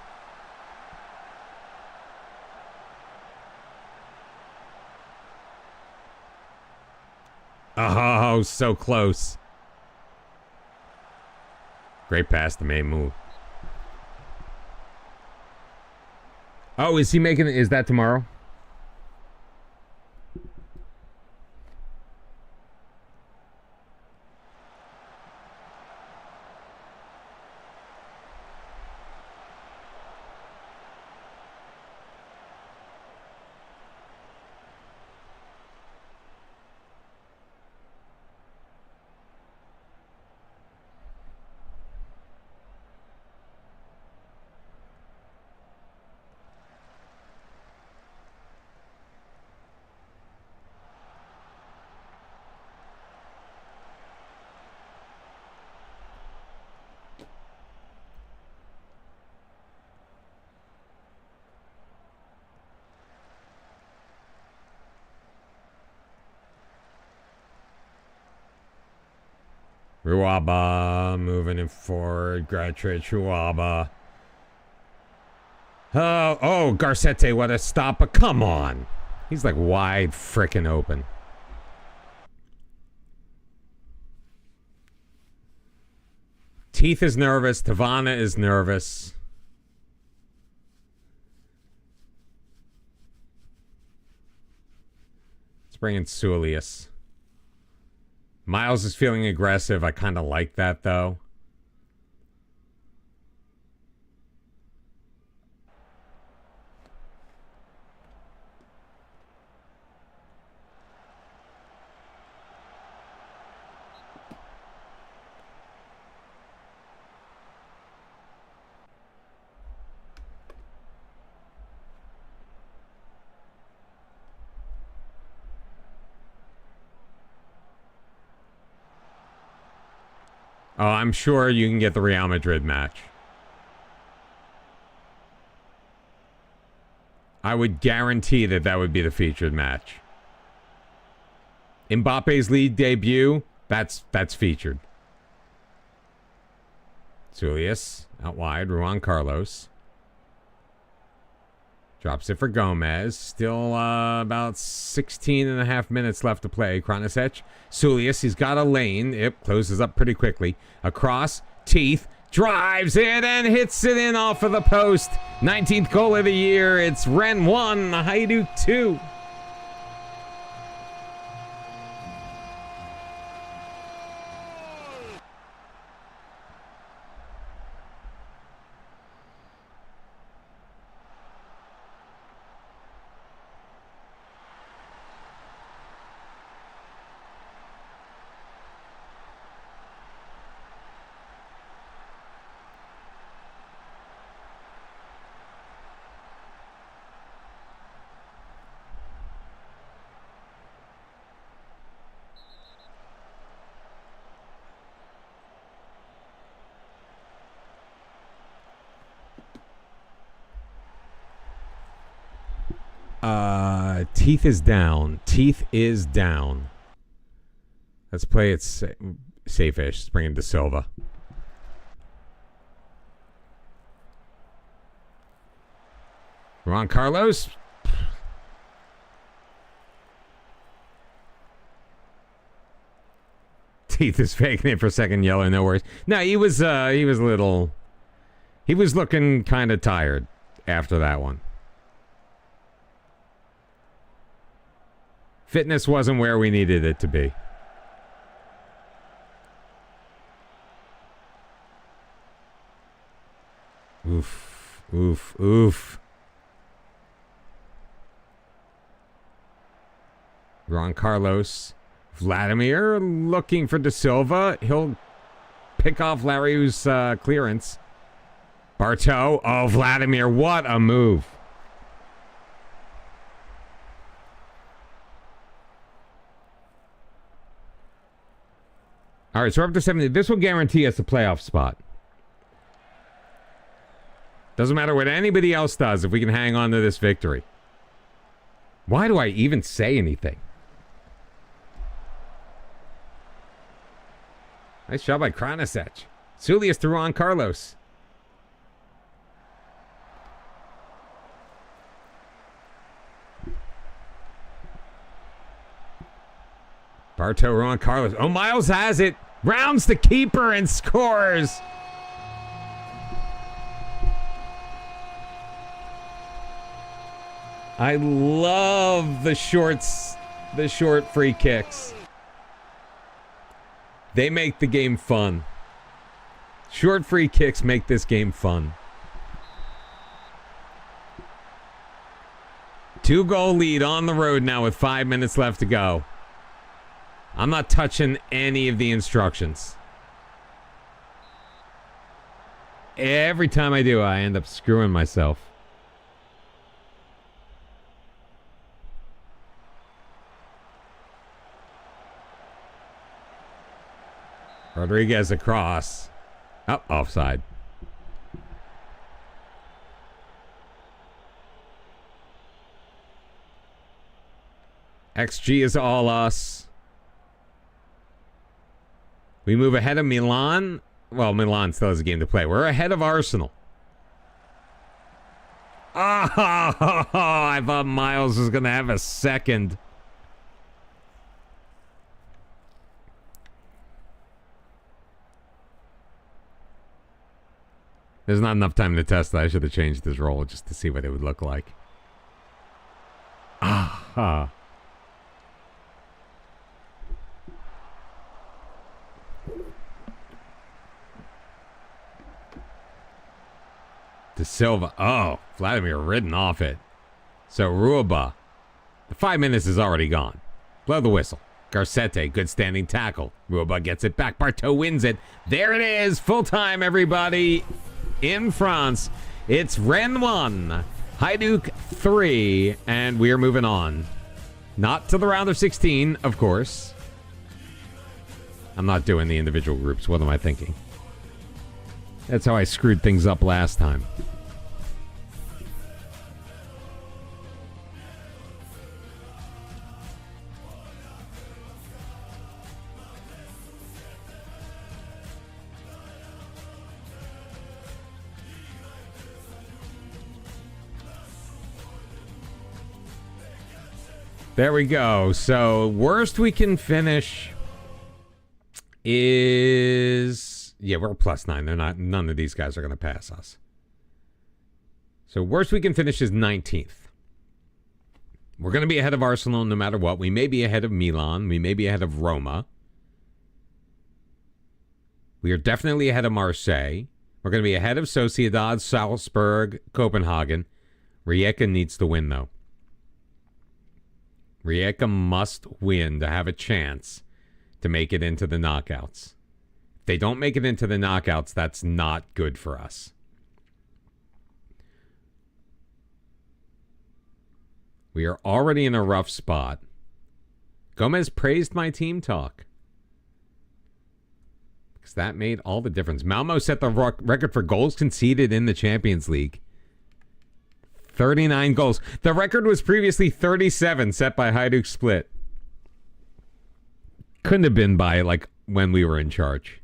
S1: Oh, so close. Great pass to main move. Oh, is he making it? Is that tomorrow? Ruaba moving it forward. Gratrich, Ruaba. Oh, Garcete, what a stop. But come on. He's like wide frickin' open. Teeth is nervous. Tavana is nervous. Let's bring in Sulius. Miles is feeling aggressive. I kind of like that, though. Oh, I'm sure you can get the Real Madrid match. I would guarantee that that would be the featured match. Mbappe's league debut, that's featured. Sulius, out wide, Juan Carlos. Drops it for Gomez. Still about 16 and a half minutes left to play. Kranisic. Sulius, he's got a lane. It closes up pretty quickly. Across. Teeth. Drives it and hits it in off of the post. 19th goal of the year. It's Ren 1, Hajduk 2. Teeth is down. Teeth is down. Let's play it safe-ish. Let's bring in De Silva. Juan Carlos. Teeth is faking it for second yellow. No worries. No, he was little. He was looking kind of tired after that one. Fitness wasn't where we needed it to be. Oof. Oof. Oof. Juan Carlos. Vladimir looking for De Silva. He'll pick off Larry's clearance. Bartow. Oh, Vladimir. What a move. All right, so we're up to 70. This will guarantee us a playoff spot. Doesn't matter what anybody else does if we can hang on to this victory. Why do I even say anything? Nice shot by Kranisic. Sulius threw on Carlos. Bartow, Juan Carlos. Oh, Miles has it. Rounds the keeper and scores. I love the short free kicks. They make the game fun. Short free kicks make this game fun. 2-goal lead on the road now with 5 minutes left to go. I'm not touching any of the instructions. Every time I do, I end up screwing myself. Rodriguez across. Oh, offside. XG is all us. We move ahead of Milan. Well, Milan still has a game to play. We're ahead of Arsenal. I thought Miles was going to have a second. There's not enough time to test that. I should have changed his roll just to see what it would look like. De Silva. Oh, Vladimir ridden off it. So Ruaba. The 5 minutes is already gone. Blow the whistle. Garcete, good standing tackle. Ruaba gets it back. Barteau wins it. There it is. Full time, everybody. In France. It's Rennes 1. Hajduk 3. And we are moving on. Not to the round of 16, of course. I'm not doing the individual groups. What am I thinking? That's how I screwed things up last time. There we go. So, worst we can finish is... Yeah, we're +9. They're not. None of these guys are going to pass us. So, worst we can finish is 19th. We're going to be ahead of Arsenal no matter what. We may be ahead of Milan. We may be ahead of Roma. We are definitely ahead of Marseille. We're going to be ahead of Sociedad, Salzburg, Copenhagen. Rijeka needs to win, though. Rijeka must win to have a chance to make it into the knockouts. If they don't make it into the knockouts, that's not good for us. We are already in a rough spot. Gomez praised my team talk, because that made all the difference. Malmo set the record for goals conceded in the Champions League. 39 goals. The record was previously 37, set by Hajduk Split. Couldn't have been by, like, when we were in charge.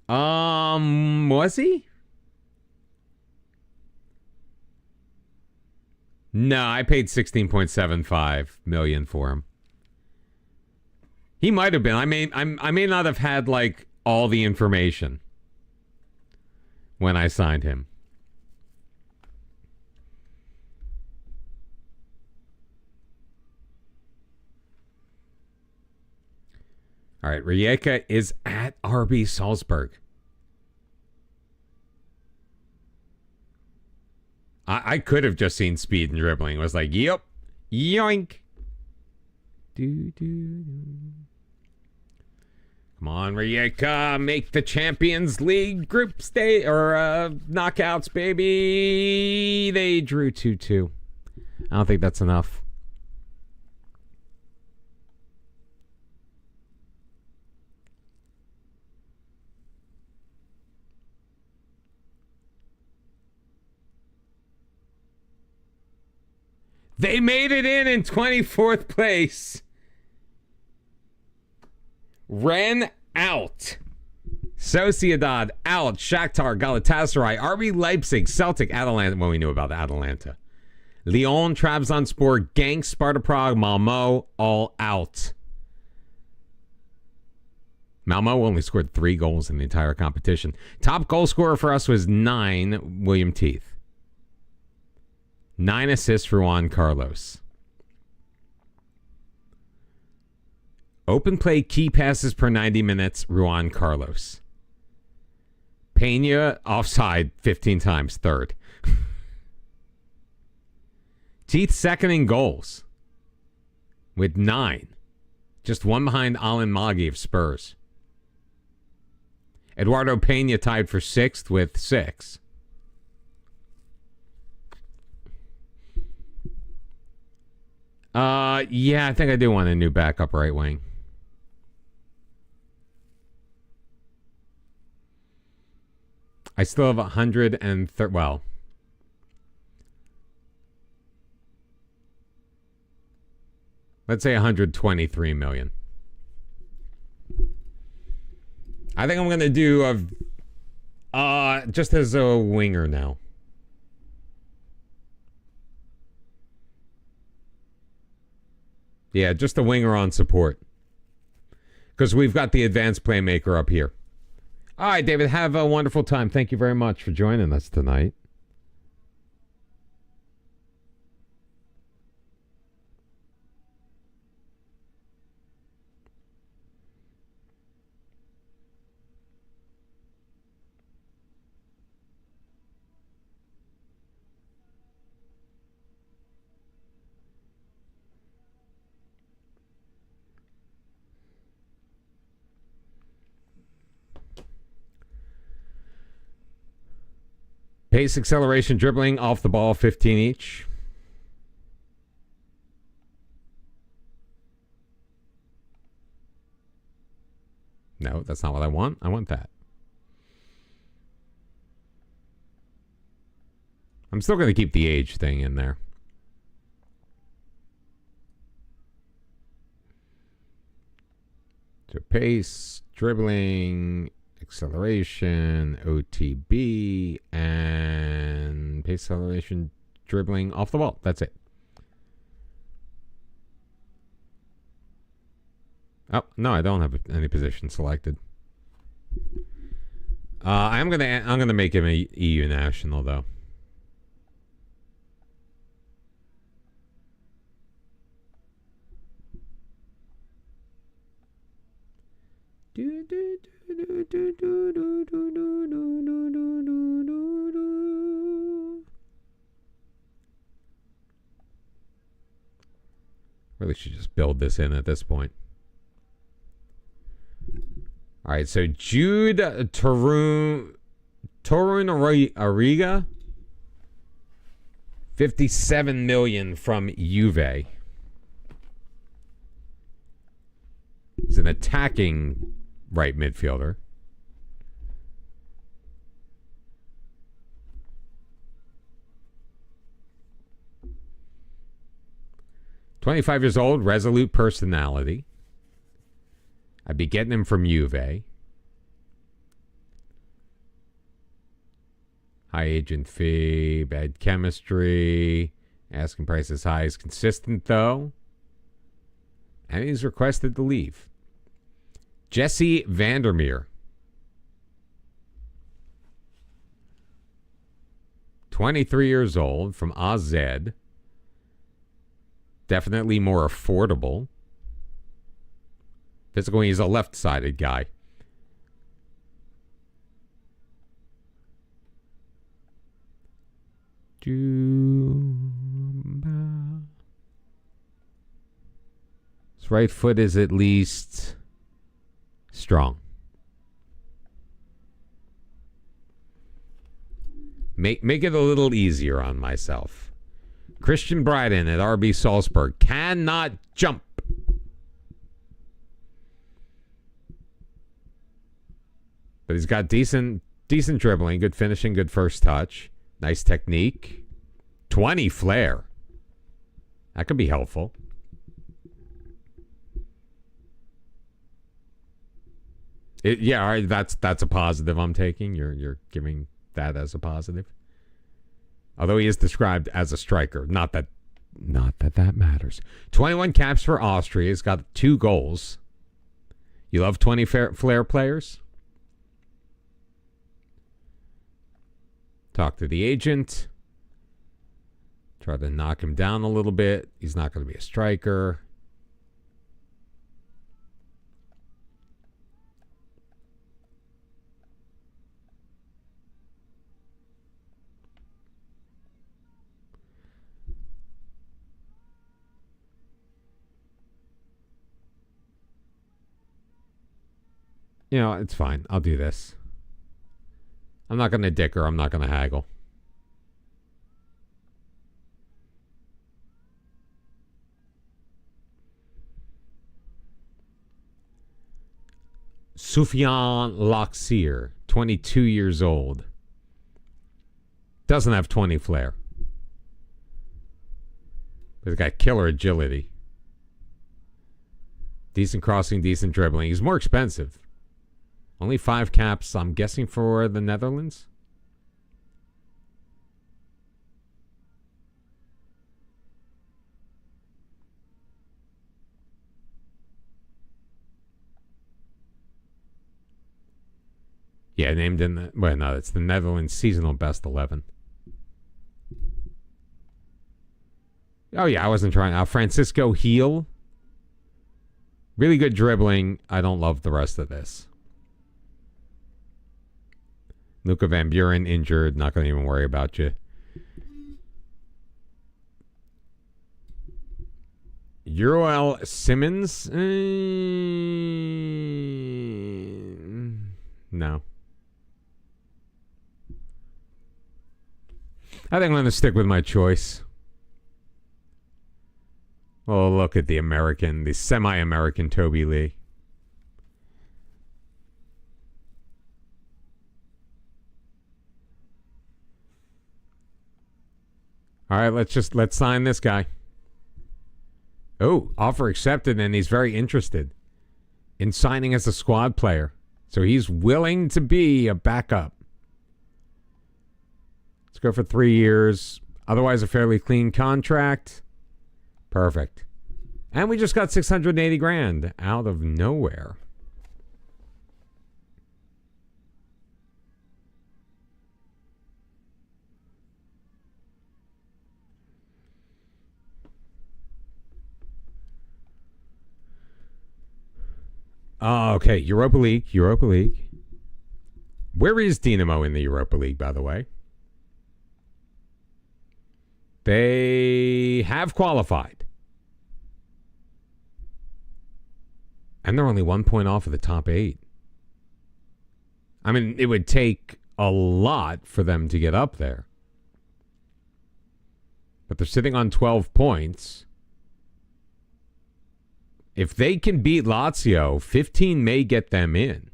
S1: Was he? No, I paid 16.75 million for him. He might have been. I may not have had, like, all the information when I signed him. All right, Rijeka is at RB Salzburg. I could have just seen speed and dribbling. It was like, yep, yoink. Come on, Rijeka, make the Champions League group stage or knockouts, baby. They drew 2-2. I don't think that's enough. They made it in 24th place. Rennes out. Sociedad out. Shakhtar, Galatasaray, RB Leipzig, Celtic, Atalanta. Well, we knew about Atalanta. Lyon, Trabzonspor, Genk, Sparta Prague, Malmo, all out. Malmo only scored 3 goals in the entire competition. Top goal scorer for us was 9, William Teeth. 9 assists for Juan Carlos. Open play key passes per 90 minutes, Juan Carlos. Pena offside 15 times, 3rd. Teeth second in goals with 9. Just 1 behind Alan Maggi of Spurs. Eduardo Pena tied for 6th with 6. Yeah, I think I do want a new backup right wing. I still have 130. Well, let's say 123 million. I think I'm going to do just as a winger now. Yeah, just a winger on support. Because we've got the advanced playmaker up here. All right, David, have a wonderful time. Thank you very much for joining us tonight. Pace, acceleration, dribbling, off the ball, 15 each. No, that's not what I want. I want that. I'm still going to keep the age thing in there. So pace, dribbling, acceleration, OTB, and pace, acceleration, dribbling, off the ball. That's it. Oh, no, I don't have any position selected. I'm gonna make him a EU national though. Really should just build this in at this point. All right, so Jude Torun Arriga, 57 million from Juve. He's an attacking right midfielder. "25 years old, resolute personality. I'd be getting him from Juve. High agent fee, bad chemistry. Asking price as high as consistent, though. And he's requested to leave. Jesse Vandermeer. 23 years old, from AZ. Definitely more affordable. Physically, he's a left-sided guy. His right foot is at least strong. Make it a little easier on myself. Christian Bryden at RB Salzburg cannot jump. But he's got decent dribbling, good finishing, good first touch, nice technique. 20 flair. That could be helpful. Yeah, all right, that's a positive I'm taking. You're giving that as a positive. Although he is described as a striker. Not that matters. 21 caps for Austria. He's got 2 goals. You love 20 flair players? Talk to the agent. Try to knock him down a little bit. He's not going to be a striker. You know, it's fine. I'll do this. I'm not going to dicker. I'm not going to haggle. Soufiane Laksir, 22 years old. Doesn't have 20 flair. But he's got killer agility. Decent crossing, decent dribbling. He's more expensive. Only 5 caps, I'm guessing, for the Netherlands. Yeah, named in the... Well, no, it's the Netherlands seasonal best 11. Oh, yeah, I wasn't trying. Francisco Heel. Really good dribbling. I don't love the rest of this. Luca Van Buren injured. Not going to even worry about you. Uriel Simmons? No. I think I'm going to stick with my choice. Oh, look at the semi-American Toby Lee. All right, let's sign this guy. Oh, offer accepted, and he's very interested in signing as a squad player. So he's willing to be a backup. Let's go for 3 years. Otherwise, a fairly clean contract. Perfect. And we just got 680 grand out of nowhere. Oh, okay. Europa League. Where is Dinamo in the Europa League, by the way? They have qualified. And they're only 1 point off of the top 8. I mean, it would take a lot for them to get up there. But they're sitting on 12 points. If they can beat Lazio, 15 may get them in.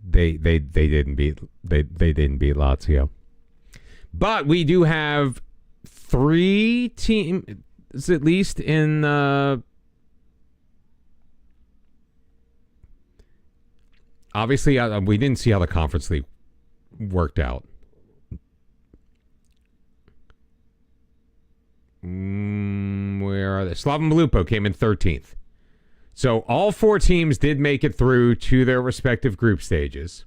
S1: They didn't beat Lazio. But we do have 3 teams at least in obviously, we didn't see how the Conference League worked out. Where are they? Slaven Belupo came in 13th. So all 4 teams did make it through to their respective group stages.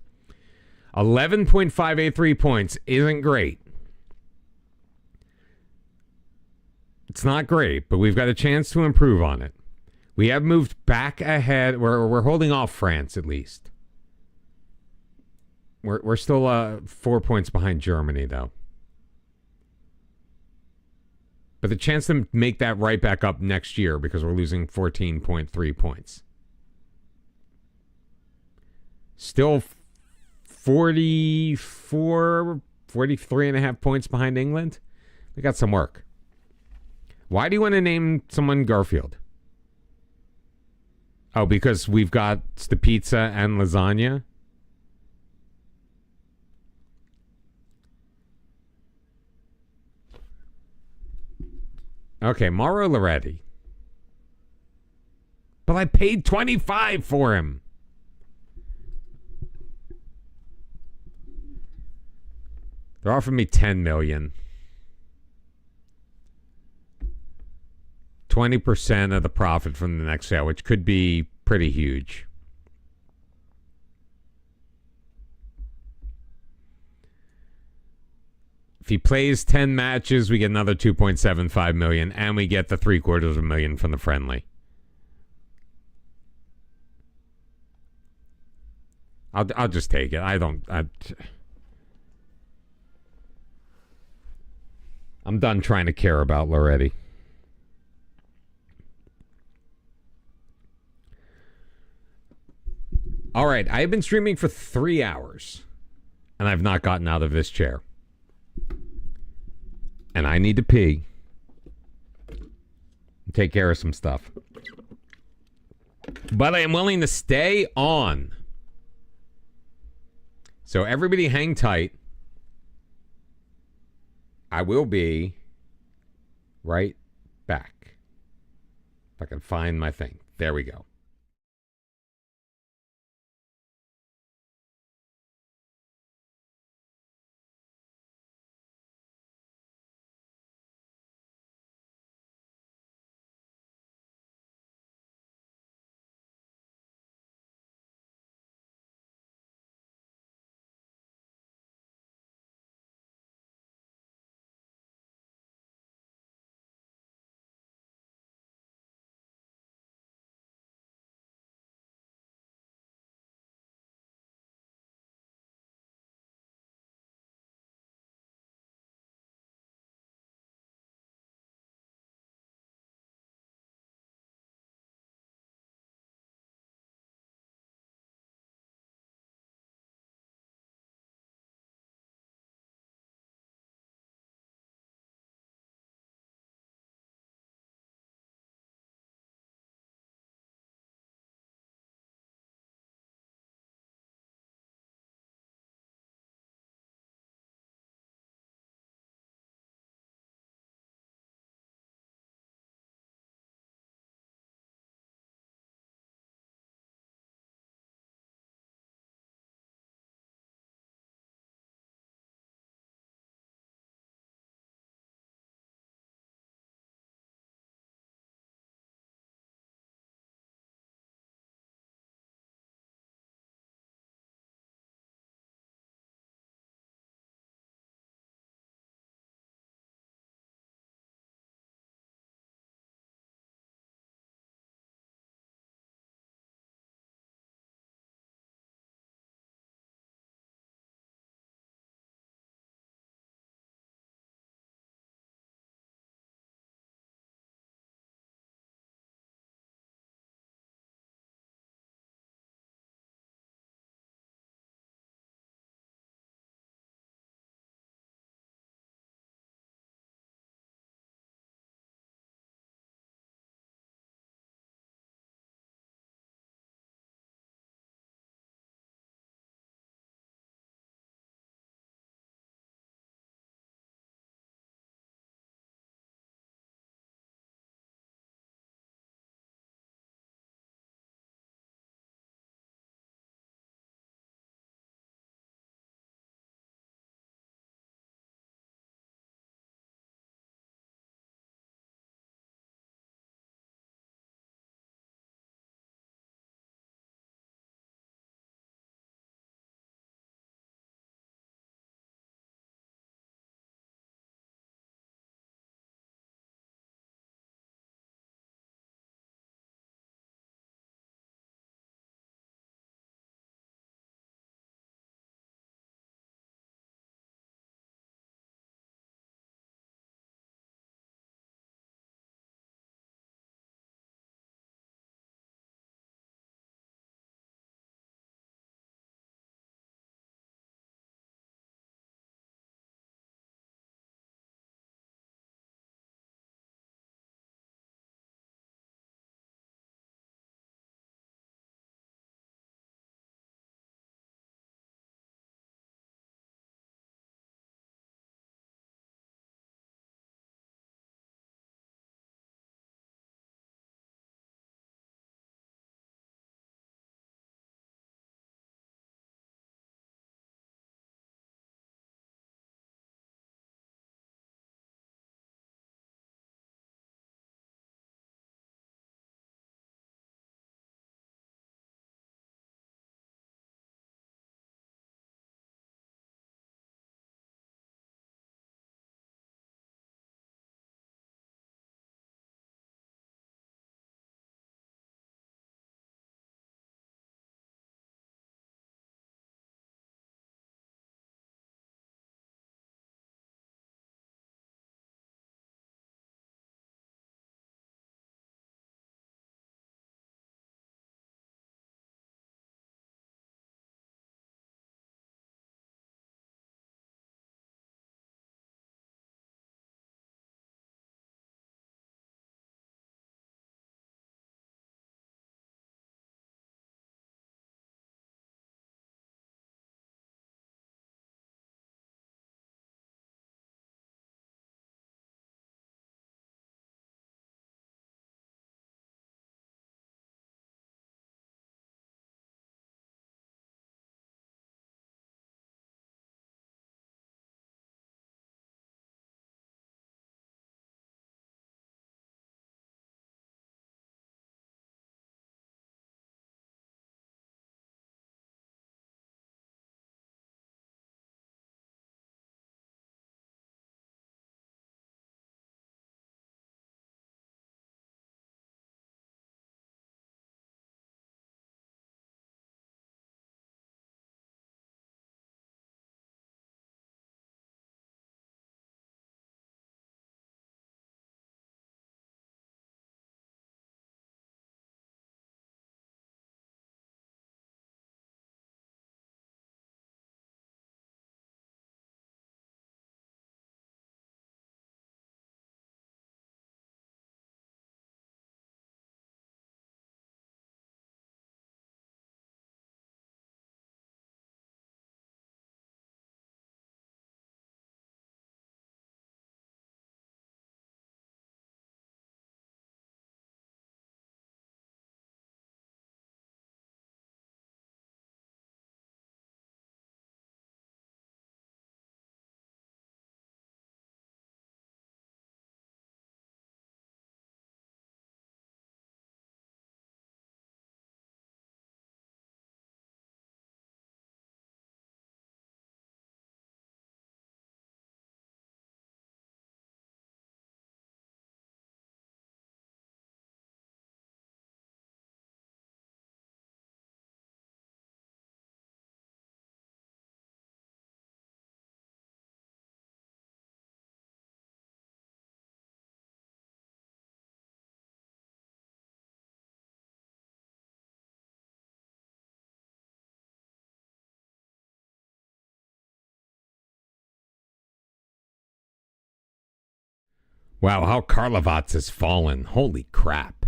S1: 11.583 points isn't great. It's not great, but we've got a chance to improve on it. We have moved back ahead. We're holding off France, at least. We're still 4 points behind Germany, though. But the chance to make that right back up next year because we're losing 14.3 points. Still 43 and a half points behind England. We got some work. Why do you want to name someone Garfield? Oh, because we've got the pizza and lasagna? Okay, Mauro Loretti. But I paid 25 for him. They're offering me 10 million. 20% of the profit from the next sale, which could be pretty huge. If he plays 10 matches, we get another 2.75 million, and we get the $750,000 from the friendly. I'll just take it. I'm done trying to care about Loretti. All right, I've been streaming for 3 hours, and I've not gotten out of this chair. And I need to pee. Take care of some stuff. But I am willing to stay on. So everybody hang tight. I will be right back. If I can find my thing. There we go. Wow, how Karlovac has fallen. Holy crap.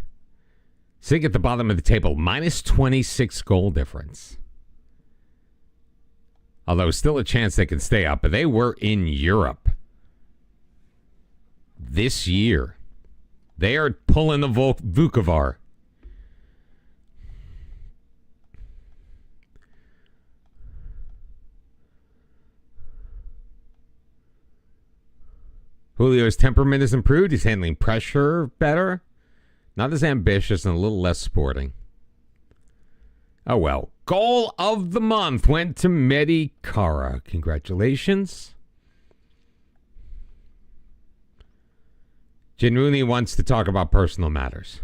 S1: Sitting at the bottom of the table, minus 26 goal difference. Although still a chance they can stay up, but they were in Europe this year. They are pulling the Vukovar. Julio's temperament is improved. He's handling pressure better. Not as ambitious and a little less sporting. Oh, well. Goal of the month went to Mehdi Kara. Congratulations. Genuinely wants to talk about personal matters.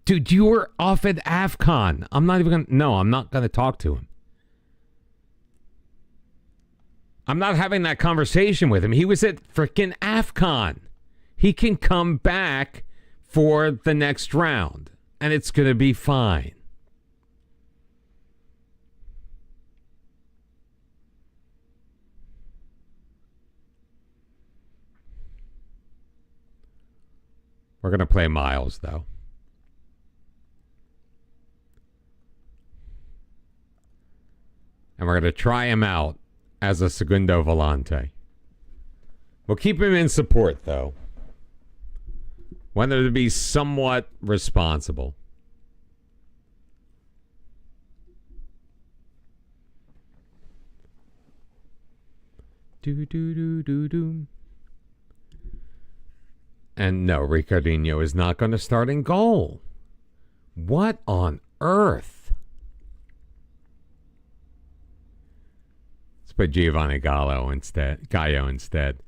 S1: Dude, you were off at AFCON. I'm not going to talk to him. I'm not having that conversation with him. He was at frickin' AFCON. He can come back for the next round, and it's going to be fine. We're going to play Miles, though. And we're going to try him out as a segundo volante. We'll keep him in support, though. Want him to be somewhat responsible. Do. And no, Ricardinho is not going to start in goal. What on earth? Let's put Giovanni Gallo instead. Garnica,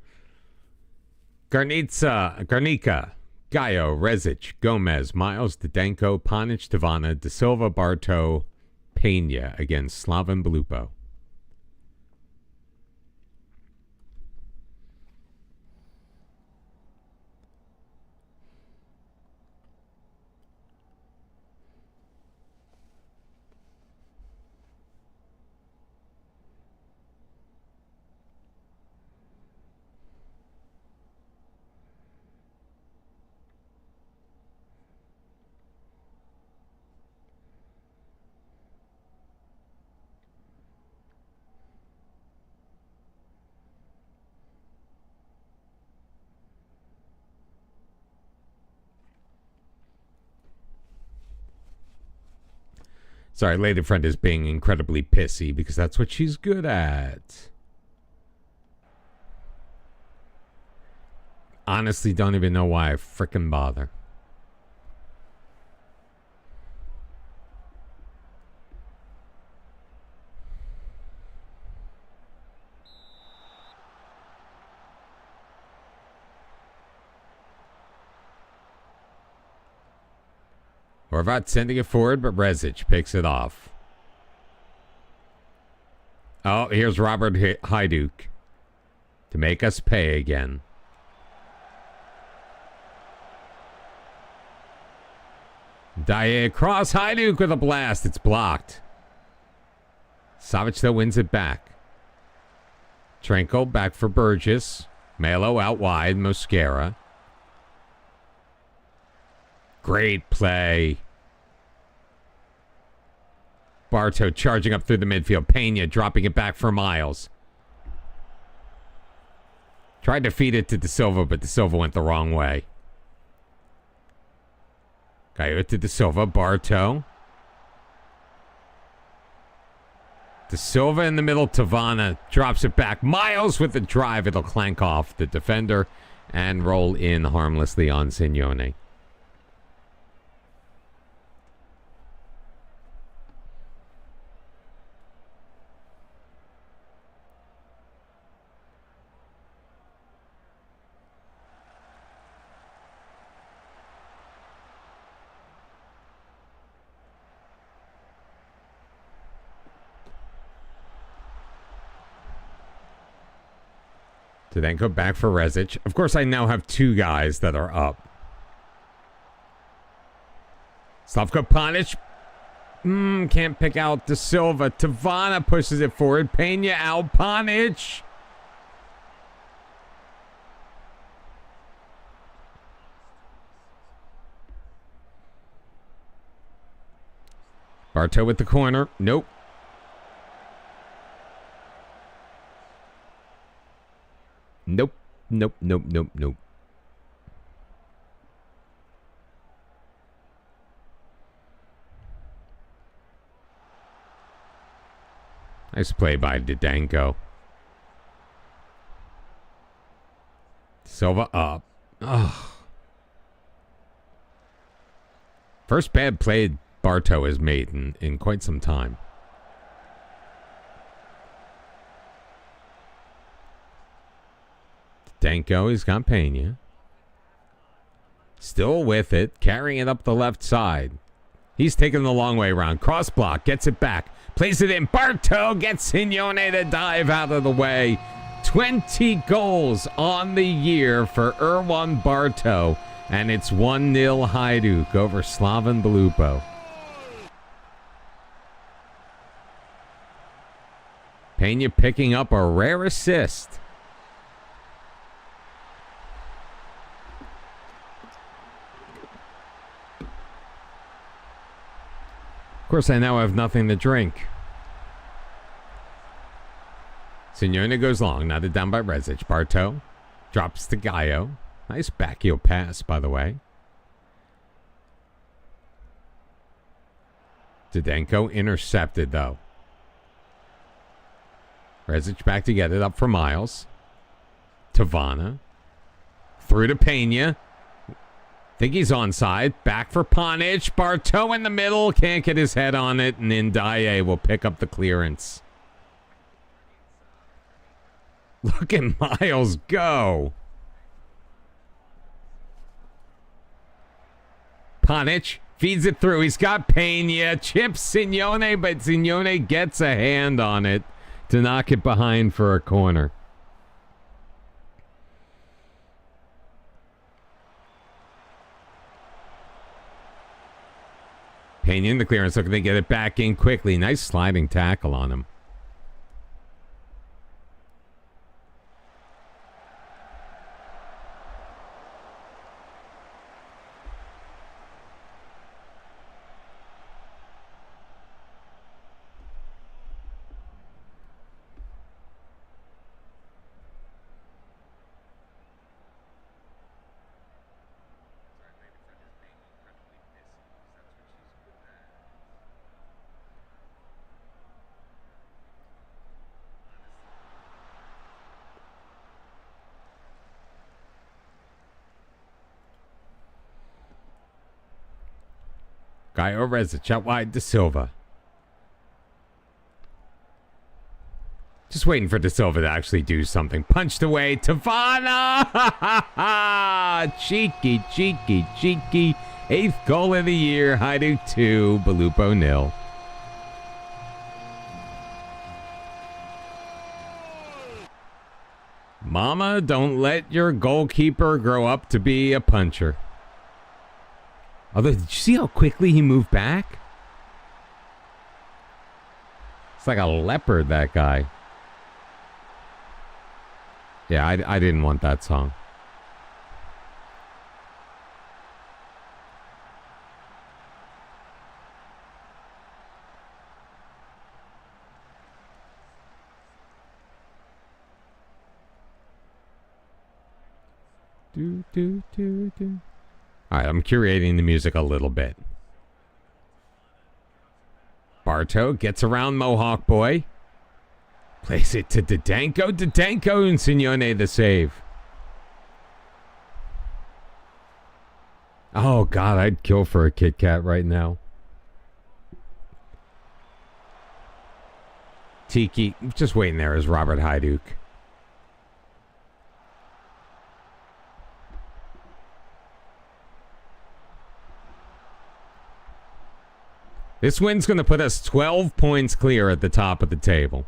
S1: Gallo, Rezic, Gomez, Miles, Didenko, Panic, Tavana, De Silva, Barto, Pena against Slaven Belupo. Sorry, lady friend is being incredibly pissy because that's what she's good at. Honestly, don't even know why I frickin' bother. Horvat sending it forward, but Rezic picks it off. Oh, here's Robert Hajduk to make us pay again. Dye across, Hajduk with a blast. It's blocked. Savic, though, wins it back. Trenko back for Burgess. Melo out wide. Mosquera. Great play. Barto charging up through the midfield. Pena dropping it back for Miles. Tried to feed it to De Silva, but De Silva went the wrong way. Gallo to De Silva. Barto. De Silva in the middle. Tavana drops it back. Miles with the drive. It'll clank off the defender and roll in harmlessly on Signone. To then go back for Rezic. Of course, I now have two guys that are up. Slavko Panic. Can't pick out De Silva. Tavana pushes it forward. Pena out. Panic. Bartow with the corner. Nope. Nope. Nope. Nope. Nope. Nope. Nice play by Didenko. Silva up. Ugh. First bad play Bartow has made in quite some time. Didenko, he's got Pena. Still with it, carrying it up the left side. He's taking the long way around. Cross block, gets it back. Plays it in. Bartow gets Signone to dive out of the way. 20 goals on the year for Erwan Bartow. And it's 1-0 Hajduk over Slaven Belupo. Pena picking up a rare assist. Of course, I now have nothing to drink. Signone goes long, knotted down by Rezic. Bartow drops to Gallo. Nice backheel pass, by the way. Didenko intercepted, though. Rezic back to get it up for Miles. Tavana. Through to Pena. Think he's onside. Back for Ponic. Bartow in the middle. Can't get his head on it. And Ndiaye will pick up the clearance. Look at Miles go. Ponic feeds it through. He's got Pena. Chips Signone, but Signone gets a hand on it to knock it behind for a corner. Pena in the clearance, looking to get it back in quickly. Nice sliding tackle on him. Gallo Rezic out wide to Silva. Just waiting for De Silva to actually do something. Punched away. Tavana! Cheeky, cheeky, cheeky. 8th goal of the year. Hajduk 2, Belupo 0. Mama, don't let your goalkeeper grow up to be a puncher. Although, did you see how quickly he moved back? It's like a leopard, that guy. Yeah, I didn't want that song. Do, do, do, do. All right, I'm curating the music a little bit. Bartow gets around Mohawk Boy. Plays it to Didenko. Didenko and Signone the save. Oh, God, I'd kill for a Kit Kat right now. Tiki, just waiting there is Robert Hajduk. This win's going to put us 12 points clear at the top of the table.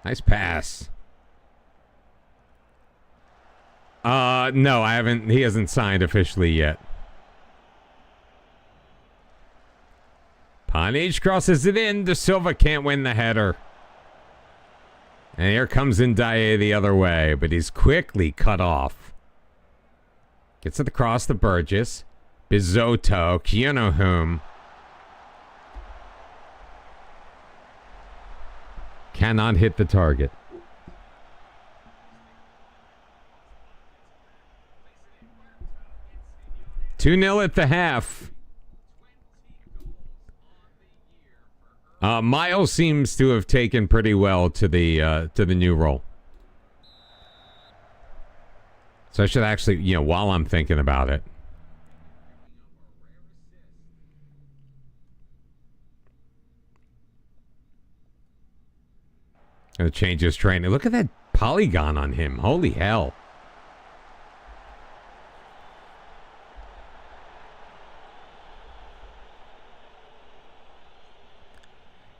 S1: Nice pass. No, I haven't. He hasn't signed officially yet. Panic crosses it in. De Silva can't win the header. And here comes Ndiaye the other way, but he's quickly cut off. Gets it across to Burgess. Bizotto. Kionohum. Cannot hit the target. Two-0 at the half. Miles seems to have taken pretty well to the new role. So I should actually, while I'm thinking about it. Gonna change his training. Look at that polygon on him. Holy hell.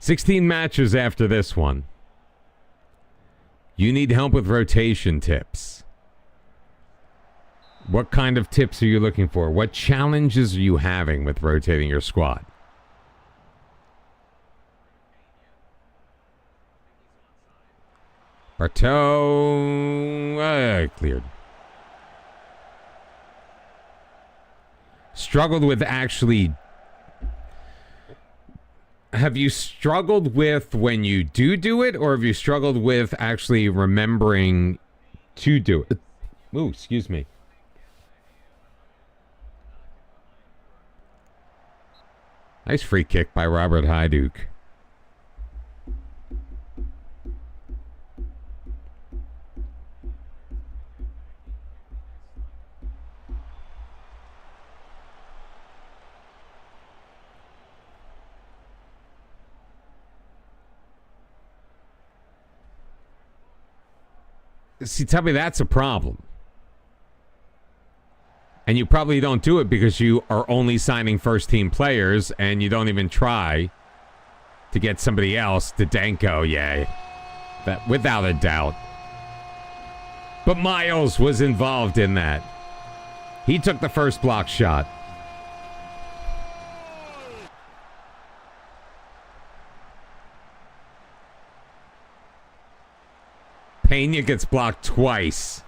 S1: $16 matches after this one. You need help with rotation tips. What kind of tips are you looking for? What challenges are you having with rotating your squad? Bartow cleared. Struggled with actually. Have you struggled with when you do it, or have you struggled with actually remembering to do it? Ooh, excuse me. Nice free kick by Robert Hajduk. See, tell me that's a problem. And you probably don't do it because you are only signing first-team players and you don't even try to get somebody else. Didenko, yeah. That, without a doubt. But Miles was involved in that. He took the first block shot. Pena gets blocked twice.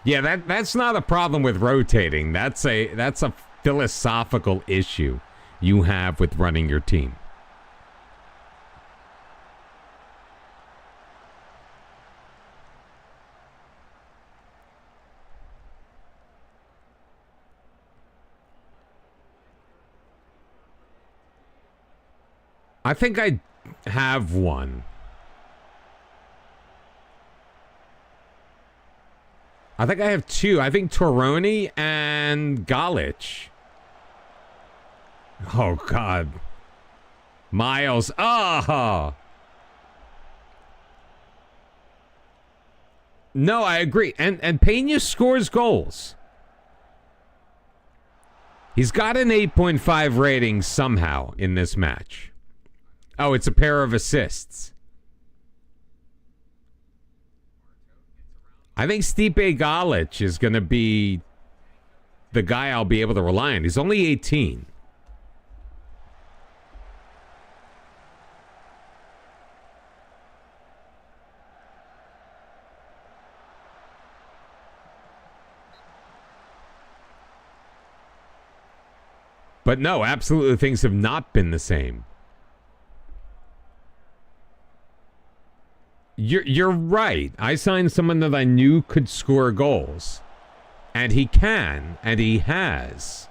S1: Yeah, that's not a problem with rotating. That's a philosophical issue you have with running your team. I think I have one. I think I have two. I think Toroni and Galic. Oh, God. Miles. Oh! No, I agree. And Pena scores goals. He's got an 8.5 rating somehow in this match. Oh, it's a pair of assists. I think Stipe Galic is going to be the guy I'll be able to rely on. He's only 18. But no, absolutely things have not been the same. You're right. I signed someone that I knew could score goals. And he can, and he has.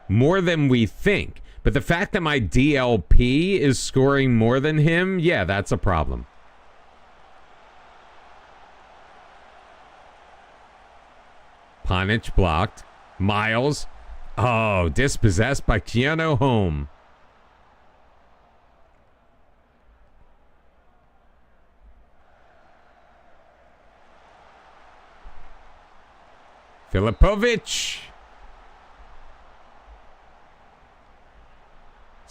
S1: More than we think. But the fact that my DLP is scoring more than him, yeah, that's a problem. Panic blocked. Miles. Oh, dispossessed by Keanu Home. Filipovic.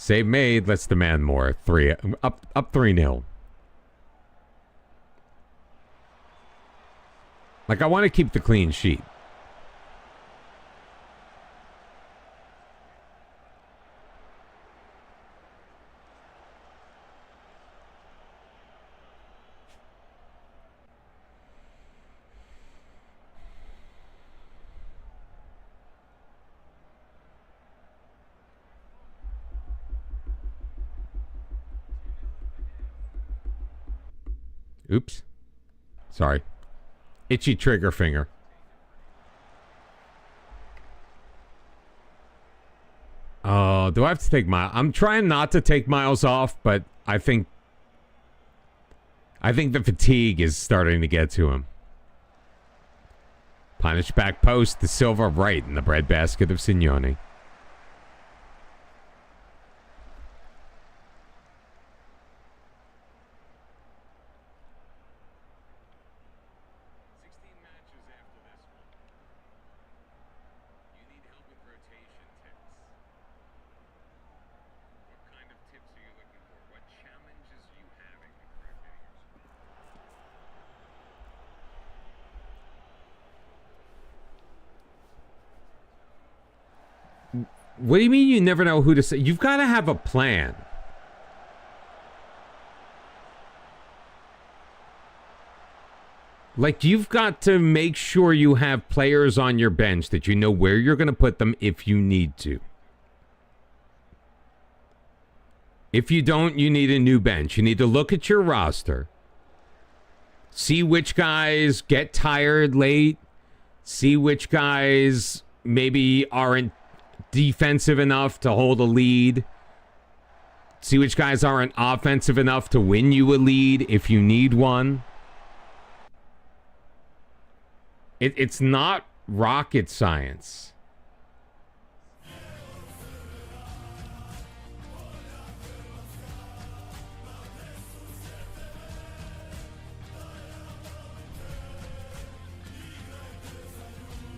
S1: Save made. Let's demand more. Up 3-0. Like, I want to keep the clean sheet. Oops. Sorry. Itchy trigger finger. Oh, do I have to take Miles? I'm trying not to take Miles off, but I think the fatigue is starting to get to him. Punish back post, the Silva right in the breadbasket of Signoni. What do you mean you never know who to say? You've got to have a plan. Like, you've got to make sure you have players on your bench that you know where you're going to put them if you need to. If you don't, you need a new bench. You need to look at your roster. See which guys get tired late. See which guys maybe aren't defensive enough to hold a lead. See which guys aren't offensive enough to win you a lead if you need one. It's not rocket science.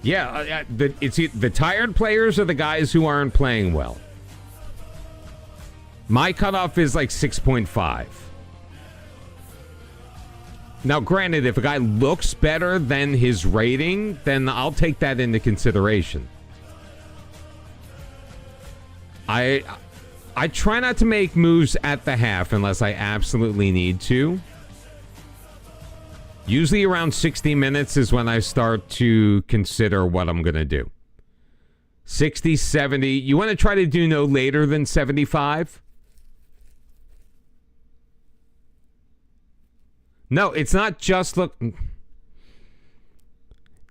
S1: Yeah, the tired players are the guys who aren't playing well. My cutoff is like 6.5. Now, granted, if a guy looks better than his rating, then I'll take that into consideration. I try not to make moves at the half unless I absolutely need to. Usually around 60 minutes is when I start to consider what I'm going to do. 60, 70. You want to try to do no later than 75? No, it's not just look.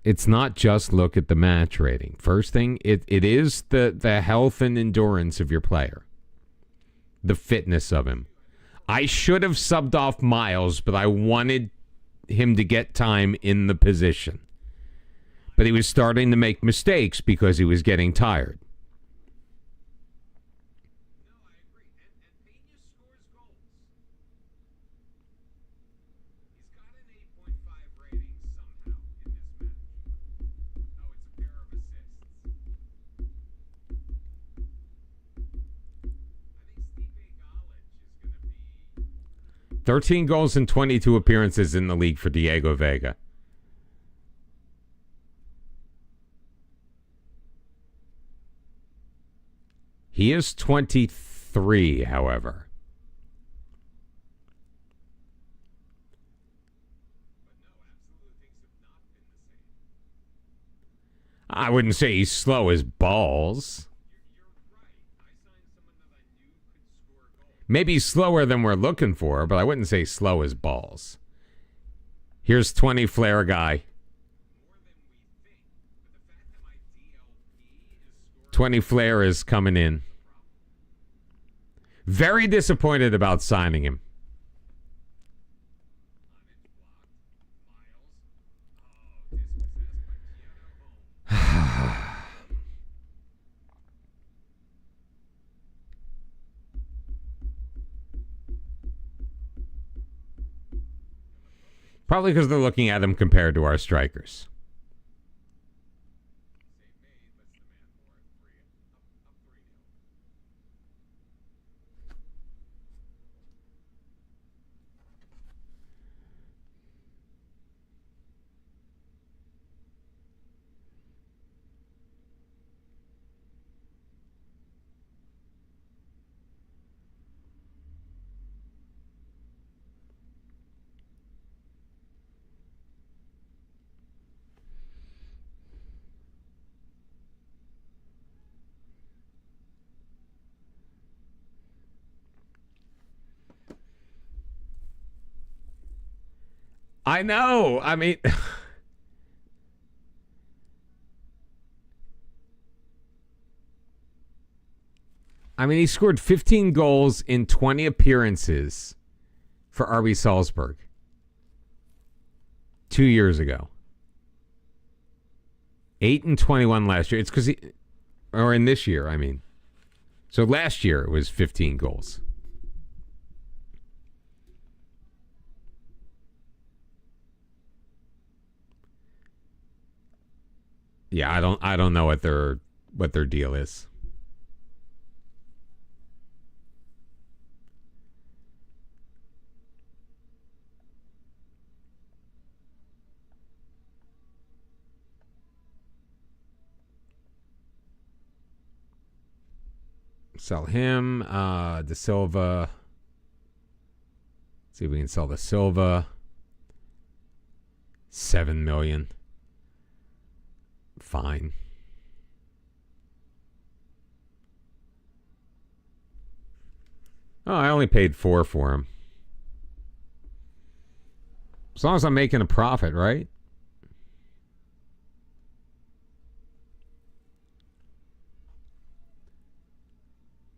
S1: It's not just look at the match rating. First thing, it is the health and endurance of your player. The fitness of him. I should have subbed off Miles, but I wanted him to get time in the position. But he was starting to make mistakes because he was getting tired. No, I agree. And Peña's scores goals. 13 goals and 22 appearances in the league for Diego Vega. He is 23, however. I wouldn't say he's slow as balls. Maybe slower than we're looking for, but I wouldn't say slow as balls. Here's 20 flare guy. 20 flare is coming in. Very disappointed about signing him. Probably because they're looking at him compared to our strikers. I know. I mean, he scored 15 goals in 20 appearances for RB Salzburg 2 years ago. 8 and 21 last year. It's because or in this year, I mean. So last year it was 15 goals. Yeah, I don't know what their deal is. Sell him. De Silva. See if we can sell De Silva. $7 million. Fine. Oh, I only paid $4 for him. As long as I'm making a profit, right?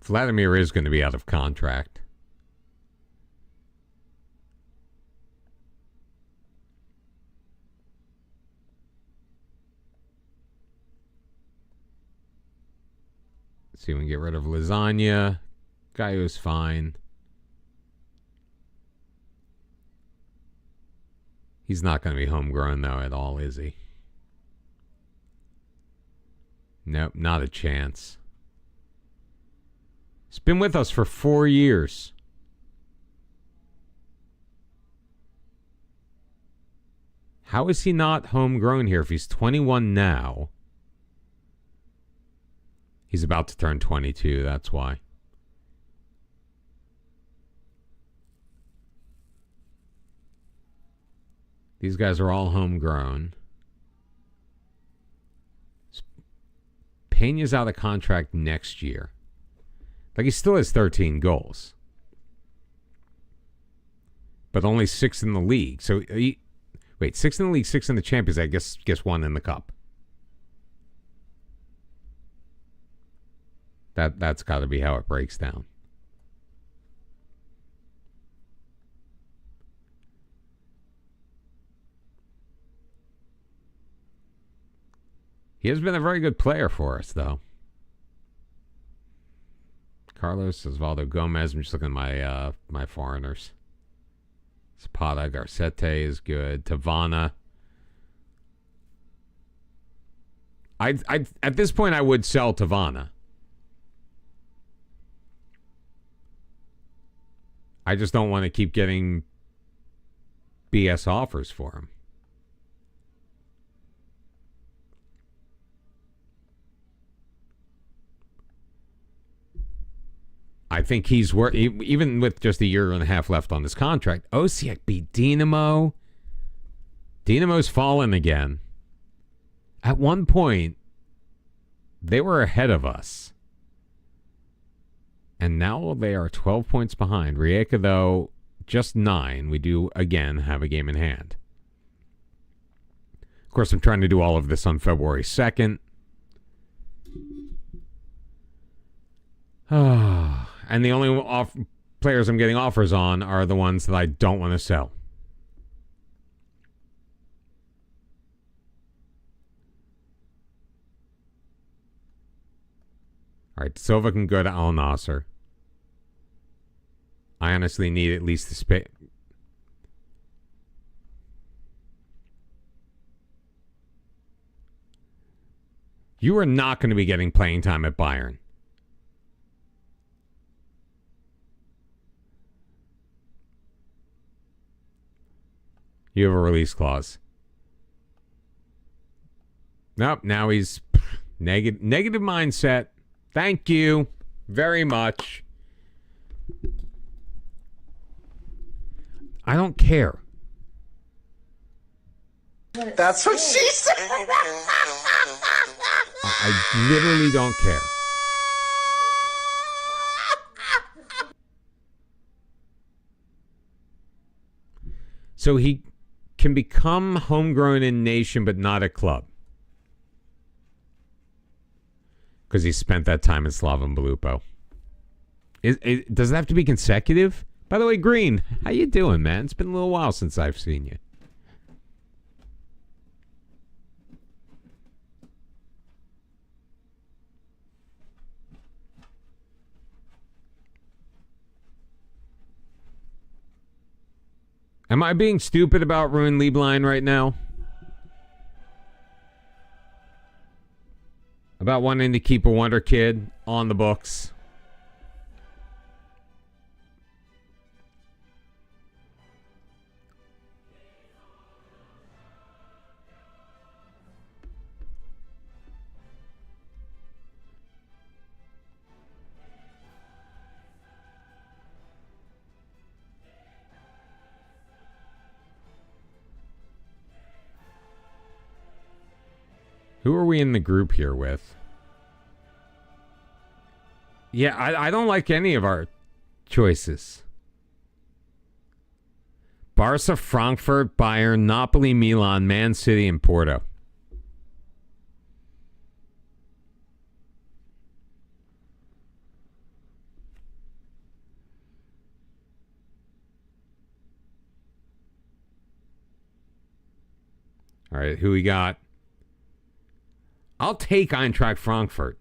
S1: Vladimir is going to be out of contract. Let's see if we can get rid of Lasagna. Guy who's fine. He's not going to be homegrown, though, at all, is he? Nope, not a chance. He's been with us for 4 years. How is he not homegrown here if he's 21 now? He's about to turn 22, that's why. These guys are all homegrown. Peña's out of contract next year. Like, he still has 13 goals. But only 6 in the league. So, 6 in the league, 6 in the Champions. I guess 1 in the Cup. That's got to be how it breaks down. He has been a very good player for us, though. Carlos, Osvaldo Gomez. I'm just looking at my foreigners. Zapata, Garcete is good. Tavana. I at this point I would sell Tavana. I just don't want to keep getting BS offers for him. I think he's worth, even with just a year and a half left on his contract. Osiek beat Dinamo. Dinamo's fallen again. At one point, they were ahead of us. And now they are 12 points behind. Rijeka, though, just 9. We do, again, have a game in hand. Of course, I'm trying to do all of this on February 2nd. And the only players I'm getting offers on are the ones that I don't want to sell. All right, Silva can go to Al Nassr. I honestly need at least the space. You are not going to be getting playing time at Bayern. You have a release clause. Nope, now he's negative mindset. Thank you very much. I don't care.
S2: That's what she said.
S1: I literally don't care. So he can become homegrown in nation but not at club. Because he spent that time in Slaven Belupo. Does it have to be consecutive? By the way, Green, how you doing, man? It's been a little while since I've seen you. Am I being stupid about Ruin Lieblein right now? About wanting to keep a wonder kid on the books? Who are we in the group here with? Yeah, I don't like any of our choices. Barca, Frankfurt, Bayern, Napoli, Milan, Man City, and Porto. All right, who we got? I'll take Eintracht Frankfurt.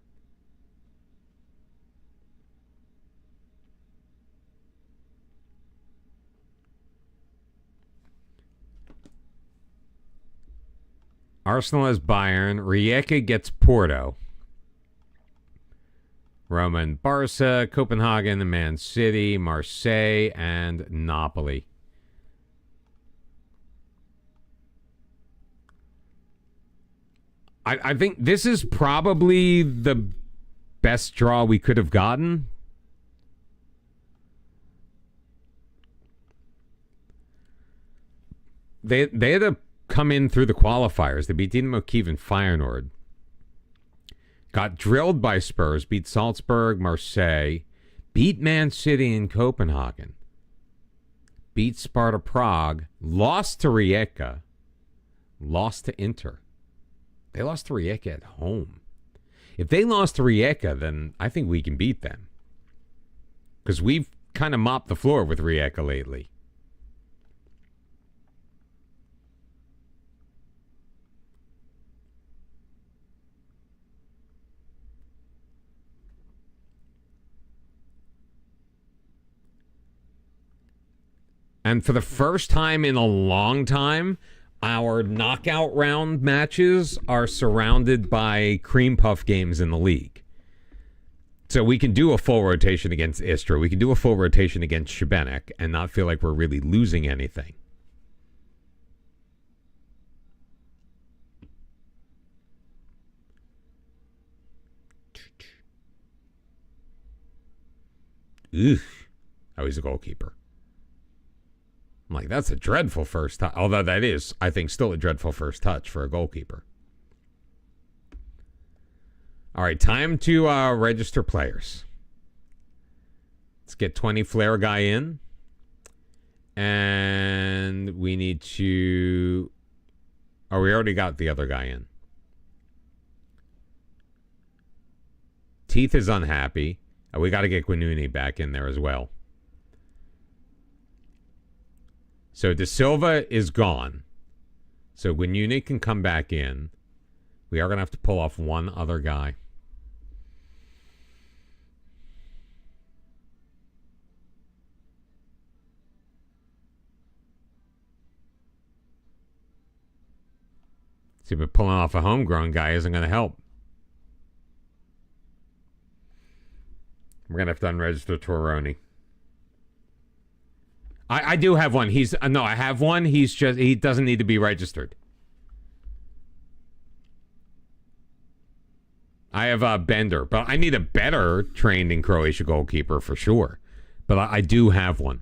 S1: Arsenal has Bayern. Rijeka gets Porto. Roma and Barca, Copenhagen and Man City, Marseille, and Napoli. I think this is probably the best draw we could have gotten. They had to come in through the qualifiers. They beat Dynamo Kiev and Feyenoord. Got drilled by Spurs, beat Salzburg, Marseille, beat Man City and Copenhagen, beat Sparta Prague, lost to Rijeka, lost to Inter. They lost to Rijeka at home. If they lost to Rijeka, then I think we can beat them. Because we've kind of mopped the floor with Rijeka lately. And for the first time in a long time, our knockout round matches are surrounded by cream puff games in the league. So we can do a full rotation against Istra. We can do a full rotation against Šibenik and not feel like we're really losing anything. Ugh. Oh, he's a goalkeeper. I'm like, that's a dreadful first touch. Although that is, I think, still a dreadful first touch for a goalkeeper. All right, time to register players. Let's get 20 Flair guy in. And we need to... Oh, we already got the other guy in. Teeth is unhappy. We got to get Guinuni back in there as well. So De Silva is gone. So Guinuni can come back in. We are going to have to pull off one other guy. See, but pulling off a homegrown guy isn't going to help. We're going to have to unregister Toroni. I do have one. No, I have one. He doesn't need to be registered. I have Bender, but I need a better trained in Croatia goalkeeper for sure. But I do have one.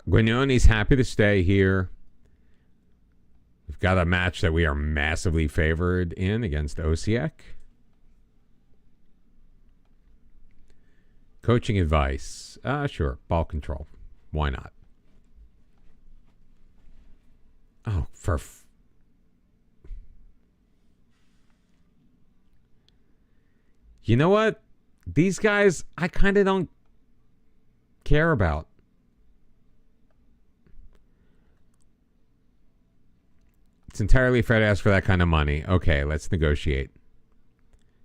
S1: Guignoni's happy to stay here. Got a match that we are massively favored in against Osijek. Coaching advice. Sure. Ball control. Why not? Oh, you know what? These guys, I kind of don't care about. It's entirely fair to ask for that kind of money. Okay, let's negotiate.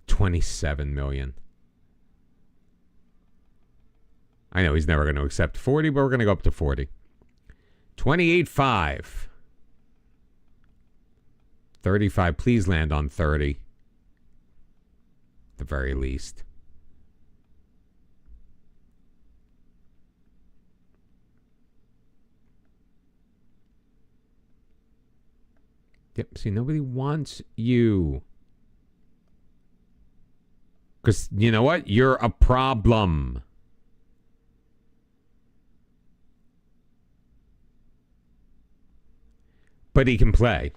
S1: 27 million. I know he's never going to accept 40, but we're going to go up to 40. 28.5. 35. Please land on 30. At the very least. Yep, see, nobody wants you. Because you know what? You're a problem. But he can play.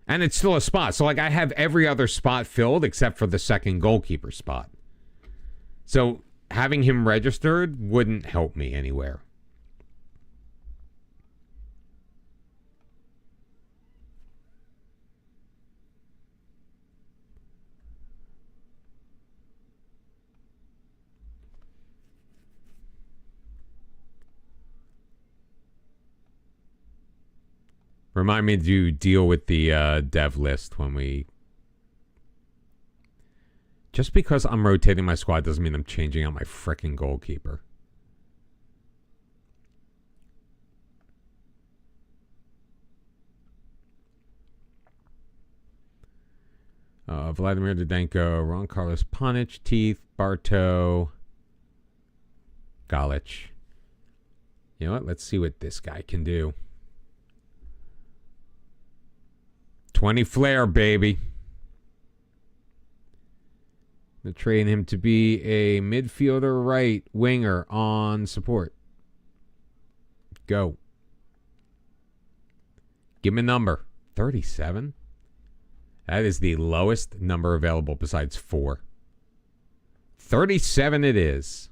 S1: And it's still a spot. So, like, I have every other spot filled except for the second goalkeeper spot. So, having him registered wouldn't help me anywhere. Remind me to deal with the dev list when we... Just because I'm rotating my squad doesn't mean I'm changing out my frickin' goalkeeper. Vladimir Didenko, Ron Carlos Panic, Teeth, Barto, Galich. You know what? Let's see what this guy can do. 20 flair, baby. They're trading him to be a midfielder right winger on support. Go. Give him a number. 37? That is the lowest number available besides 4. 37 it is.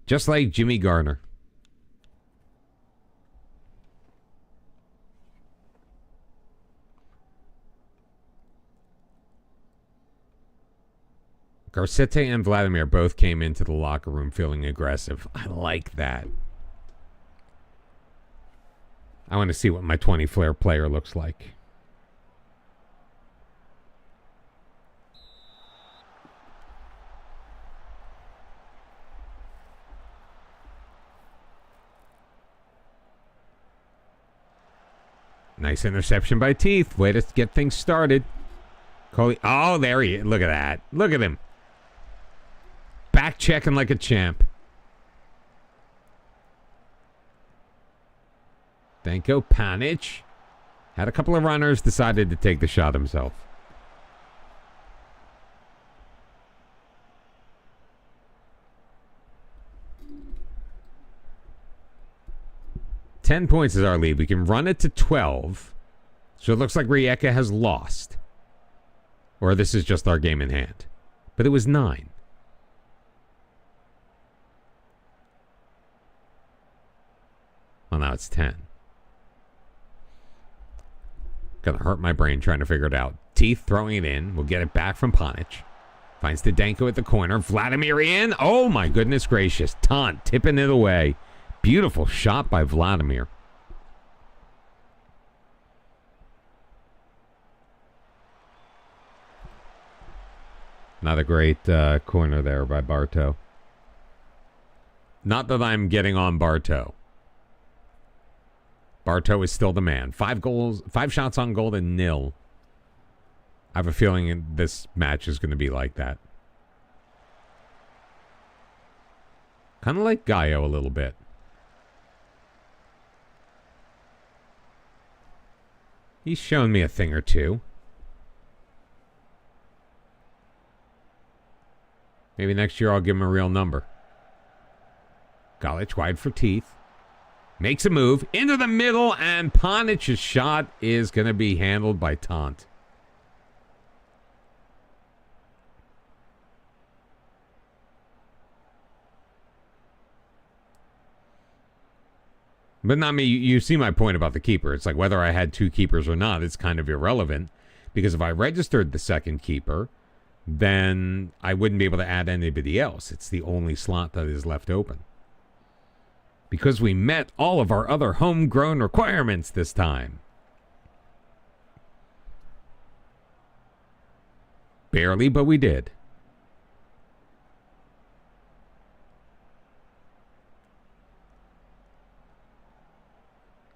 S1: Just like Jimmy Garner. Garcete and Vladimir both came into the locker room feeling aggressive. I like that. I want to see what my 20 flair player looks like. Nice interception by Teeth. Way to get things started. Coley. Oh, there he is. Look at that. Look at him. Back checking like a champ. Danko Panic. Had a couple of runners. Decided to take the shot himself. $10 points is our lead. We can run it to 12. So it looks like Rijeka has lost. Or this is just our game in hand. But it was 9. Well, now it's 10. Gonna hurt my brain trying to figure it out. Teeth throwing it in. We'll get it back from Panic. Finds Didenko at the corner. Vladimir in. Oh, my goodness gracious. Taunt tipping it away. Beautiful shot by Vladimir. Not a great corner there by Barto. Not that I'm getting on Barto. Barto is still the man. 5 goals, 5 shots on goal and 0. I have a feeling this match is going to be like that. Kind of like Gaio a little bit. He's shown me a thing or two. Maybe next year I'll give him a real number. Galich wide for Teeth. Makes a move into the middle, and Panic's shot is going to be handled by Tant. But not me. You see my point about the keeper. It's like whether I had two keepers or not, it's kind of irrelevant. Because if I registered the second keeper, then I wouldn't be able to add anybody else. It's the only slot that is left open. Because we met all of our other homegrown requirements this time. Barely, but we did.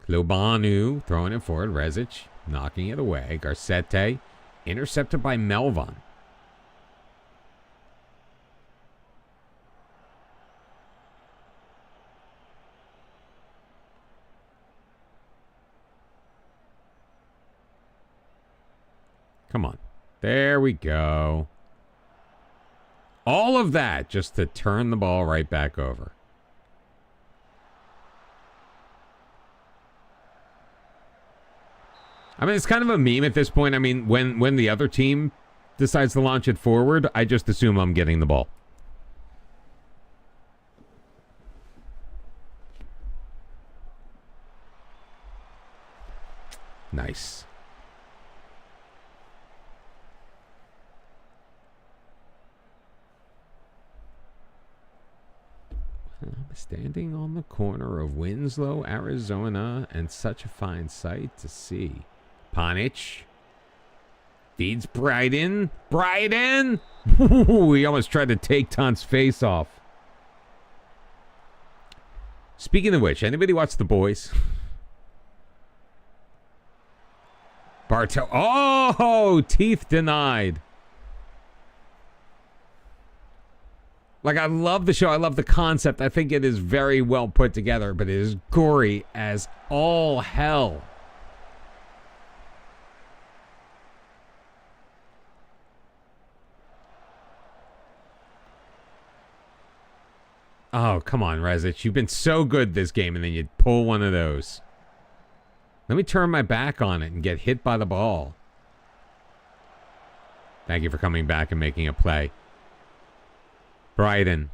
S1: Lobanu throwing it forward. Rezic knocking it away. Garcete intercepted by Melvon. Come on. There we go. All of that just to turn the ball right back over. I mean, it's kind of a meme at this point. I mean, when the other team decides to launch it forward, I just assume I'm getting the ball. Nice. I'm standing on the corner of Winslow, Arizona, and such a fine sight to see. Panic feeds Bryden. Bryden! He almost tried to take Tant's face off. Speaking of which, anybody watch The Boys? Bartow. Oh! Teeth denied. Like, I love the show. I love the concept. I think it is very well put together, but it is gory as all hell. Oh, come on, Rezic. You've been so good this game, and then you pull one of those. Let me turn my back on it and get hit by the ball. Thank you for coming back and making a play. Bryden.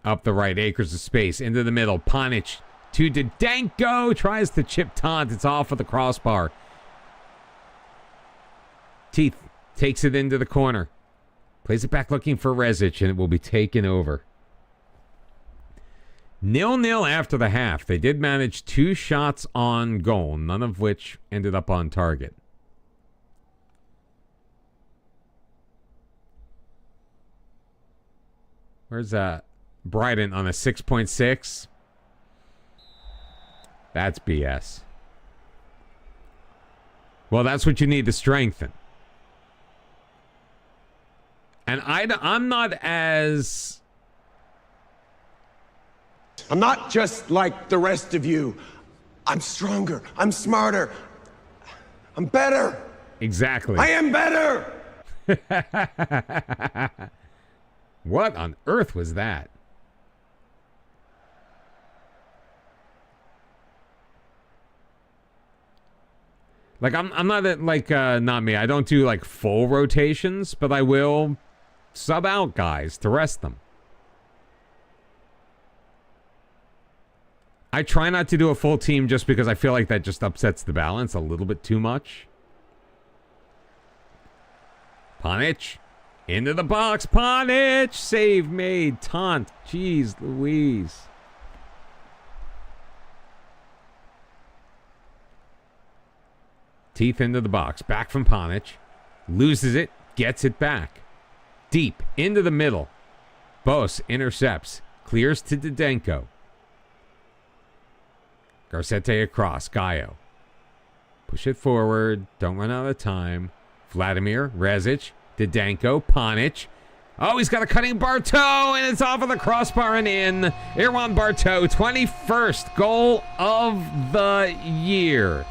S1: Up the right, acres of space, into the middle. Panic to Didenko. Tries to chip Tant. It's off of the crossbar. Teeth takes it into the corner. Plays it back looking for Rezic, and it will be taken over. 0-0 after the half. They did manage 2 shots on goal, none of which ended up on target. Where's that? Bryden on a 6.6. That's BS. Well, that's what you need to strengthen. And I'm not as...
S3: I'm not just like the rest of you. I'm stronger. I'm smarter. I'm better.
S1: Exactly.
S3: I am better.
S1: What on earth was that? Like, I'm not like, not me. I don't do like full rotations, but I will sub out guys to rest them. I try not to do a full team just because I feel like that just upsets the balance a little bit too much. Panic. Into the box. Panic. Save made. Tant. Jeez Louise. Teeth into the box. Back from Panic. Loses it. Gets it back. Deep. Into the middle. Bos intercepts. Clears to Didenko. Garcete across. Gallo. Push it forward. Don't run out of time. Vladimir. Rezic. Didenko. Panic. Oh, he's got a cutting Bartow, and it's off of the crossbar and in. Irwan Bartow, 21st goal of the year.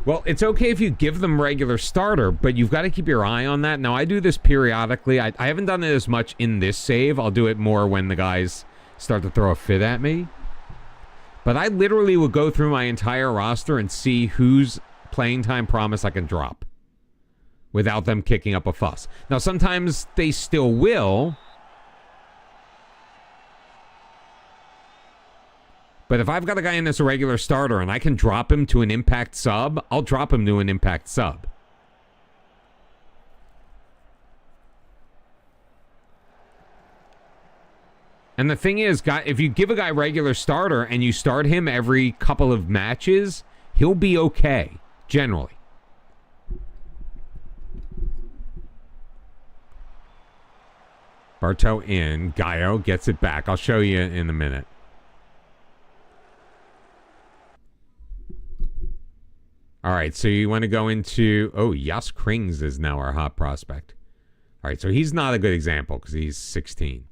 S1: Well, it's okay if you give them regular starter, but you've got to keep your eye on that. Now, I do this periodically. I haven't done it as much in this save. I'll do it more when the guys start to throw a fit at me. But I literally will go through my entire roster and see whose playing time promise I can drop without them kicking up a fuss. Now, sometimes they still will. But if I've got a guy in as a regular starter and I can drop him to an impact sub, I'll drop him to an impact sub. And the thing is, if you give a guy regular starter and you start him every couple of matches, he'll be okay, generally. Bartow in. Gaio gets it back. I'll show you in a minute. All right, so you want to go into... Oh, Jas Krings is now our hot prospect. All right, so he's not a good example because he's 16.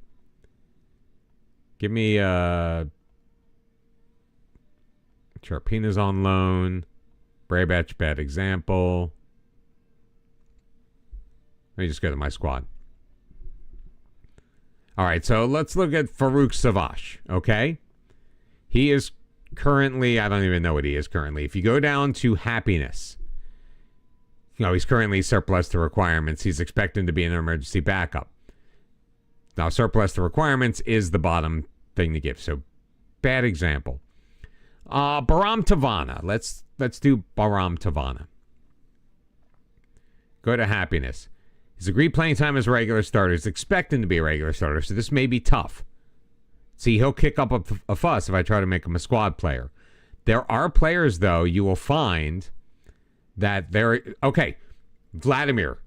S1: Give me... Charpina's on loan. Brabec, bad example. Let me just go to my squad. All right, so let's look at Farouk Savash, okay? He is currently, I don't even know what he is currently. If you go down to happiness, he's currently surplus to requirements. He's expecting to be an emergency backup. Now, surplus to requirements is the bottom thing to give. So, bad example. Baram Tavana. Let's do Baram Tavana. Go to happiness. His agreed playing time as a regular starter. He's expecting to be a regular starter, so this may be tough. See, he'll kick up a fuss if I try to make him a squad player. There are players, though, you will find that they're... Okay, Vladimir.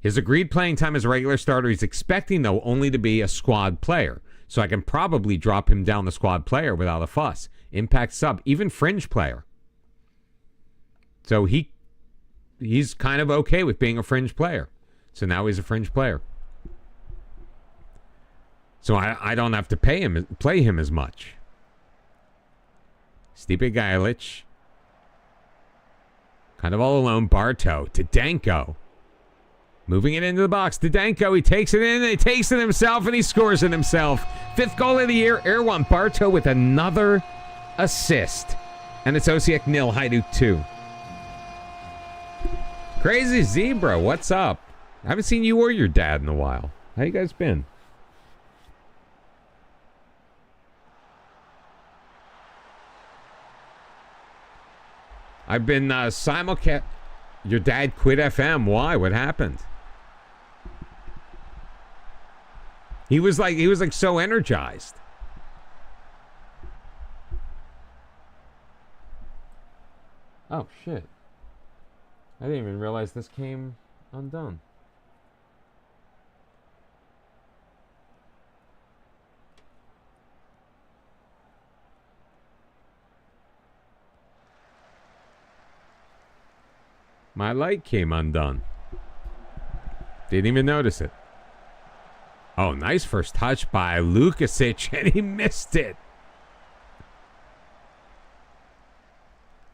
S1: His agreed playing time as a regular starter, he's expecting, though, only to be a squad player. So I can probably drop him down the squad player without a fuss. Impact sub, even fringe player. So he's kind of okay with being a fringe player. So now he's a fringe player. So I don't have to play him as much. Stipe Gailic. Kind of all alone. Bartow. Didenko. Moving it into the box. Didenko, he takes it in, he takes it himself, and he scores it himself. 5th goal of the year. Erwan Bartow with another assist. And it's Osiek 0, Hajduk 2. Crazy Zebra, what's up? I haven't seen you or your dad in a while. How you guys been? I've been simulcast. Your dad quit FM. Why? What happened? He was like so energized. Oh shit. I didn't even realize this came undone. My light came undone. Didn't even notice it. Oh, nice first touch by Lukasic, and he missed it.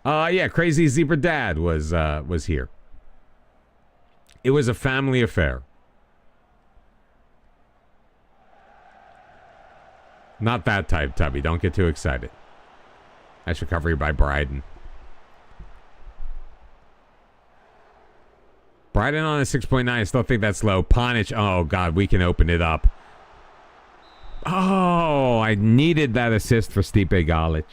S1: Yeah, Crazy Zebra Dad was here. It was a family affair. Not that type, Tubby. Don't get too excited. Nice recovery by Bryden. Bryden on a 6.9. I still think that's low. Ponic. Oh, God. We can open it up. Oh, I needed that assist for Stipe Galic.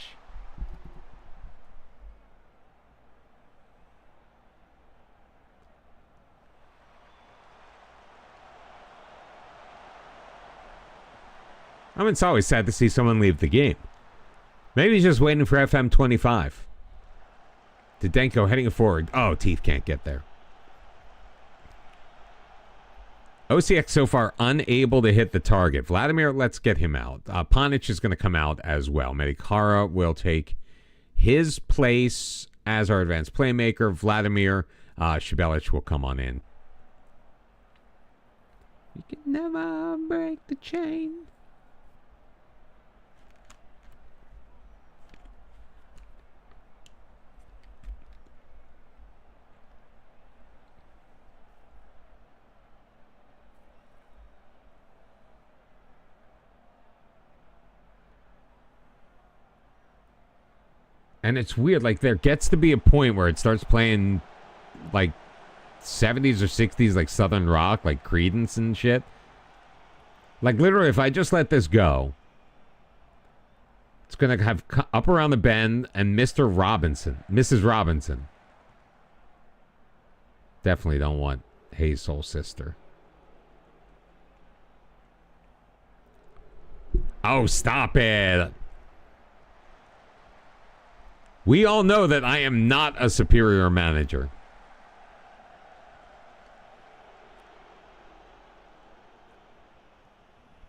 S1: I mean, it's always sad to see someone leave the game. Maybe he's just waiting for FM25. Didenko heading forward. Oh, Teeth can't get there. OCX so far unable to hit the target. Vladimir, let's get him out. Ponic is going to come out as well. Medikara will take his place as our advanced playmaker. Vladimir Shibelic will come on in. You can never break the chain. And it's weird. Like, there gets to be a point where it starts playing, like, 70s or 60s, like, Southern rock, like Creedence and shit. Like, literally, if I just let this go, it's going to have Up Around the Bend and Mrs. Robinson. Definitely don't want Hey Soul Sister. Oh, stop it. We all know that I am not a superior manager.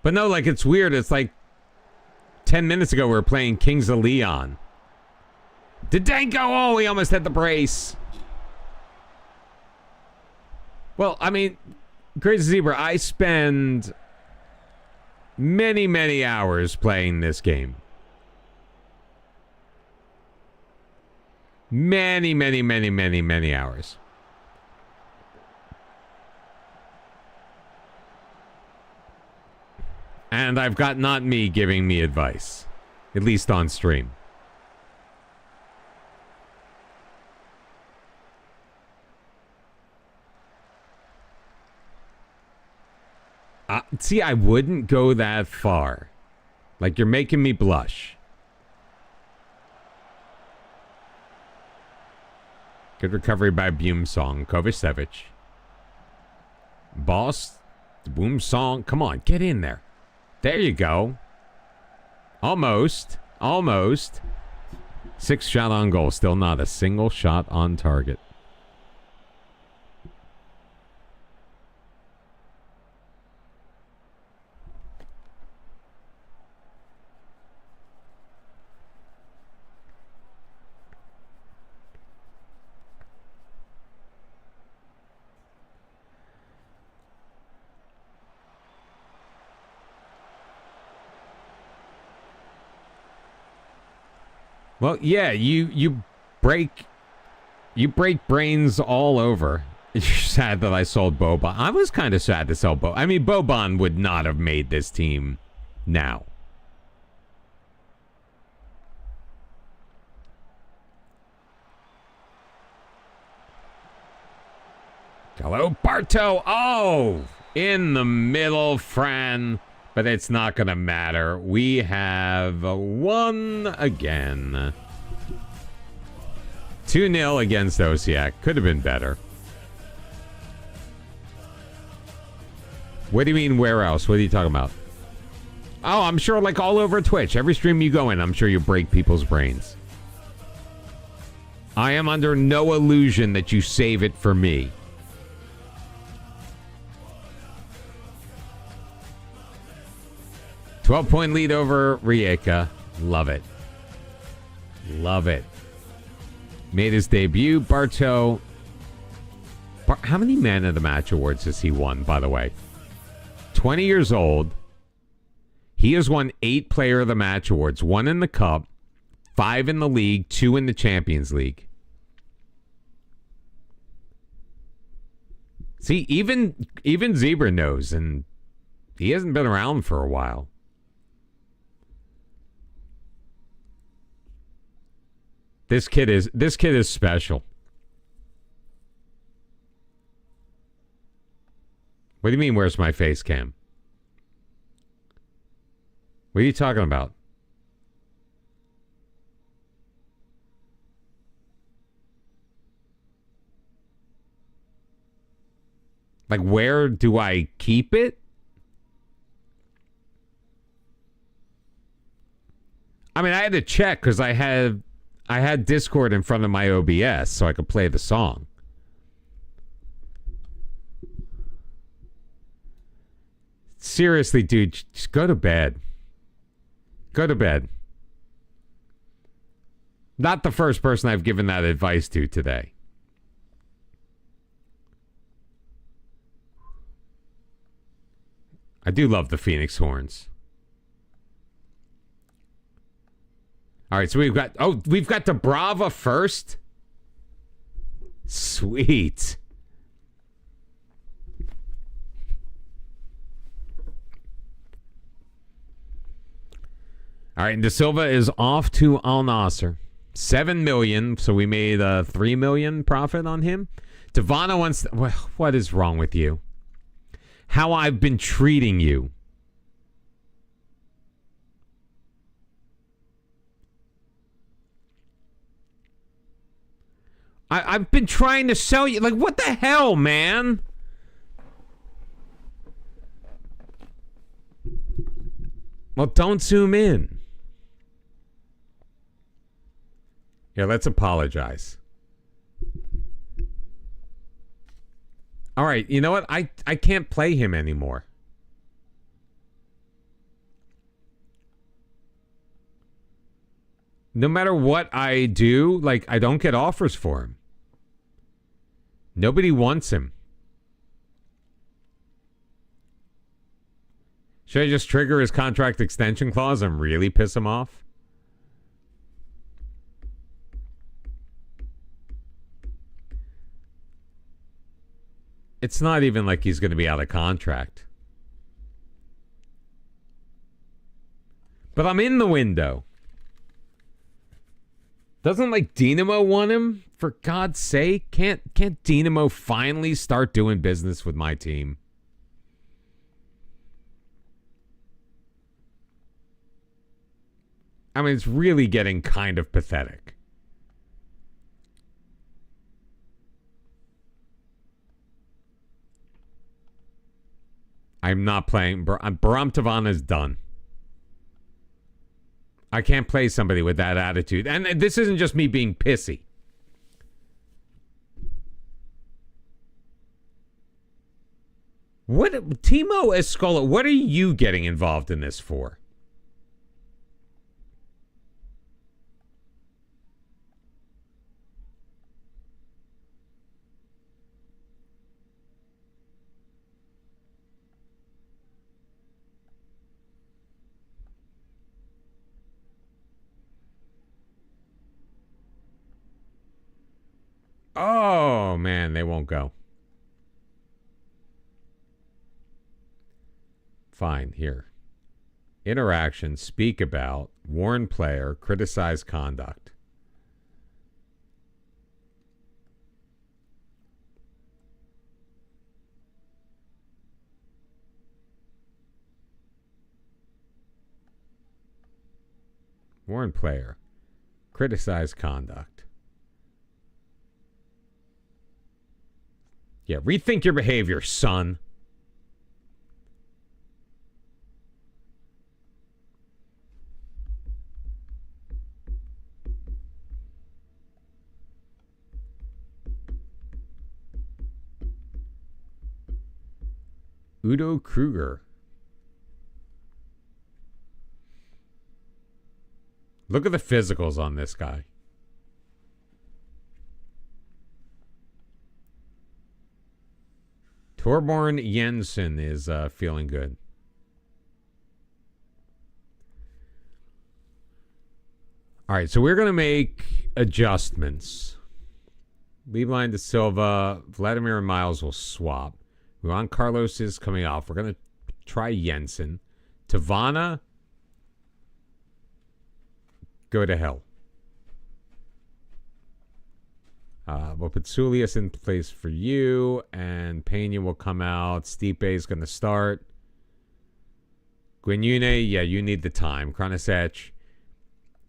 S1: But no, like, it's weird. It's like 10 minutes ago we were playing Kings of Leon. Didenko! Oh, we almost had the brace. Well, I mean, Crazy Zebra, I spend many, many hours playing this game. Many, many, many, many, many hours. And I've got not me giving me advice. At least on stream. See, I wouldn't go that far. Like, you're making me blush. Good recovery by Boomsong. Kovacevic. Boss. Boomsong. Come on, get in there. There you go. Almost. Almost. 6 shot on goal. Still not a single shot on target. Well, yeah, you break brains all over. You're sad that I sold Boban. I was kind of sad to sell Boban. I mean, Boban would not have made this team now. Hello, Barto. Oh, in the middle, Fran. But it's not going to matter. We have won again. 2-0 against Osiak. Could have been better. What do you mean, where else? What are you talking about? Oh, I'm sure, like, all over Twitch. Every stream you go in, I'm sure you break people's brains. I am under no illusion that you save it for me. $12-point lead over Rijeka. Love it. Love it. Made his debut. Barto. How many Man of the Match awards has he won, by the way? 20 years old. He has won 8 Player of the Match awards. 1 in the Cup. 5 in the league. 2 in the Champions League. See, even Zebra knows, and he hasn't been around for a while. This kid is special. What do you mean, where's my face cam? What are you talking about? Like, where do I keep it? I mean, I had to check because I had Discord in front of my OBS so I could play the song. Seriously, dude, just go to bed. Go to bed. Not the first person I've given that advice to today. I do love the Phoenix Horns. All right, so we've got the Brava first. Sweet. All right, and De Silva is off to Al Nassr. $7 million, so we made a $3 million profit on him. Tivana wants... What is wrong with you? How I've been treating you. I've been trying to sell you. Like, what the hell, man? Well, don't zoom in. Yeah, let's apologize. All right, you know what? I can't play him anymore. No matter what I do, like, I don't get offers for him. Nobody wants him. Should I just trigger his contract extension clause and really piss him off? It's not even like he's going to be out of contract. But I'm in the window. Doesn't like Dinamo want him? For God's sake, can't Dinamo finally start doing business with my team? I mean, it's really getting kind of pathetic. I'm not playing. Baram Tavan is done. I can't play somebody with that attitude. And this isn't just me being pissy. What, Timo Escola, what are you getting involved in this for? Oh, man, they won't go. Fine, here. Interaction, speak about, warn player, criticize conduct. Warn player, criticize conduct. Yeah, rethink your behavior, son. Udo Kruger. Look at the physicals on this guy. Torbjorn Jensen is feeling good. All right, so we're going to make adjustments. Liebline to Silva. Vladimir and Miles will swap. Juan Carlos is coming off. We're going to try Jensen. Tavana, go to hell. We'll put Sulius in place for you, and Pena will come out. Stipe is going to start. Guignune, yeah, you need the time. Kranasech.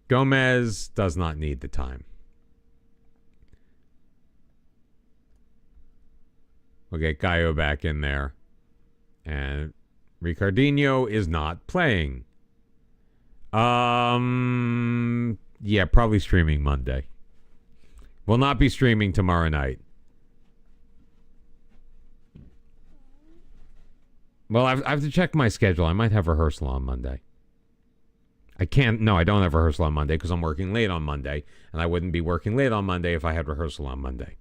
S1: Gomez does not need the time. We'll get Gallo back in there. And Ricardinho is not playing. Yeah, probably streaming Monday. Will not be streaming tomorrow night. Well, I have to check my schedule. I might have rehearsal on Monday. I can't. No, I don't have rehearsal on Monday because I'm working late on Monday. And I wouldn't be working late on Monday if I had rehearsal on Monday.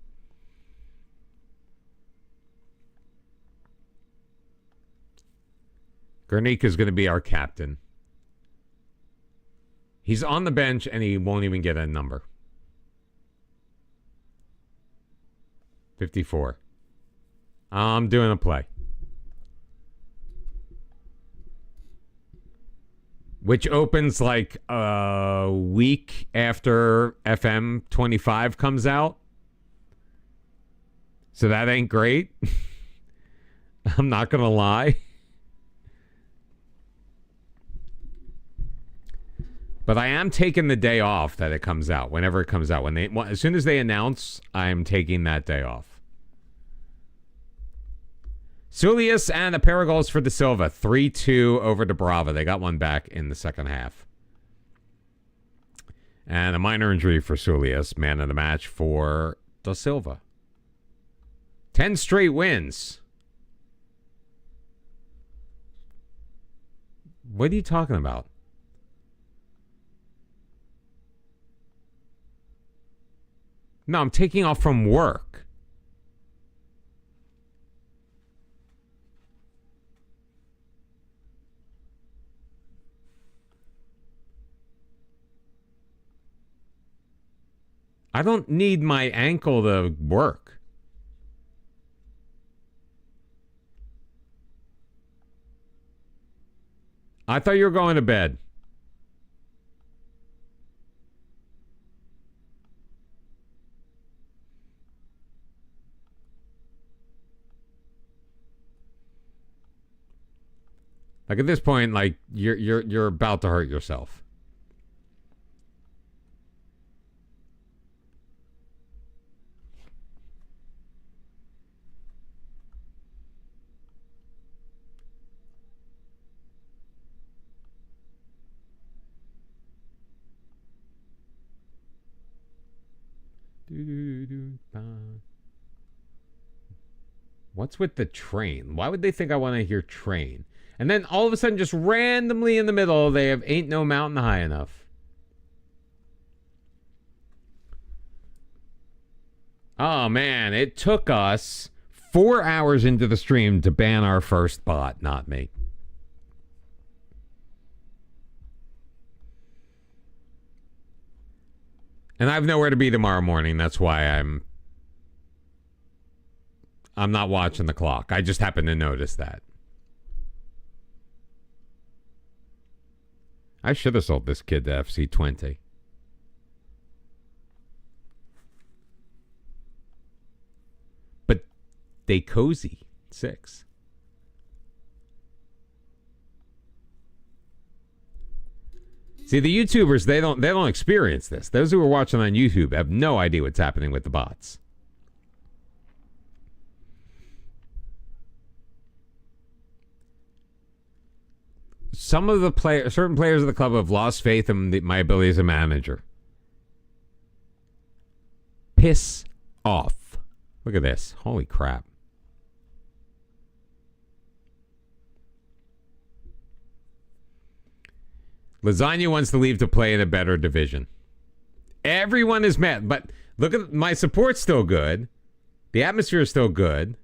S1: Guernica is going to be our captain. He's on the bench and he won't even get a number. 54. I'm doing a play. which opens like a week after FM25 comes out. So that ain't great. I'm not going to lie. But I am taking the day off that it comes out, whenever it comes out. As soon as they announce, I'm taking that day off. Sulius and a pair of goals for De Silva. 3-2 over Dubrava. They got one back in the second half. And a minor injury for Sulius. Man of the match for De Silva. 10 straight wins. What are you talking about? No, I'm taking off from work. I don't need my ankle to work. I thought you were going to bed. Like at this point, like you're about to hurt yourself. What's with the train? Why would they think I want to hear train? And then all of a sudden, just randomly in the middle, they have Ain't No Mountain High Enough. Oh, man. It took us 4 hours into the stream to ban our first bot, not me. And I have nowhere to be tomorrow morning. That's why I'm not watching the clock. I just happened to notice that. I should have sold this kid to FC20. But they cozy 6. See, the YouTubers, they don't experience this. Those who are watching on YouTube have no idea what's happening with the bots. Some of the certain players of the club have lost faith in my ability as a manager. Piss off. Look at this. Holy crap. Lasagna wants to leave to play in a better division. Everyone is mad, but look at my support's still good. The atmosphere is still good.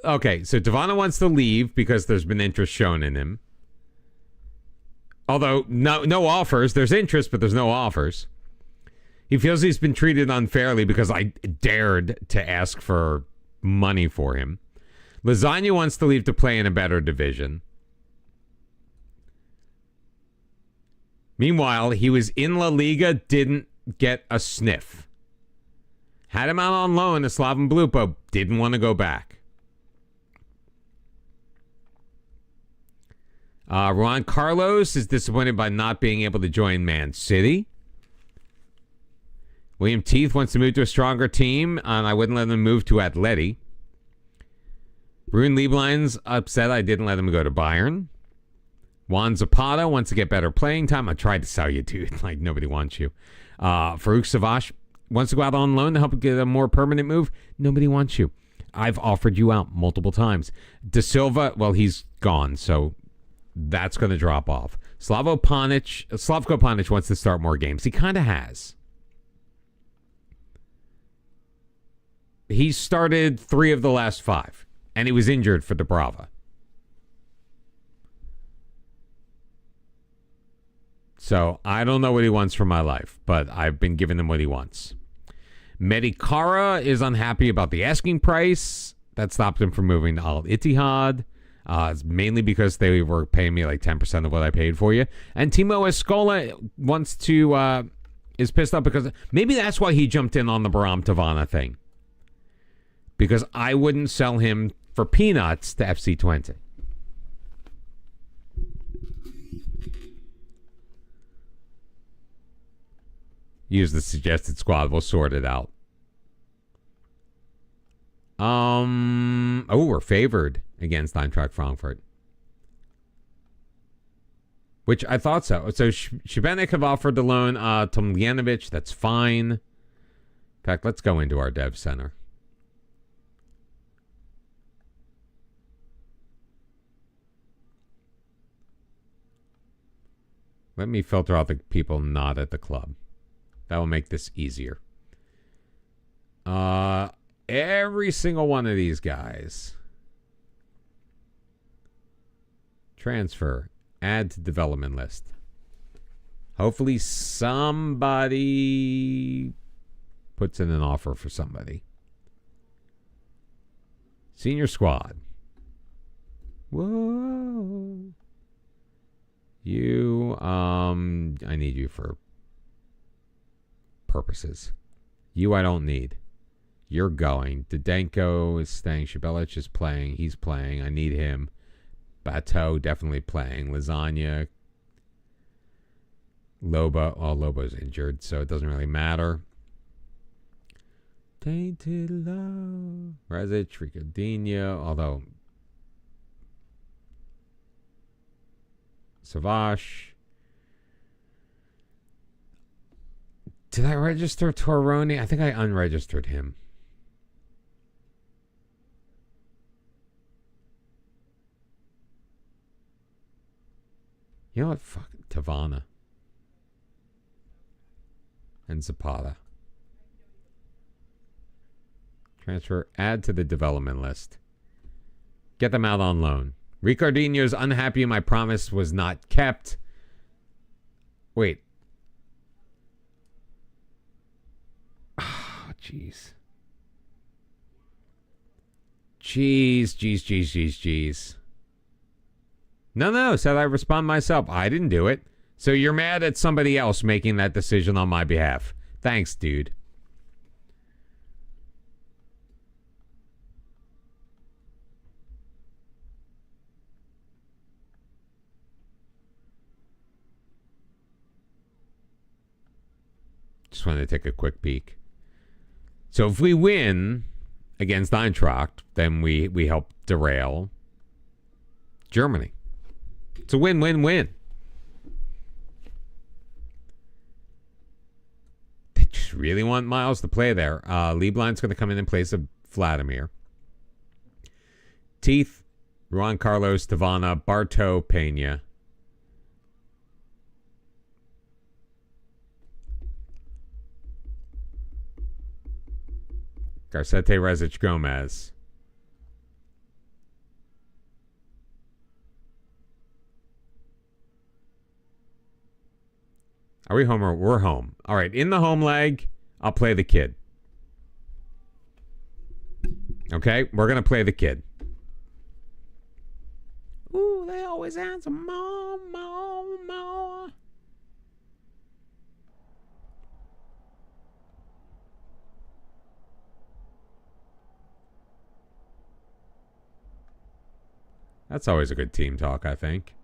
S1: Okay, so Tivana wants to leave because there's been interest shown in him. Although, no offers. There's interest, but there's no offers. He feels he's been treated unfairly because I dared to ask for money for him. Lasagna wants to leave to play in a better division. Meanwhile, he was in La Liga, didn't get a sniff. Had him out on loan to Slaven Blupo, didn't want to go back. Juan Carlos is disappointed by not being able to join Man City. William Teeth wants to move to a stronger team, and I wouldn't let him move to Atleti. Bruin Lieblein's upset I didn't let him go to Bayern. Juan Zapata wants to get better playing time. I tried to sell you, dude. Like, nobody wants you. Farouk Savash wants to go out on loan to help get a more permanent move. Nobody wants you. I've offered you out multiple times. De Silva, well, he's gone, so that's going to drop off. Slavko Panic wants to start more games. He kind of has. He started 3 of the last 5, and he was injured for Dubrava. So I don't know what he wants from my life, but I've been giving him what he wants. Medikara is unhappy about the asking price. That stopped him from moving to Al Ittihad. It's mainly because they were paying me like 10% of what I paid for you. And Timo Escola wants to, is pissed off because maybe that's why he jumped in on the Baram Tavana thing. Because I wouldn't sell him for peanuts to FC20. Use the suggested squad. We'll sort it out. We're favored against Eintracht Frankfurt. Which I thought so. So Šibenik have offered the loan Tomljanovic. That's fine. In fact, let's go into our dev center. Let me filter out the people not at the club. That will make this easier. Every single one of these guys. Transfer. Add to development list. Hopefully somebody puts in an offer for somebody. Senior squad. Whoa. You, I need you for purposes. You I don't need. You're going. Didenko is staying. Shibelic is playing. He's playing. I need him. Bateau definitely playing. Lasagna. Loba. Oh, Lobo's injured, so it doesn't really matter. Tainted Love. Rezic, Ricardinho. Although Savage. Did I register Toroni? I think I unregistered him. You know what? Fuck Tavana. And Zapata. Transfer. Add to the development list. Get them out on loan. Ricardinho's unhappy my promise was not kept. Wait. Oh, jeez. Jeez. No, said I respond myself. I didn't do it. So you're mad at somebody else making that decision on my behalf. Thanks, dude. Just wanted to take a quick peek. So if we win against Eintracht, then we help derail Germany. It's a win-win-win. They just really want Miles to play there. Lieblin's going to come in place of Vladimir. Teeth, Juan Carlos, Tavana, Barto, Pena. Garcete, Rezic, Gomez. Are we home or we're home? All right, in the home leg, I'll play the kid. Okay, we're going to play the kid. Ooh, they always answer, Mom. That's always a good team talk, I think.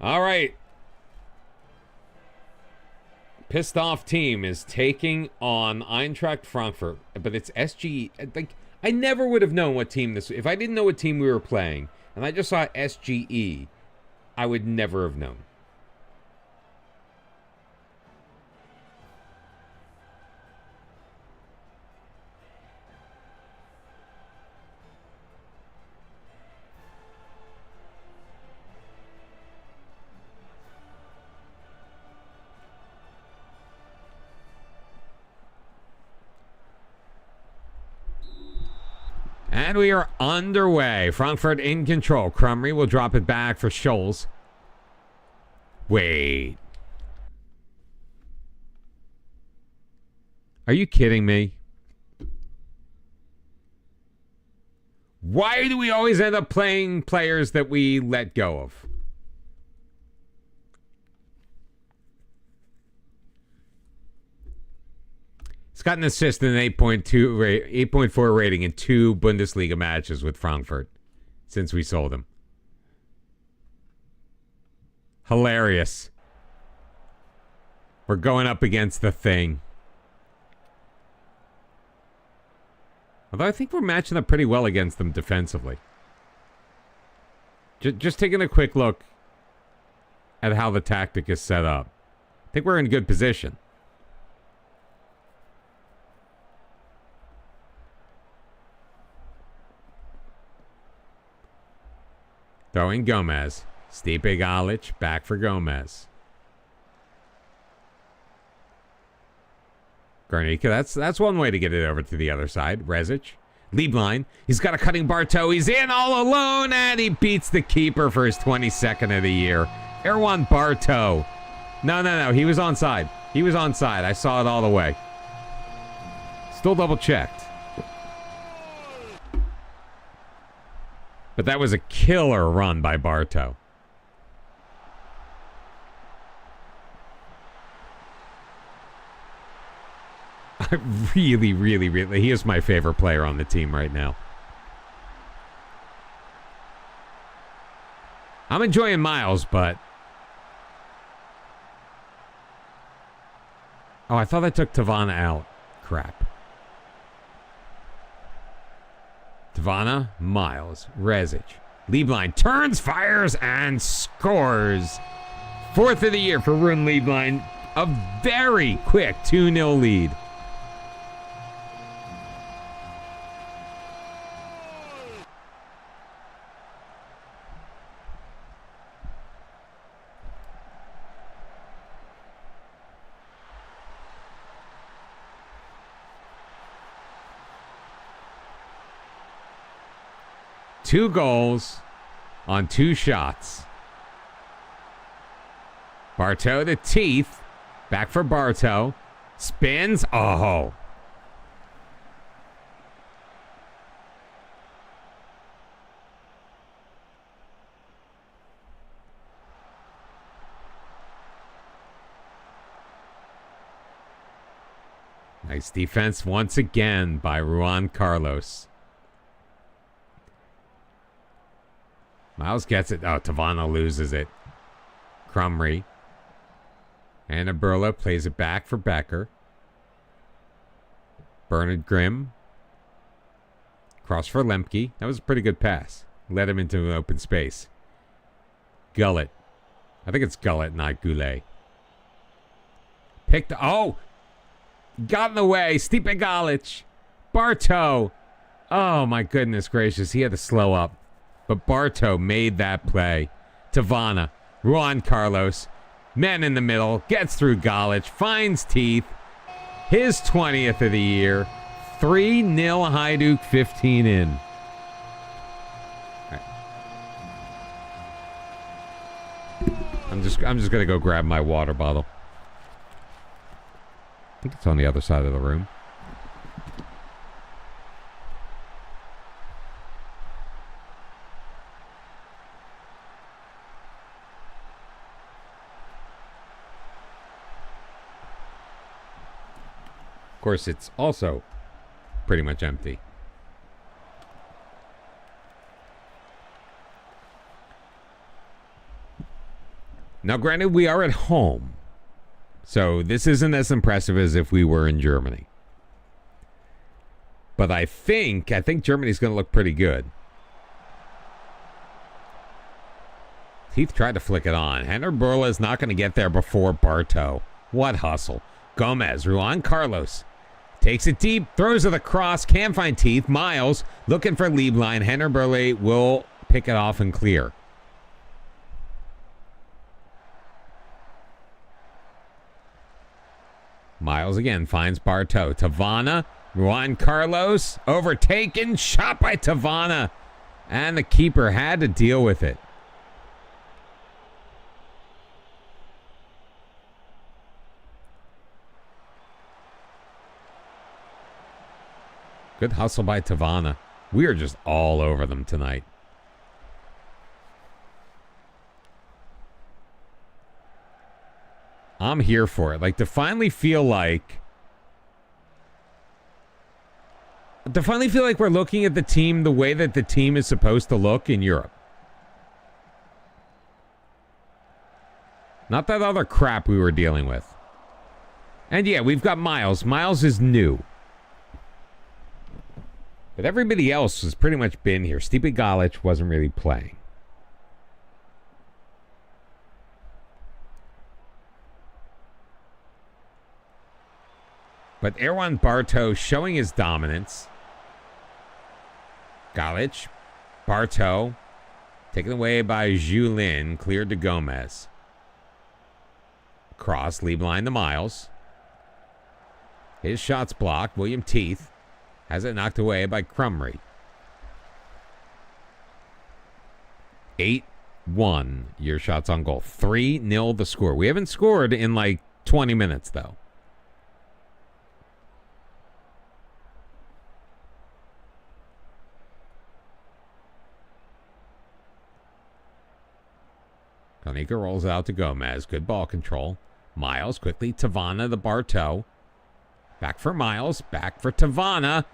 S1: All right. Pissed off team is taking on Eintracht Frankfurt, but it's SGE. Like, I never would have known what team this. If I didn't know what team we were playing, and I just saw SGE, I would never have known. And we are underway. Frankfurt in control. Crumry will drop it back for Scholes. Wait. Are you kidding me? Why do we always end up playing players that we let go of? He's got an assist and an 8.4 rating in 2 Bundesliga matches with Frankfurt since we sold him. Hilarious. We're going up against the Thing. Although I think we're matching up pretty well against them defensively. Just taking a quick look at how the tactic is set up. I think we're in good position. Throwing Gomez. Stipe Galic back for Gomez. Garnica, that's one way to get it over to the other side. Rezic. Lieblein. He's got a cutting Bartow. He's in all alone, and he beats the keeper for his 22nd of the year. Erwan Bartow. No. He was onside. He was onside. I saw it all the way. Still double checked. But that was a killer run by Bartow. Really, he is my favorite player on the team right now. I'm enjoying Miles, but... Oh, I thought I took Tavana out. Crap. Tavana, Miles, Rezic. Lieblein turns, fires, and scores. 4th of the year for Rune Lieblein. A very quick 2-0 lead. Two goals on 2 shots. Bartow to Teeth. Back for Bartow. Spins. Oh. Nice defense once again by Juan Carlos. Miles gets it. Oh, Tavana loses it. Crumry. Anna Burla plays it back for Becker. Bernard Grimm. Cross for Lemke. That was a pretty good pass. Led him into an open space. Gullet. I think it's Gullet, not Goulet. Picked. Oh! Got in the way. Stipe Galic. Bartow. Oh, my goodness gracious. He had to slow up. But Bartow made that play. Tavana. Juan Carlos. Men in the middle. Gets through Galic. Finds Teeth. His 20th of the year. 3-0 Hajduk, 15 in. Right. I'm just going to go grab my water bottle. I think it's on the other side of the room. Of course, it's also pretty much empty. Now, granted, we are at home, so this isn't as impressive as if we were in Germany. But I think Germany's going to look pretty good. Heath tried to flick it on. Henner Burla is not going to get there before Bartow. What hustle. Gomez, Juan Carlos. Takes it deep, throws it across, can't find Teeth. Miles looking for Lieblein. Henner Burley will pick it off and clear. Miles again finds Bartow. Tavana, Juan Carlos, overtaken, shot by Tavana. And the keeper had to deal with it. Good hustle by Tavana. We are just all over them tonight. I'm here for it. Like, to finally feel like we're looking at the team the way that the team is supposed to look in Europe. Not that other crap we were dealing with. And yeah, we've got Miles. Miles is new. But everybody else has pretty much been here. Stipe Galic wasn't really playing. But Erwan Bartow showing his dominance. Galic. Bartow. Taken away by Julin. Cleared to Gomez. Cross. Lead line to Miles. His shot's blocked. William Teeth has it knocked away by Crumry. 8-1. Your shots on goal. 3-0 the score. We haven't scored in like 20 minutes, though. Konica rolls out to Gomez. Good ball control. Miles quickly. Tavana, the Bartow. Back for Miles. Back for Tavana.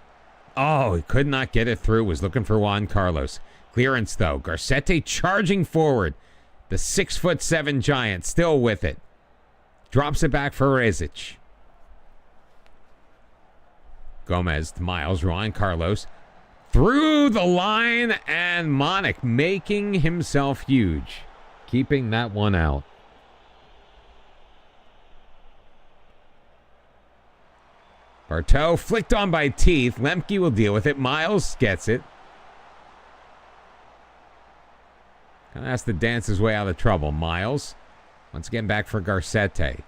S1: Oh, he could not get it through. Was looking for Juan Carlos. Clearance, though. Garcetti charging forward. The 6'7" giant still with it. Drops it back for Rezic. Gomez to Miles. Juan Carlos. Through the line. And Monic making himself huge. Keeping that one out. Bartow flicked on by Teeth. Lemke will deal with it. Miles gets it. Kind of has to dance his way out of trouble. Miles. Once again back for Garcetti.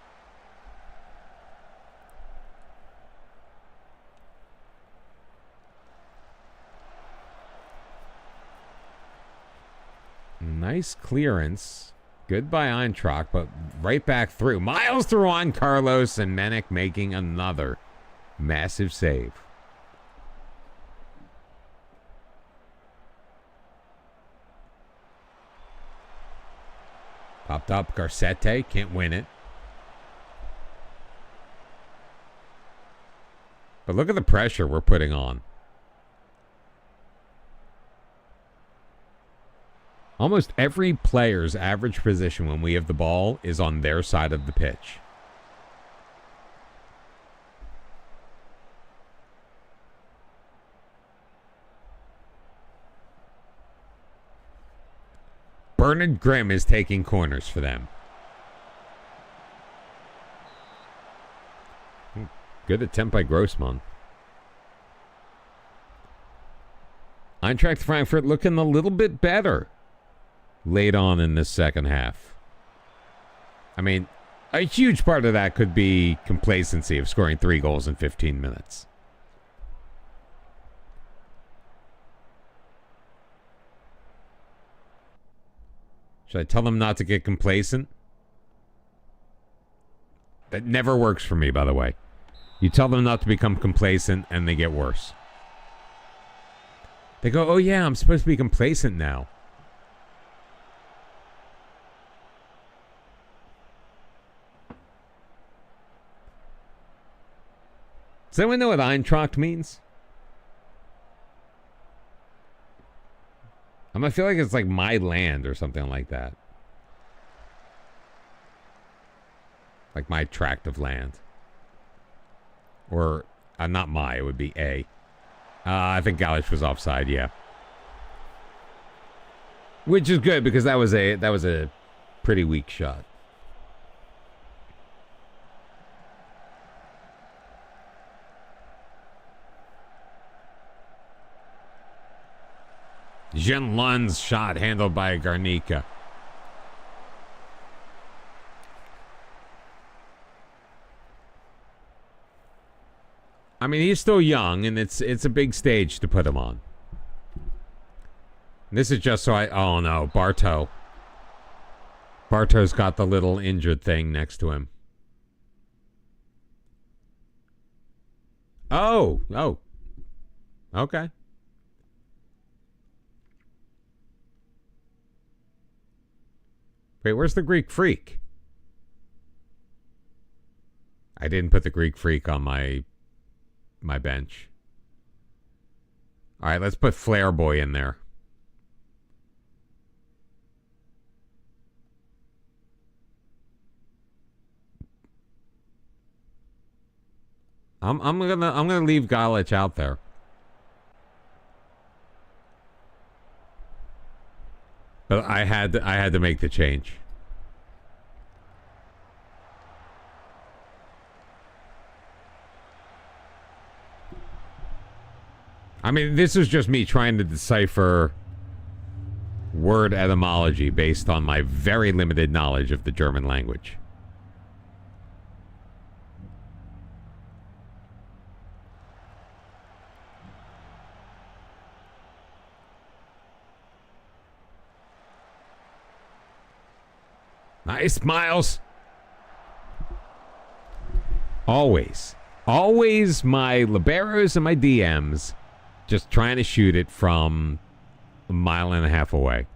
S1: Nice clearance. Good by Eintracht, but right back through. Miles through on Carlos, and Menick making another massive save. Popped up. Garcetti can't win it. But look at the pressure we're putting on. Almost every player's average position when we have the ball is on their side of the pitch. Bernard Grimm is taking corners for them. Good attempt by Grossman. Eintracht Frankfurt looking a little bit better late on in this second half. I mean, a huge part of that could be complacency of scoring 3 goals in 15 minutes. Should I tell them not to get complacent? That never works for me, by the way. You tell them not to become complacent and they get worse. They go, oh yeah, I'm supposed to be complacent now. Does anyone know what Eintracht means? I feel like it's like my land or something like that. Like my tract of land. Or, not my, it would be A. I think Galic was offside, yeah. Which is good because that was a pretty weak shot. Jean Lund's shot handled by Garnica. I mean, he's still young, and it's a big stage to put him on. This is just so oh no, Bartow. Bartow's got the little injured thing next to him. Oh. Okay. Wait, where's the Greek Freak? I didn't put the Greek Freak on my bench. All right, let's put Flair Boy in there. I'm gonna leave Galic out there. But I had to make the change. I mean, this is just me trying to decipher word etymology based on my very limited knowledge of the German language. Nice, Miles. Always my liberos and my DMs just trying to shoot it from a mile and a half away.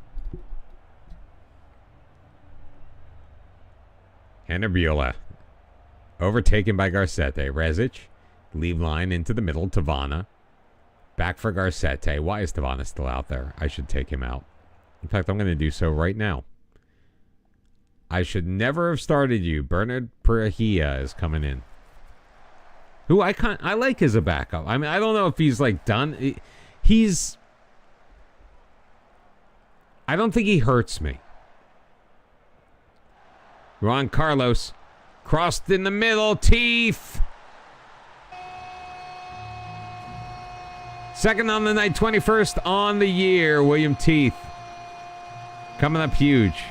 S1: Hennerbula. Overtaken by Garcete. Rezic. Leave line into the middle. Tavana. Back for Garcete. Why is Tavana still out there? I should take him out. In fact, I'm going to do so right now. I should never have started you. Bernard Perahia is coming in. Who I like as a backup. I mean, I don't know if he's like done. I don't think he hurts me. Juan Carlos. Crossed in the middle. Teeth. Second on the night. 21st on the year. William Teeth. Coming up huge.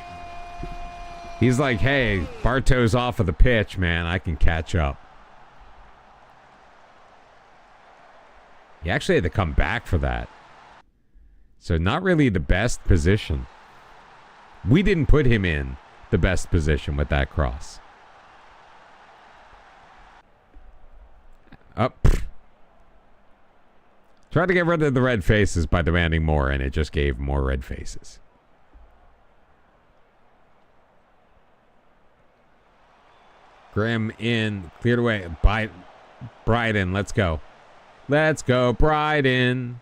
S1: He's like, hey, Barto's off of the pitch, man. I can catch up. He actually had to come back for that. So not really the best position. We didn't put him in the best position with that cross. Up. Tried to get rid of the red faces by demanding more, and it just gave more red faces. Graham in, cleared away by Bryden. Let's go. Let's go, Bryden.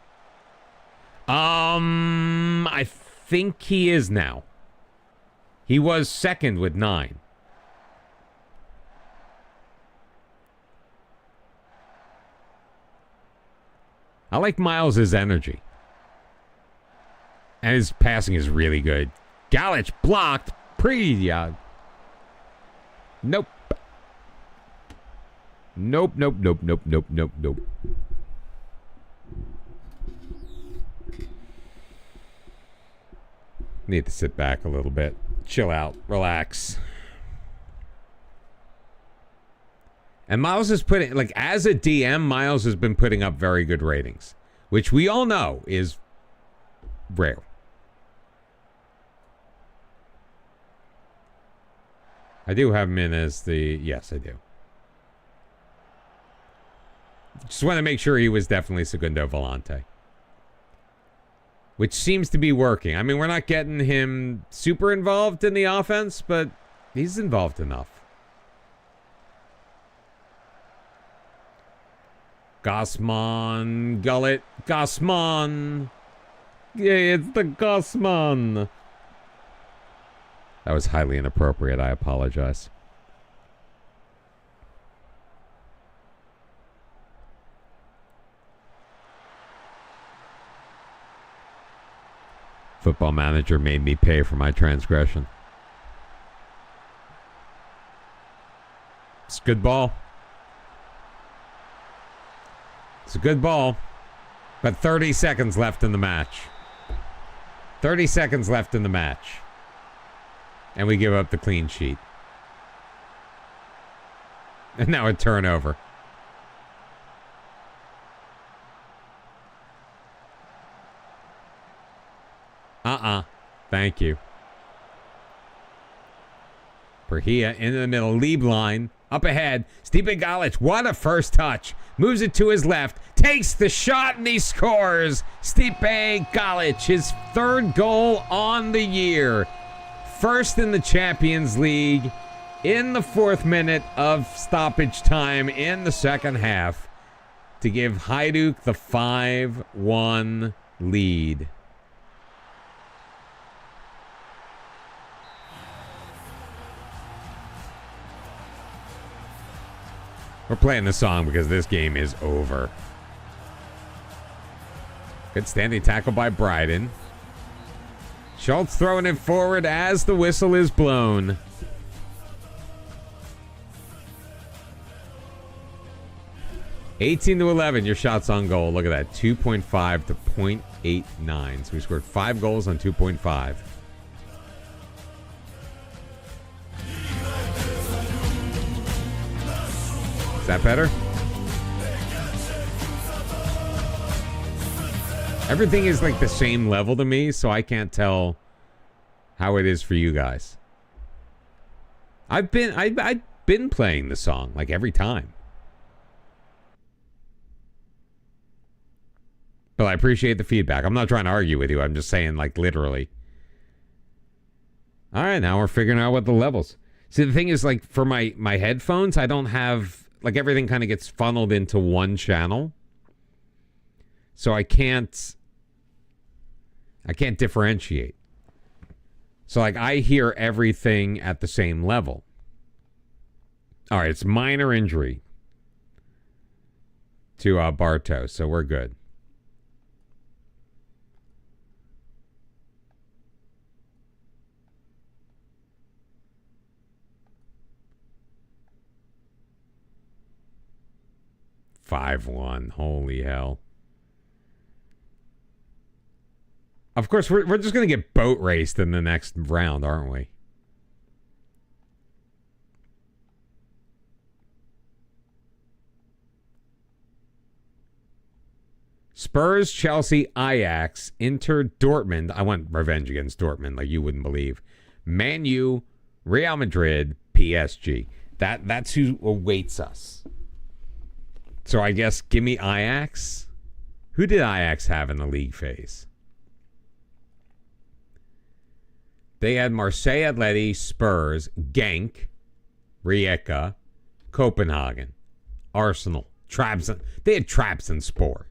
S1: I think he is now. He was second with 9. I like Miles' energy. And his passing is really good. Galic blocked. Nope. Nope. Need to sit back a little bit. Chill out. Relax. And Miles is putting, like, as a DM, Miles has been putting up very good ratings, which we all know is rare. I do have him in as the, yes, I do. Just want to make sure he was definitely Segundo Volante. Which seems to be working. I mean, we're not getting him super involved in the offense, but he's involved enough. Gossman, Gullet, Gossman. Yeah, it's the Gossman. That was highly inappropriate. I apologize. Football Manager made me pay for my transgression. It's a good ball. It's a good ball. But 30 seconds left in the match. 30 seconds left in the match. And we give up the clean sheet. And now a turnover. Thank you. Perhia in the middle. Lead line. Up ahead. Stipe Galic. What a first touch. Moves it to his left. Takes the shot and he scores. Stipe Galic. His third goal on the year. first in the Champions League in the 4th minute of stoppage time in the second half to give Hajduk the 5-1 lead. We're playing this song because this game is over. Good standing tackle by Bryden. Schultz throwing it forward as the whistle is blown. (18-11), your shots on goal. Look at that, 2.5 to 0.89. So we scored 5 goals on 2.5. Is that better? Everything is like the same level to me, so I can't tell how it is for you guys. I've been playing the song like every time. But I appreciate the feedback. I'm not trying to argue with you. I'm just saying, like, literally. All right, now we're figuring out what the levels. See, the thing is, like, for my headphones, I don't have... Like, everything kind of gets funneled into one channel. So I can't differentiate. So, like, I hear everything at the same level. All right, it's minor injury to Bartos, so we're good. (5-1). Holy hell. Of course, we're just going to get boat raced in the next round, aren't we? Spurs, Chelsea, Ajax, Inter, Dortmund. I want revenge against Dortmund like you wouldn't believe. Man U, Real Madrid, PSG. That's who awaits us. So I guess give me Ajax. Who did Ajax have in the league phase? They had Marseille, Atleti, Spurs, Genk, Rijeka, Copenhagen, Arsenal, Trabzon. They had Trabzonspor.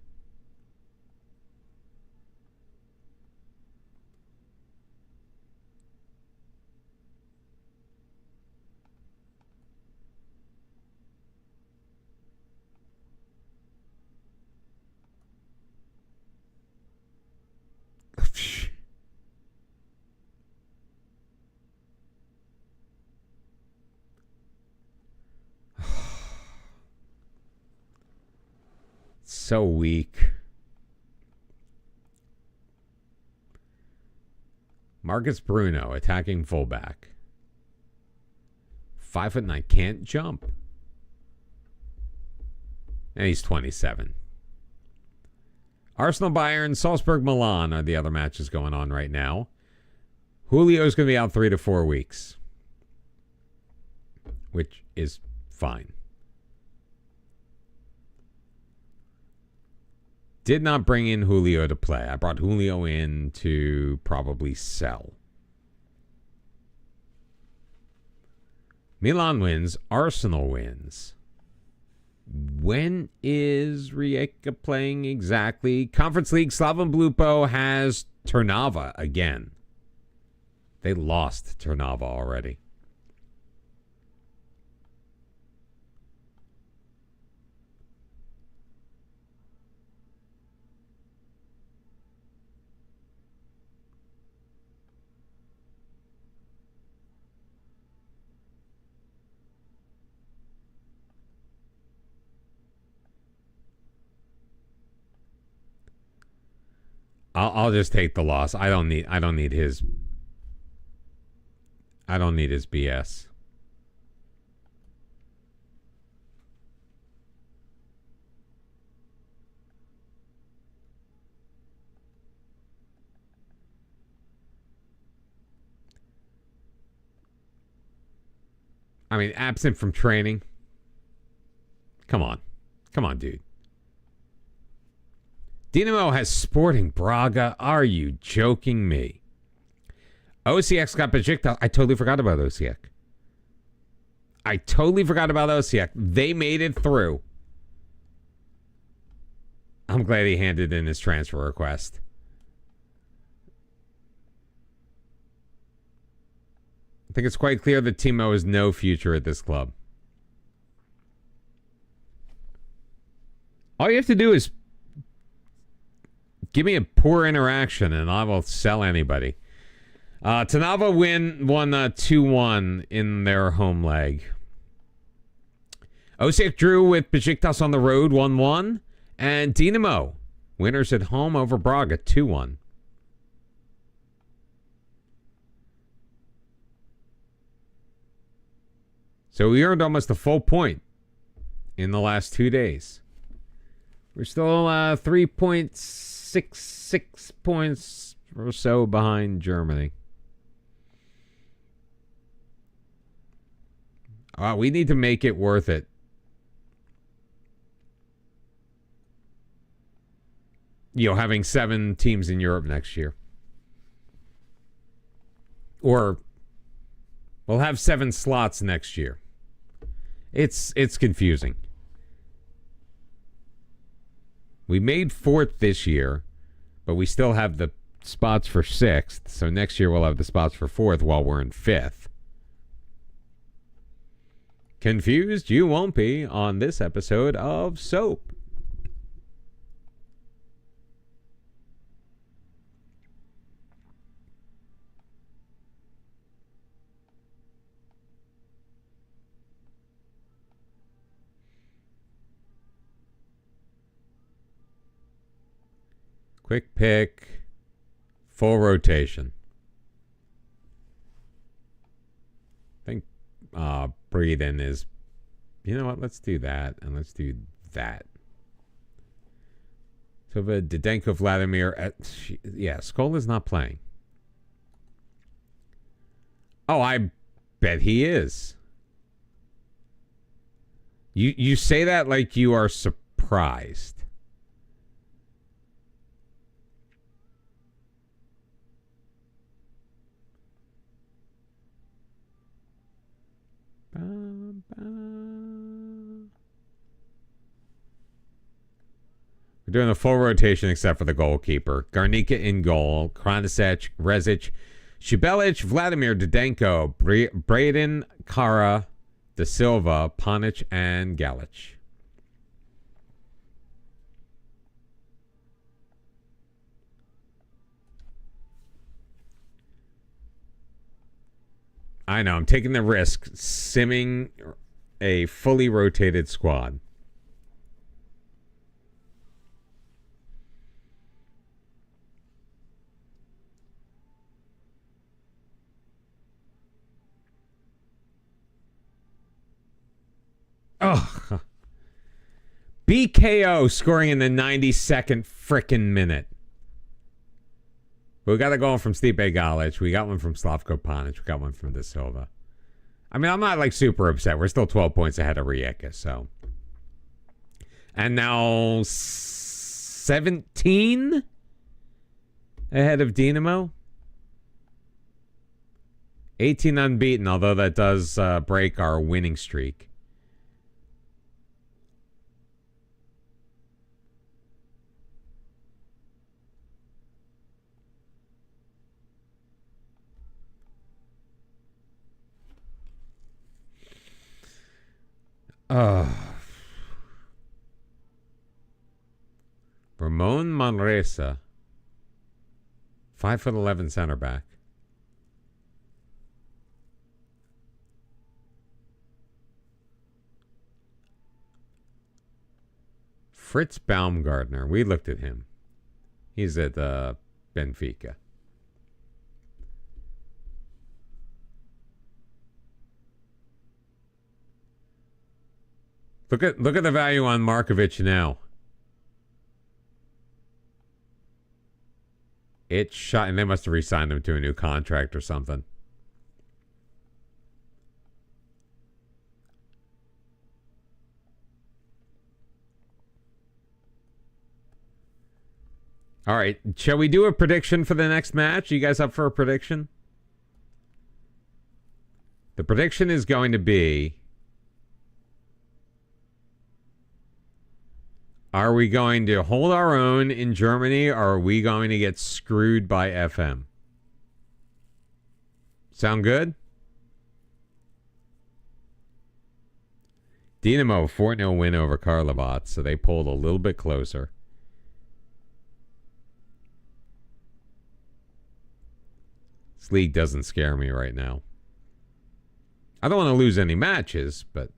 S1: So weak. Marcus Bruno, attacking fullback. 5'9", can't jump. And he's 27. Arsenal, Bayern, Salzburg, Milan are the other matches going on right now. Julio's going to be out 3 to 4 weeks, which is fine. Did not bring in Julio to play. I brought Julio in to probably sell. Milan wins. Arsenal wins. When is Rijeka playing exactly? Conference League, Slaven Blupo has Trnava again. They lost Trnava already. I'll just take the loss. I don't need his BS. I mean, absent from training. Come on, dude. Dinamo has Sporting Braga. Are you joking me? OCX got Besiktas. I totally forgot about OCX. They made it through. I'm glad he handed in his transfer request. I think it's quite clear that Timo has no future at this club. All you have to do is give me a poor interaction and I will sell anybody. Trnava won 2-1 in their home leg. Osijek drew with Besiktas on the road 1-1. And Dinamo, winners at home over Braga 2-1. So we earned almost a full point in the last 2 days. We're still 3.66 points or so behind Germany. We need to make it worth it. Having 7 teams in Europe next year. Or we'll have 7 slots next year. It's confusing. We made 4th this year, but we still have the spots for 6th. So next year we'll have the spots for 4th while we're in 5th. Confused? You won't be on this episode of Soap. Quick pick, full rotation. I think Breeden is, you know what, let's do that, and let's do that. So Didenko, Vladimir, Skola's not playing. Oh, I bet he is. You say that like you are surprised. We're doing a full rotation except for the goalkeeper. Garnica in goal. Kranisic, Rezic, Shibelic, Vladimir, Didenko, Breeden, Kara, Da Silva, Panic, and Galic. I know, I'm taking the risk, simming a fully rotated squad. Oh, BKO scoring in the 92nd frickin' minute. We got a goal from Stipe Galic. We got one from Slavko Panic. We got one from Da Silva. I mean, I'm not like super upset. We're still 12 points ahead of Rijeka, so. And now 17 ahead of Dinamo. 18 unbeaten, although that does break our winning streak. Ramon Manresa, 5'11" center back. Fritz Baumgartner, we looked at him. He's at Benfica. Look at the value on Markovic now. It's shot, and they must have re-signed him to a new contract or something. All right, shall we do a prediction for the next match? You guys up for a prediction? The prediction is going to be, are we going to hold our own in Germany, or are we going to get screwed by FM? Sound good? Dinamo 4-0 win over Karlovac, so they pulled a little bit closer. This league doesn't scare me right now. I don't want to lose any matches, but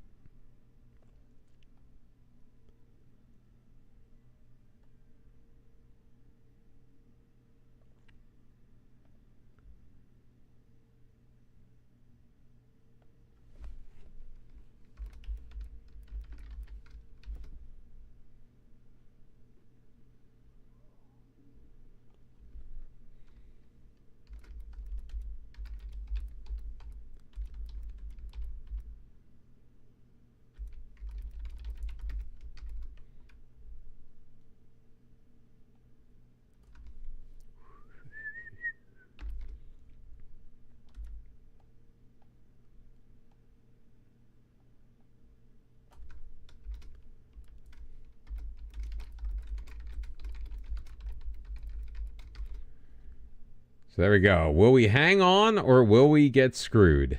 S1: so there we go. Will we hang on or will we get screwed?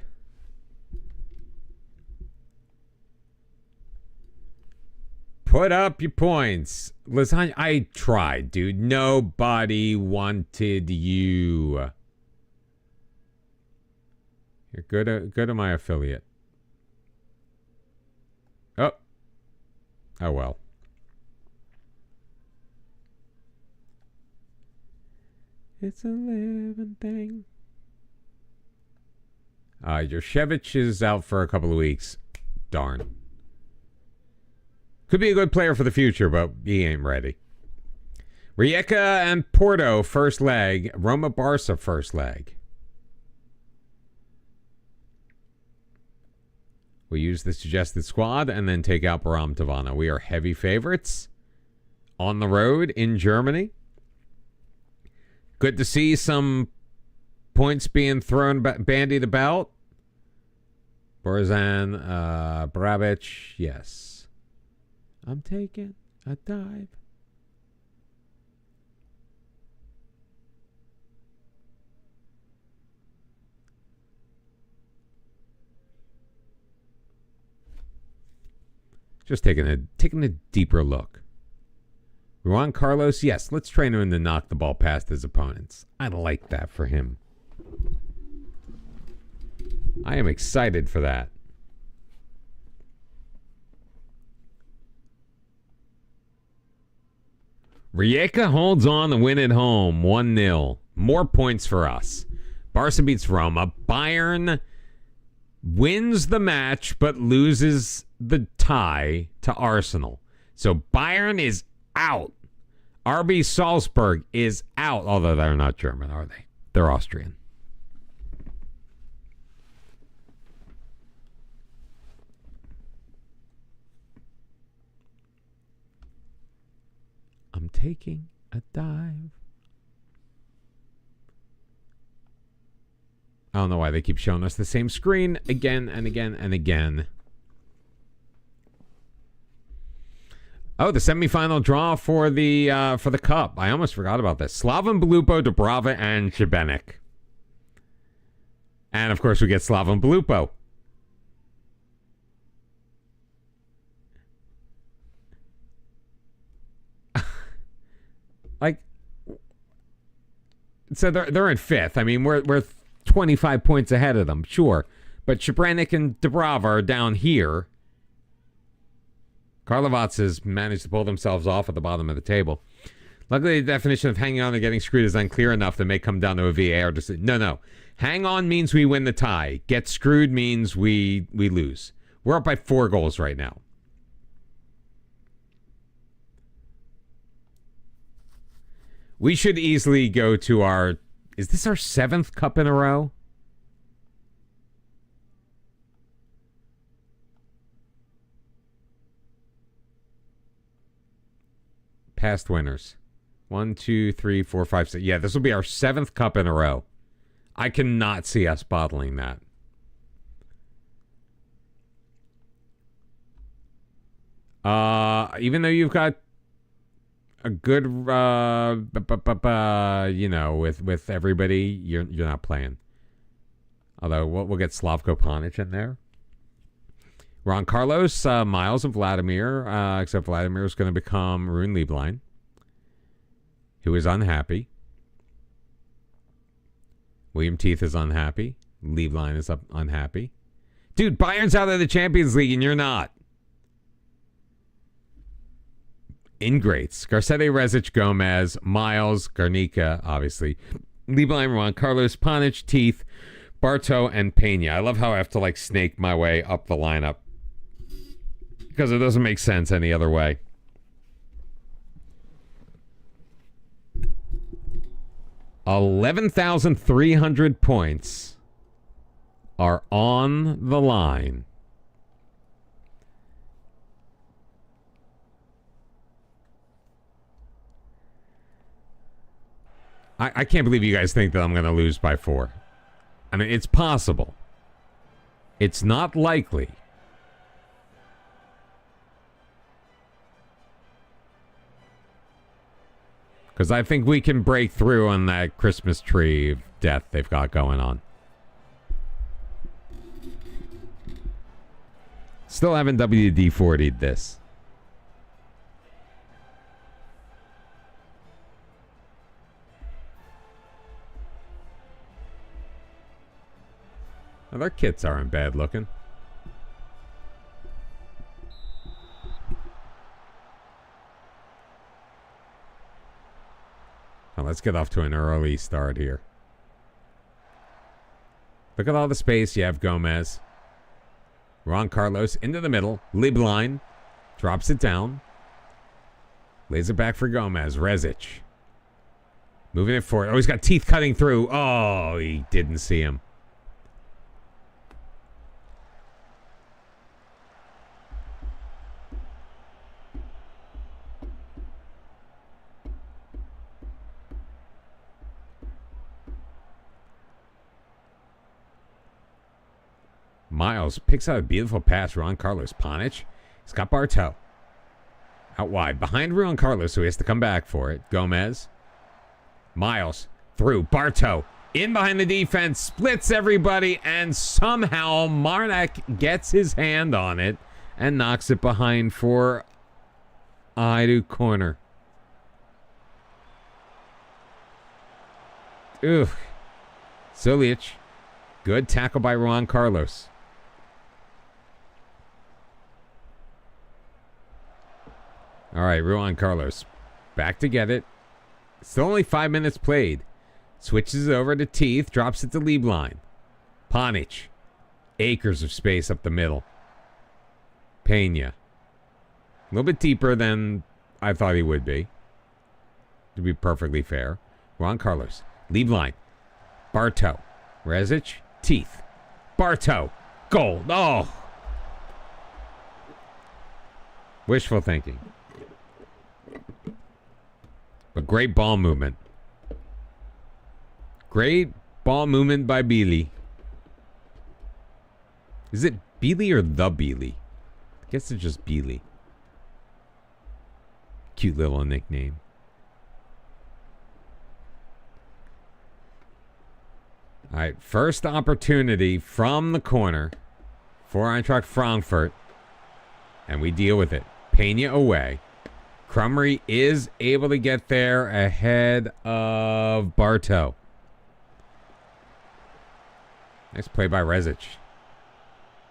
S1: Put up your points. Lasagna, I tried, dude. Nobody wanted you. Here, go to my affiliate. Oh. Oh, well. It's a living thing. Jurshevich is out for a couple of weeks. Darn. Could be a good player for the future, but he ain't ready. Rijeka and Porto, first leg. Roma Barca, first leg. We use the suggested squad and then take out Baram Tavana. We are heavy favorites on the road in Germany. Good to see some points being thrown, bandied about. Borzan, Brabic, yes. I'm taking a dive. Just taking a deeper look. Juan Carlos, yes, let's train him to knock the ball past his opponents. I like that for him. I am excited for that. Rijeka holds on to win at home, 1-0. More points for us. Barca beats Roma. Bayern wins the match but loses the tie to Arsenal. So Bayern is out. RB Salzburg is out, although they're not German, are they? They're Austrian. I'm taking a dive. I don't know why they keep showing us the same screen again and again and again. Oh, the semifinal draw for the cup. I almost forgot about this. Slaven Belupo, Dubrava, and Šibenik. And of course, we get Slaven Belupo. Like, so they're in fifth. I mean, we're 25 points ahead of them, sure, but Šibenik and Dubrava are down here. Karlovac has managed to pull themselves off at the bottom of the table. Luckily, the definition of hanging on and getting screwed is unclear enough that may come down to a VAR decision. No. Hang on means we win the tie. Get screwed means we lose. We're up by 4 goals right now. We should easily go to our... Is this our 7th cup in a row? Past winners. 1, 2, 3, 4, 5, 6. Yeah, this will be our 7th cup in a row. I cannot see us bottling that. Even though you've got a good, with everybody, you're not playing. Although we'll get Slavko Panic in there. Ron Carlos, Miles, and Vladimir. Except Vladimir is going to become Rune Lieblein, who is unhappy. William Teeth is unhappy. Lieblein is unhappy. Dude, Bayern's out of the Champions League and you're not. Ingrates. Garcetti, Rezic, Gomez, Miles, Garnica, obviously. Lieblein, Ron Carlos, Panic, Teeth, Bartow, and Pena. I love how I have to snake my way up the lineup. Because it doesn't make sense any other way. $11,300 points are on the line. I can't believe you guys think that I'm going to lose by 4. I mean, it's possible. It's not likely. Because I think we can break through on that Christmas tree of death they've got going on. Still haven't WD-40'd this. Now, their kits aren't bad looking. Now, let's get off to an early start here. Look at all the space. You have Gomez. Ron Carlos into the middle. Lieblein drops it down. Lays it back for Gomez. Rezic. Moving it forward. Oh, he's got Teeth cutting through. Oh, he didn't see him. Miles picks out a beautiful pass. Ron Carlos. Panic. He's got Bartow. Out wide. Behind Ron Carlos, so he has to come back for it. Gomez. Miles. Through. Bartow. In behind the defense. Splits everybody. And somehow Marnak gets his hand on it and knocks it behind for a Hajduk corner. Ooh. Sulic. Good tackle by Ron Carlos. All right, Ruan Carlos back to get it. Still only 5 minutes played. Switches it over to Teeth. Drops it to Lieblein. Panic. Acres of space up the middle. Pena. A little bit deeper than I thought he would be. To be perfectly fair. Ron Carlos. Lieblein. Bartow. Rezic. Teeth. Bartow. Goal. Oh. Wishful thinking. But great ball movement. Great ball movement by Beely. Is it Beely or the Beely? I guess it's just Beely. Cute little nickname. All right, first opportunity from the corner for Eintracht Frankfurt. And we deal with it. Pena away. Crumry is able to get there ahead of Bartow. Nice play by Rezic.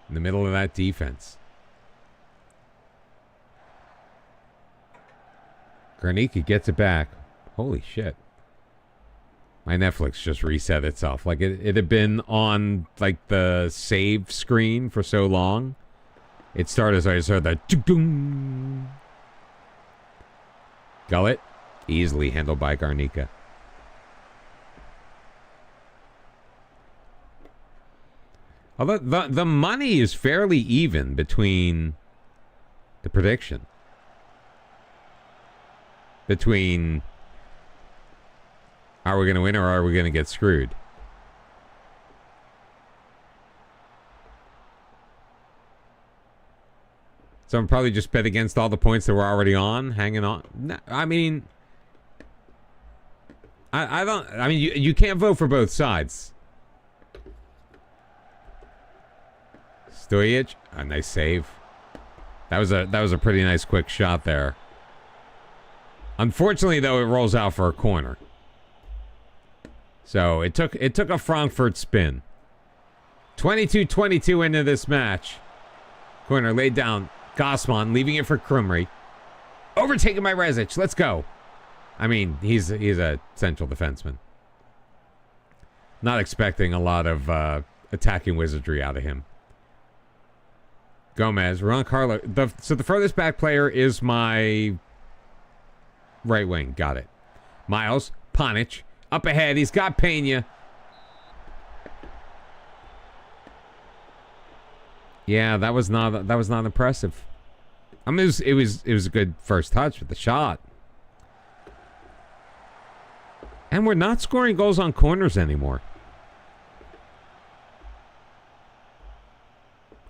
S1: In the middle of that defense. Garnica gets it back. Holy shit. My Netflix just reset itself. Like it had been on the save screen for so long. It started as I just heard that. Gullet. Easily handled by Garnica. Although the money is fairly even between the prediction. Between are we going to win or are we going to get screwed? So I'm probably just bet against all the points that we're already on, hanging on. No, I mean, I don't. I mean, you can't vote for both sides. Stojic, a nice save. That was a pretty nice quick shot there. Unfortunately, though, it rolls out for a corner. So it took a Frankfurt spin. 22-22 into this match. Corner laid down. Gossman leaving it for Krumry. Overtaken by Rezic. Let's go. I mean, he's a central defenseman. Not expecting a lot of attacking wizardry out of him. Gomez, Ron Carlo. So the furthest back player is my right wing. Got it. Miles, Ponic, up ahead. He's got Pena. Yeah, that was not impressive. I mean, it was a good first touch with the shot. And we're not scoring goals on corners anymore.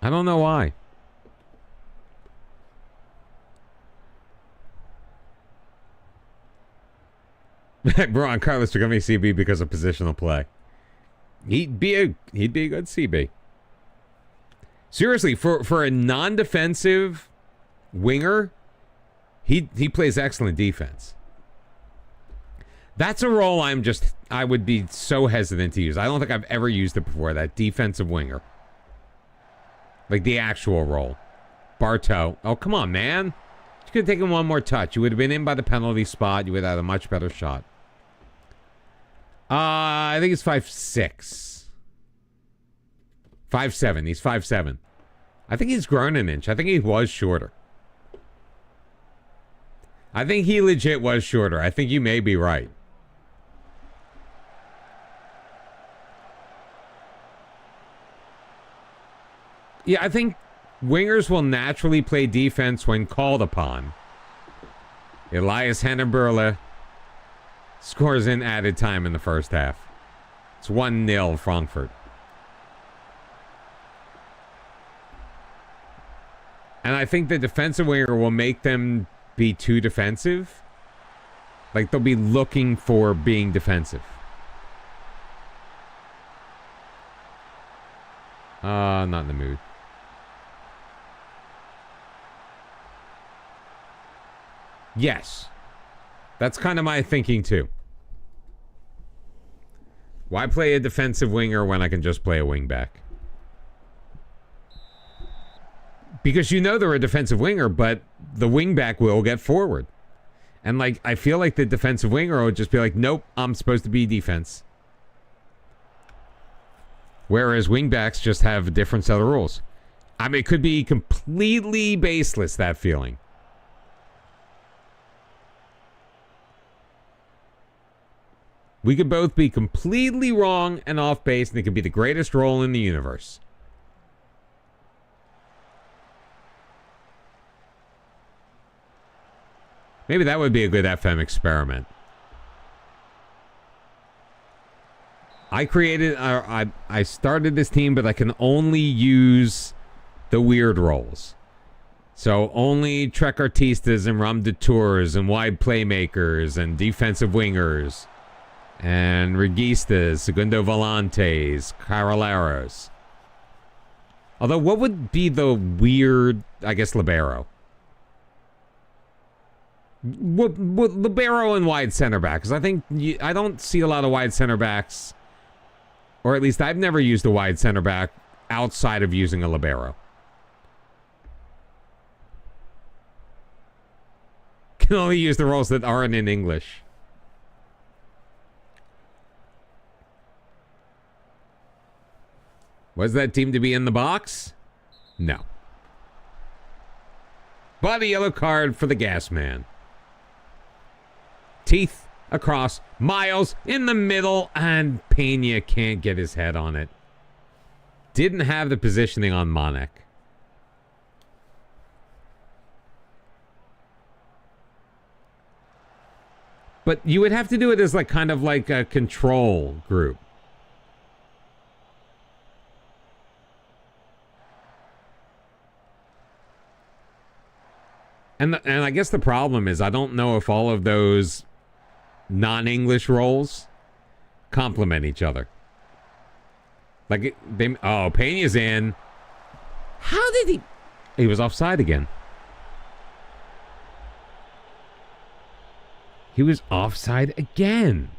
S1: I don't know why. Ron Carlos took me CB because of positional play. He'd be a good CB. Seriously, for a non-defensive winger, he plays excellent defense. That's a role I would be so hesitant to use. I don't think I've ever used it before, that defensive winger. Like the actual role. Bartow. Oh, come on, man. You could have taken one more touch. You would have been in by the penalty spot. You would have had a much better shot. I think it's 5'6". 5'7". He's 5'7". I think he's grown an inch. I think he was shorter. I think he legit was shorter. I think you may be right. Yeah, I think wingers will naturally play defense when called upon. Elias Hannenberle scores in added time in the first half. It's 1-0 Frankfurt. And I think the defensive winger will make them be too defensive. Like, they'll be looking for being defensive. Not in the mood. Yes. That's kind of my thinking, too. Why play a defensive winger when I can just play a wingback? Because you know they're a defensive winger, but the wingback will get forward. And, like, I feel like the defensive winger would just be like, nope, I'm supposed to be defense. Whereas wingbacks just have a different set of rules. I mean, it could be completely baseless, that feeling. We could both be completely wrong and off base, and it could be the greatest role in the universe. Maybe that would be a good FM experiment. I started this team, but I can only use the weird roles. So only Trequartistas and Ram de Tours and wide playmakers and defensive wingers and registas, segundo volantes, carrileros. Although, what would be the weird, I guess, libero? What libero and wide center back? Because I think I don't see a lot of wide center backs, or at least I've never used a wide center back outside of using a libero. Can only use the roles that aren't in English. Was that team to be in the box? No. But a yellow card for the gas man. Teeth across. Miles in the middle. And Pena can't get his head on it. Didn't have the positioning on Monek. But you would have to do it as like kind of like a control group. And I guess the problem is I don't know if all of those non-English roles complement each other. Like, Peña's in. How did he... He was offside again. He was offside again.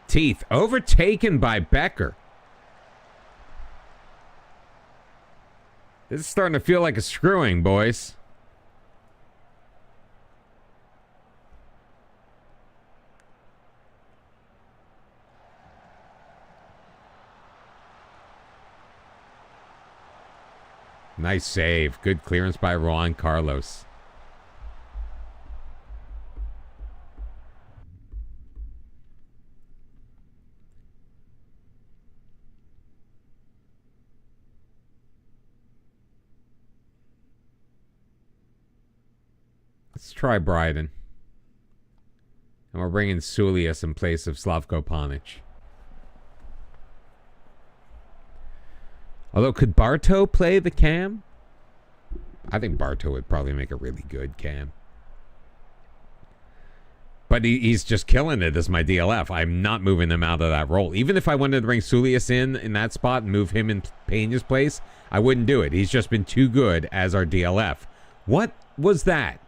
S1: Teeth overtaken by Becker. This is starting to feel like a screwing, boys. Nice save. Good clearance by Juan Carlos. Let's try Bryden. And we're bringing Sulius in place of Slavko Panic. Although, could Bartow play the cam? I think Bartow would probably make a really good cam. But he's just killing it as my DLF. I'm not moving him out of that role. Even if I wanted to bring Sulius in that spot and move him in Peña's place, I wouldn't do it. He's just been too good as our DLF. What was that?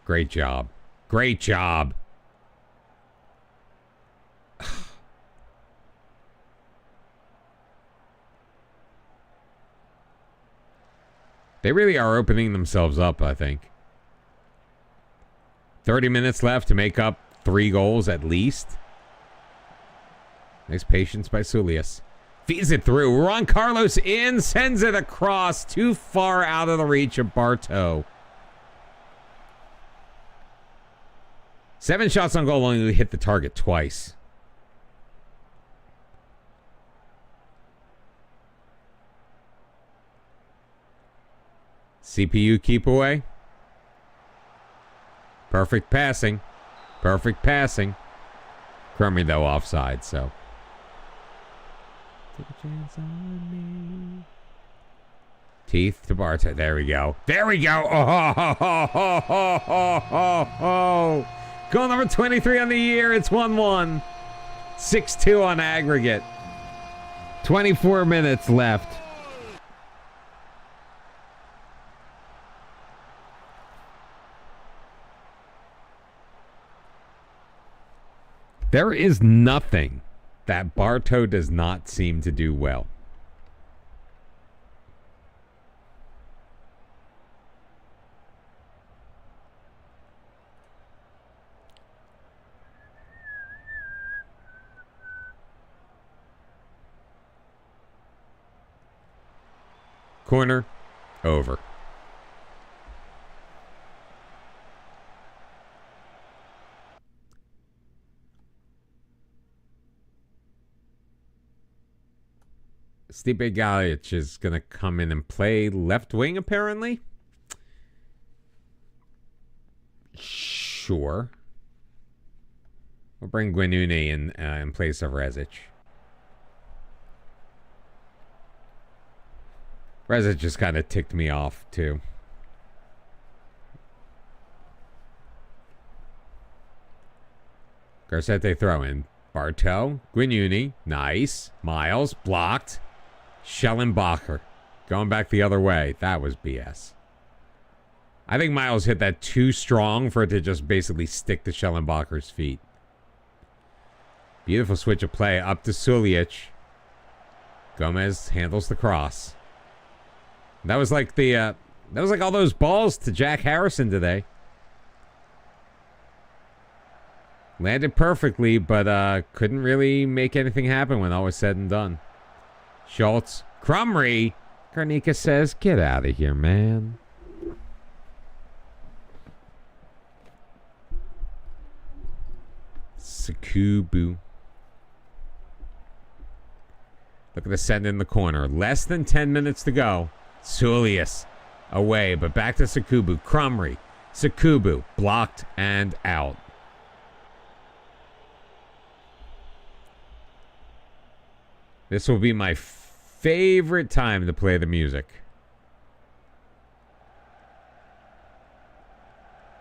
S1: Great job. Great job. They really are opening themselves up, I think. 30 minutes left to make up 3 goals at least. Nice patience by Sulius. Feeds it through. Juan Carlos in. Sends it across. Too far out of the reach of Bartow. 7 shots on goal, only hit the target twice. CPU keep away. Perfect passing. Perfect passing. Crummy, though, offside, so. Take a chance on me. Teeth to Bartow. There we go. There we go. Oh. Goal number 23 on the year. It's 1-1. 6-2 on aggregate. 24 minutes left. There is nothing that Bartow does not seem to do well. Corner, over. Stipe Galic is going to come in and play left wing, apparently. Sure. We'll bring Guinuni in place of Rezic. Rezic just kind of ticked me off, too. Garcete throw in. Bartow, Guinuni, nice. Miles, blocked. Schellenbacher, going back the other way. That was BS. I think Miles hit that too strong for it to just basically stick to Schellenbacher's feet. Beautiful switch of play up to Sulic. Gomez handles the cross. That was like all those balls to Jack Harrison today. Landed perfectly, but couldn't really make anything happen when all was said and done. Schultz, Crumry. Garnica says, get out of here, man. Sakubu. Look at the send in the corner. Less than 10 minutes to go. Sulius away, but back to Sakubu. Crumry. Sakubu blocked and out. This will be my favorite time to play the music.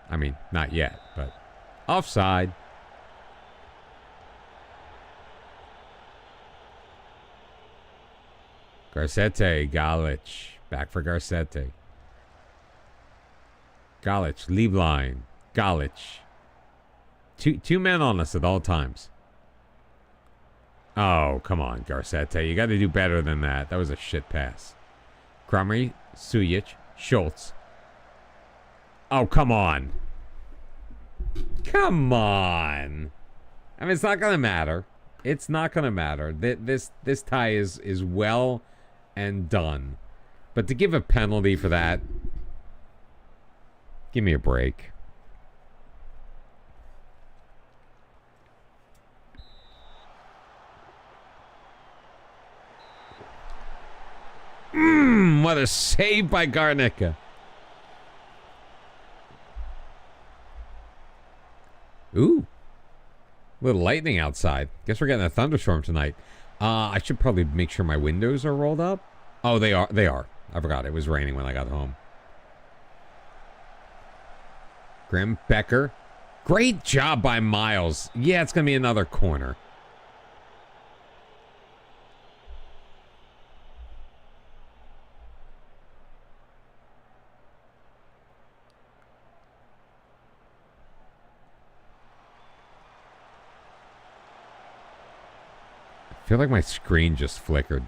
S1: I mean, not yet, but offside. Garcete, Galic. Back for Garcete. Galic, leave line. Galic. Two men on us at all times. Oh, come on, Garcete. You got to do better than that. That was a shit pass. Crumry, Sujic, Schultz. Oh, come on. Come on. I mean, it's not going to matter. It's not going to matter. This tie is well and done. But to give a penalty for that, give me a break. What a save by Garnica. Ooh. Little lightning outside. Guess we're getting a thunderstorm tonight. I should probably make sure my windows are rolled up. Oh, they are. They are. I forgot it was raining when I got home. Grim Becker. Great job by Miles. Yeah, it's going to be another corner. I feel like my screen just flickered.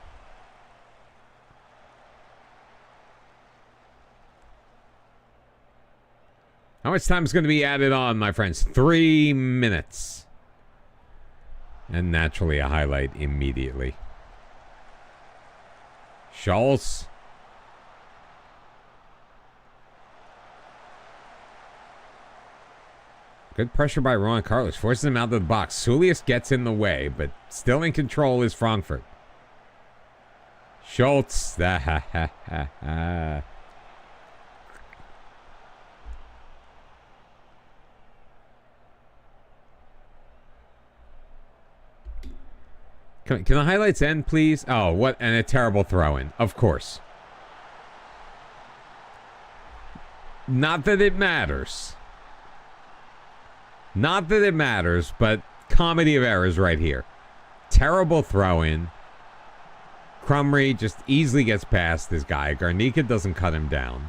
S1: How much time is going to be added on, my friends? 3 minutes. And naturally a highlight immediately. Schultz. Good pressure by Ron Carlos. Forces him out of the box. Sulius gets in the way, but still in control is Frankfurt. Schultz. Can the highlights end, please? Oh, what? And a terrible throw-in. Of course. Not that it matters. Not that it matters, but comedy of errors right here. Terrible throw-in. Crumry just easily gets past this guy. Garnica doesn't cut him down.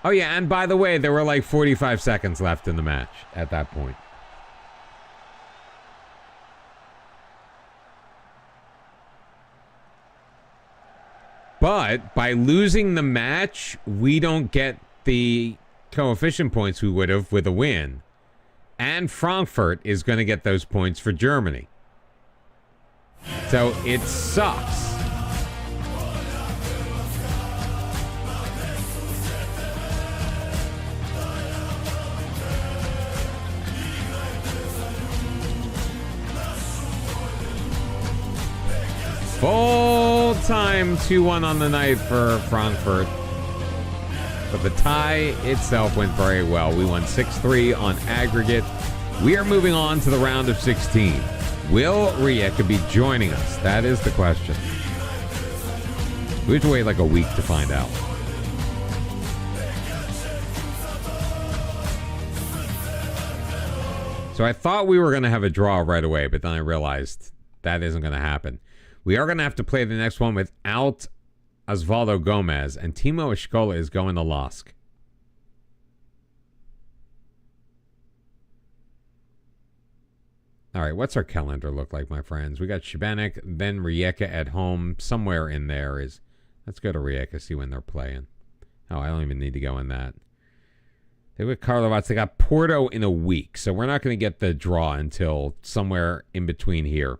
S1: Oh, yeah, and by the way, there were like 45 seconds left in the match at that point. But by losing the match, we don't get the coefficient points we would have with a win. And Frankfurt is going to get those points for Germany. So it sucks. Full time 2-1 on the night for Frankfurt. But the tie itself went very well. We won 6-3 on aggregate. We are moving on to the round of 16. Will Rijeka be joining us? That is the question. We have to wait like a week to find out. So I thought we were going to have a draw right away, but then I realized that isn't going to happen. We are going to have to play the next one without Osvaldo Gomez, and Timo Escola is going to Lask. All right, what's our calendar look like, my friends? We got Šibenik, then Rijeka at home. Somewhere in there is... Let's go to Rijeka, see when they're playing. Oh, I don't even need to go in that. They got Karlovac. They got Porto in a week, so we're not going to get the draw until somewhere in between here.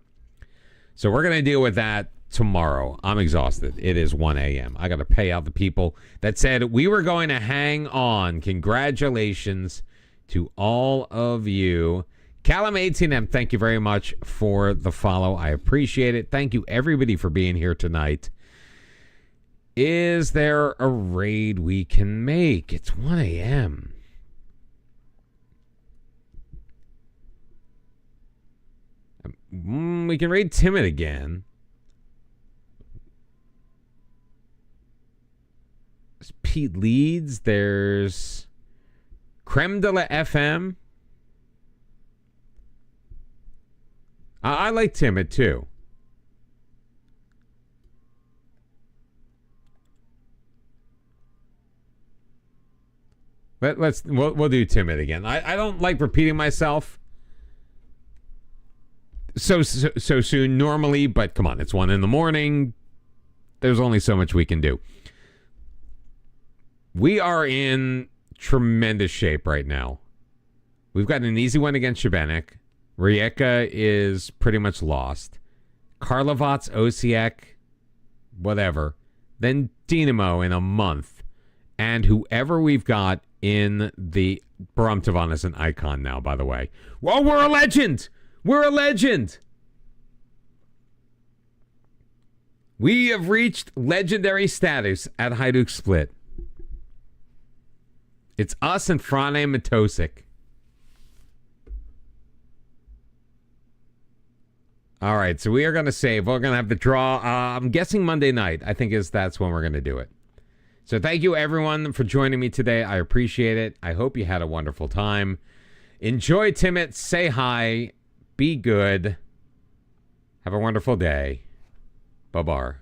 S1: So we're going to deal with that tomorrow. I'm exhausted. It is 1 a.m. I got to pay out the people that said we were going to hang on. Congratulations to all of you. Callum 18M, thank you very much for the follow. I appreciate it. Thank you, everybody, for being here tonight. Is there a raid we can make? It's 1 a.m. We can raid Timid again. There's Pete Leeds. There's Creme de la FM. I like Timid too. We'll do Timid again. I don't like repeating myself so soon normally, but come on, it's 1 a.m. There's only so much we can do. We are in tremendous shape right now. We've got an easy one against Šibenik. Rijeka is pretty much lost. Karlovac, Osijek, whatever. Then Dinamo in a month. And whoever we've got in the Bromtovan is an icon now, by the way. Whoa, we're a legend! We're a legend! We have reached legendary status at Hajduk Split. It's us and Frane Matosic. All right, so we are going to save. We're going to have the draw. I'm guessing Monday night. I think that's when we're going to do it. So thank you, everyone, for joining me today. I appreciate it. I hope you had a wonderful time. Enjoy Timmit. Say hi. Be good. Have a wonderful day. Bye-bye.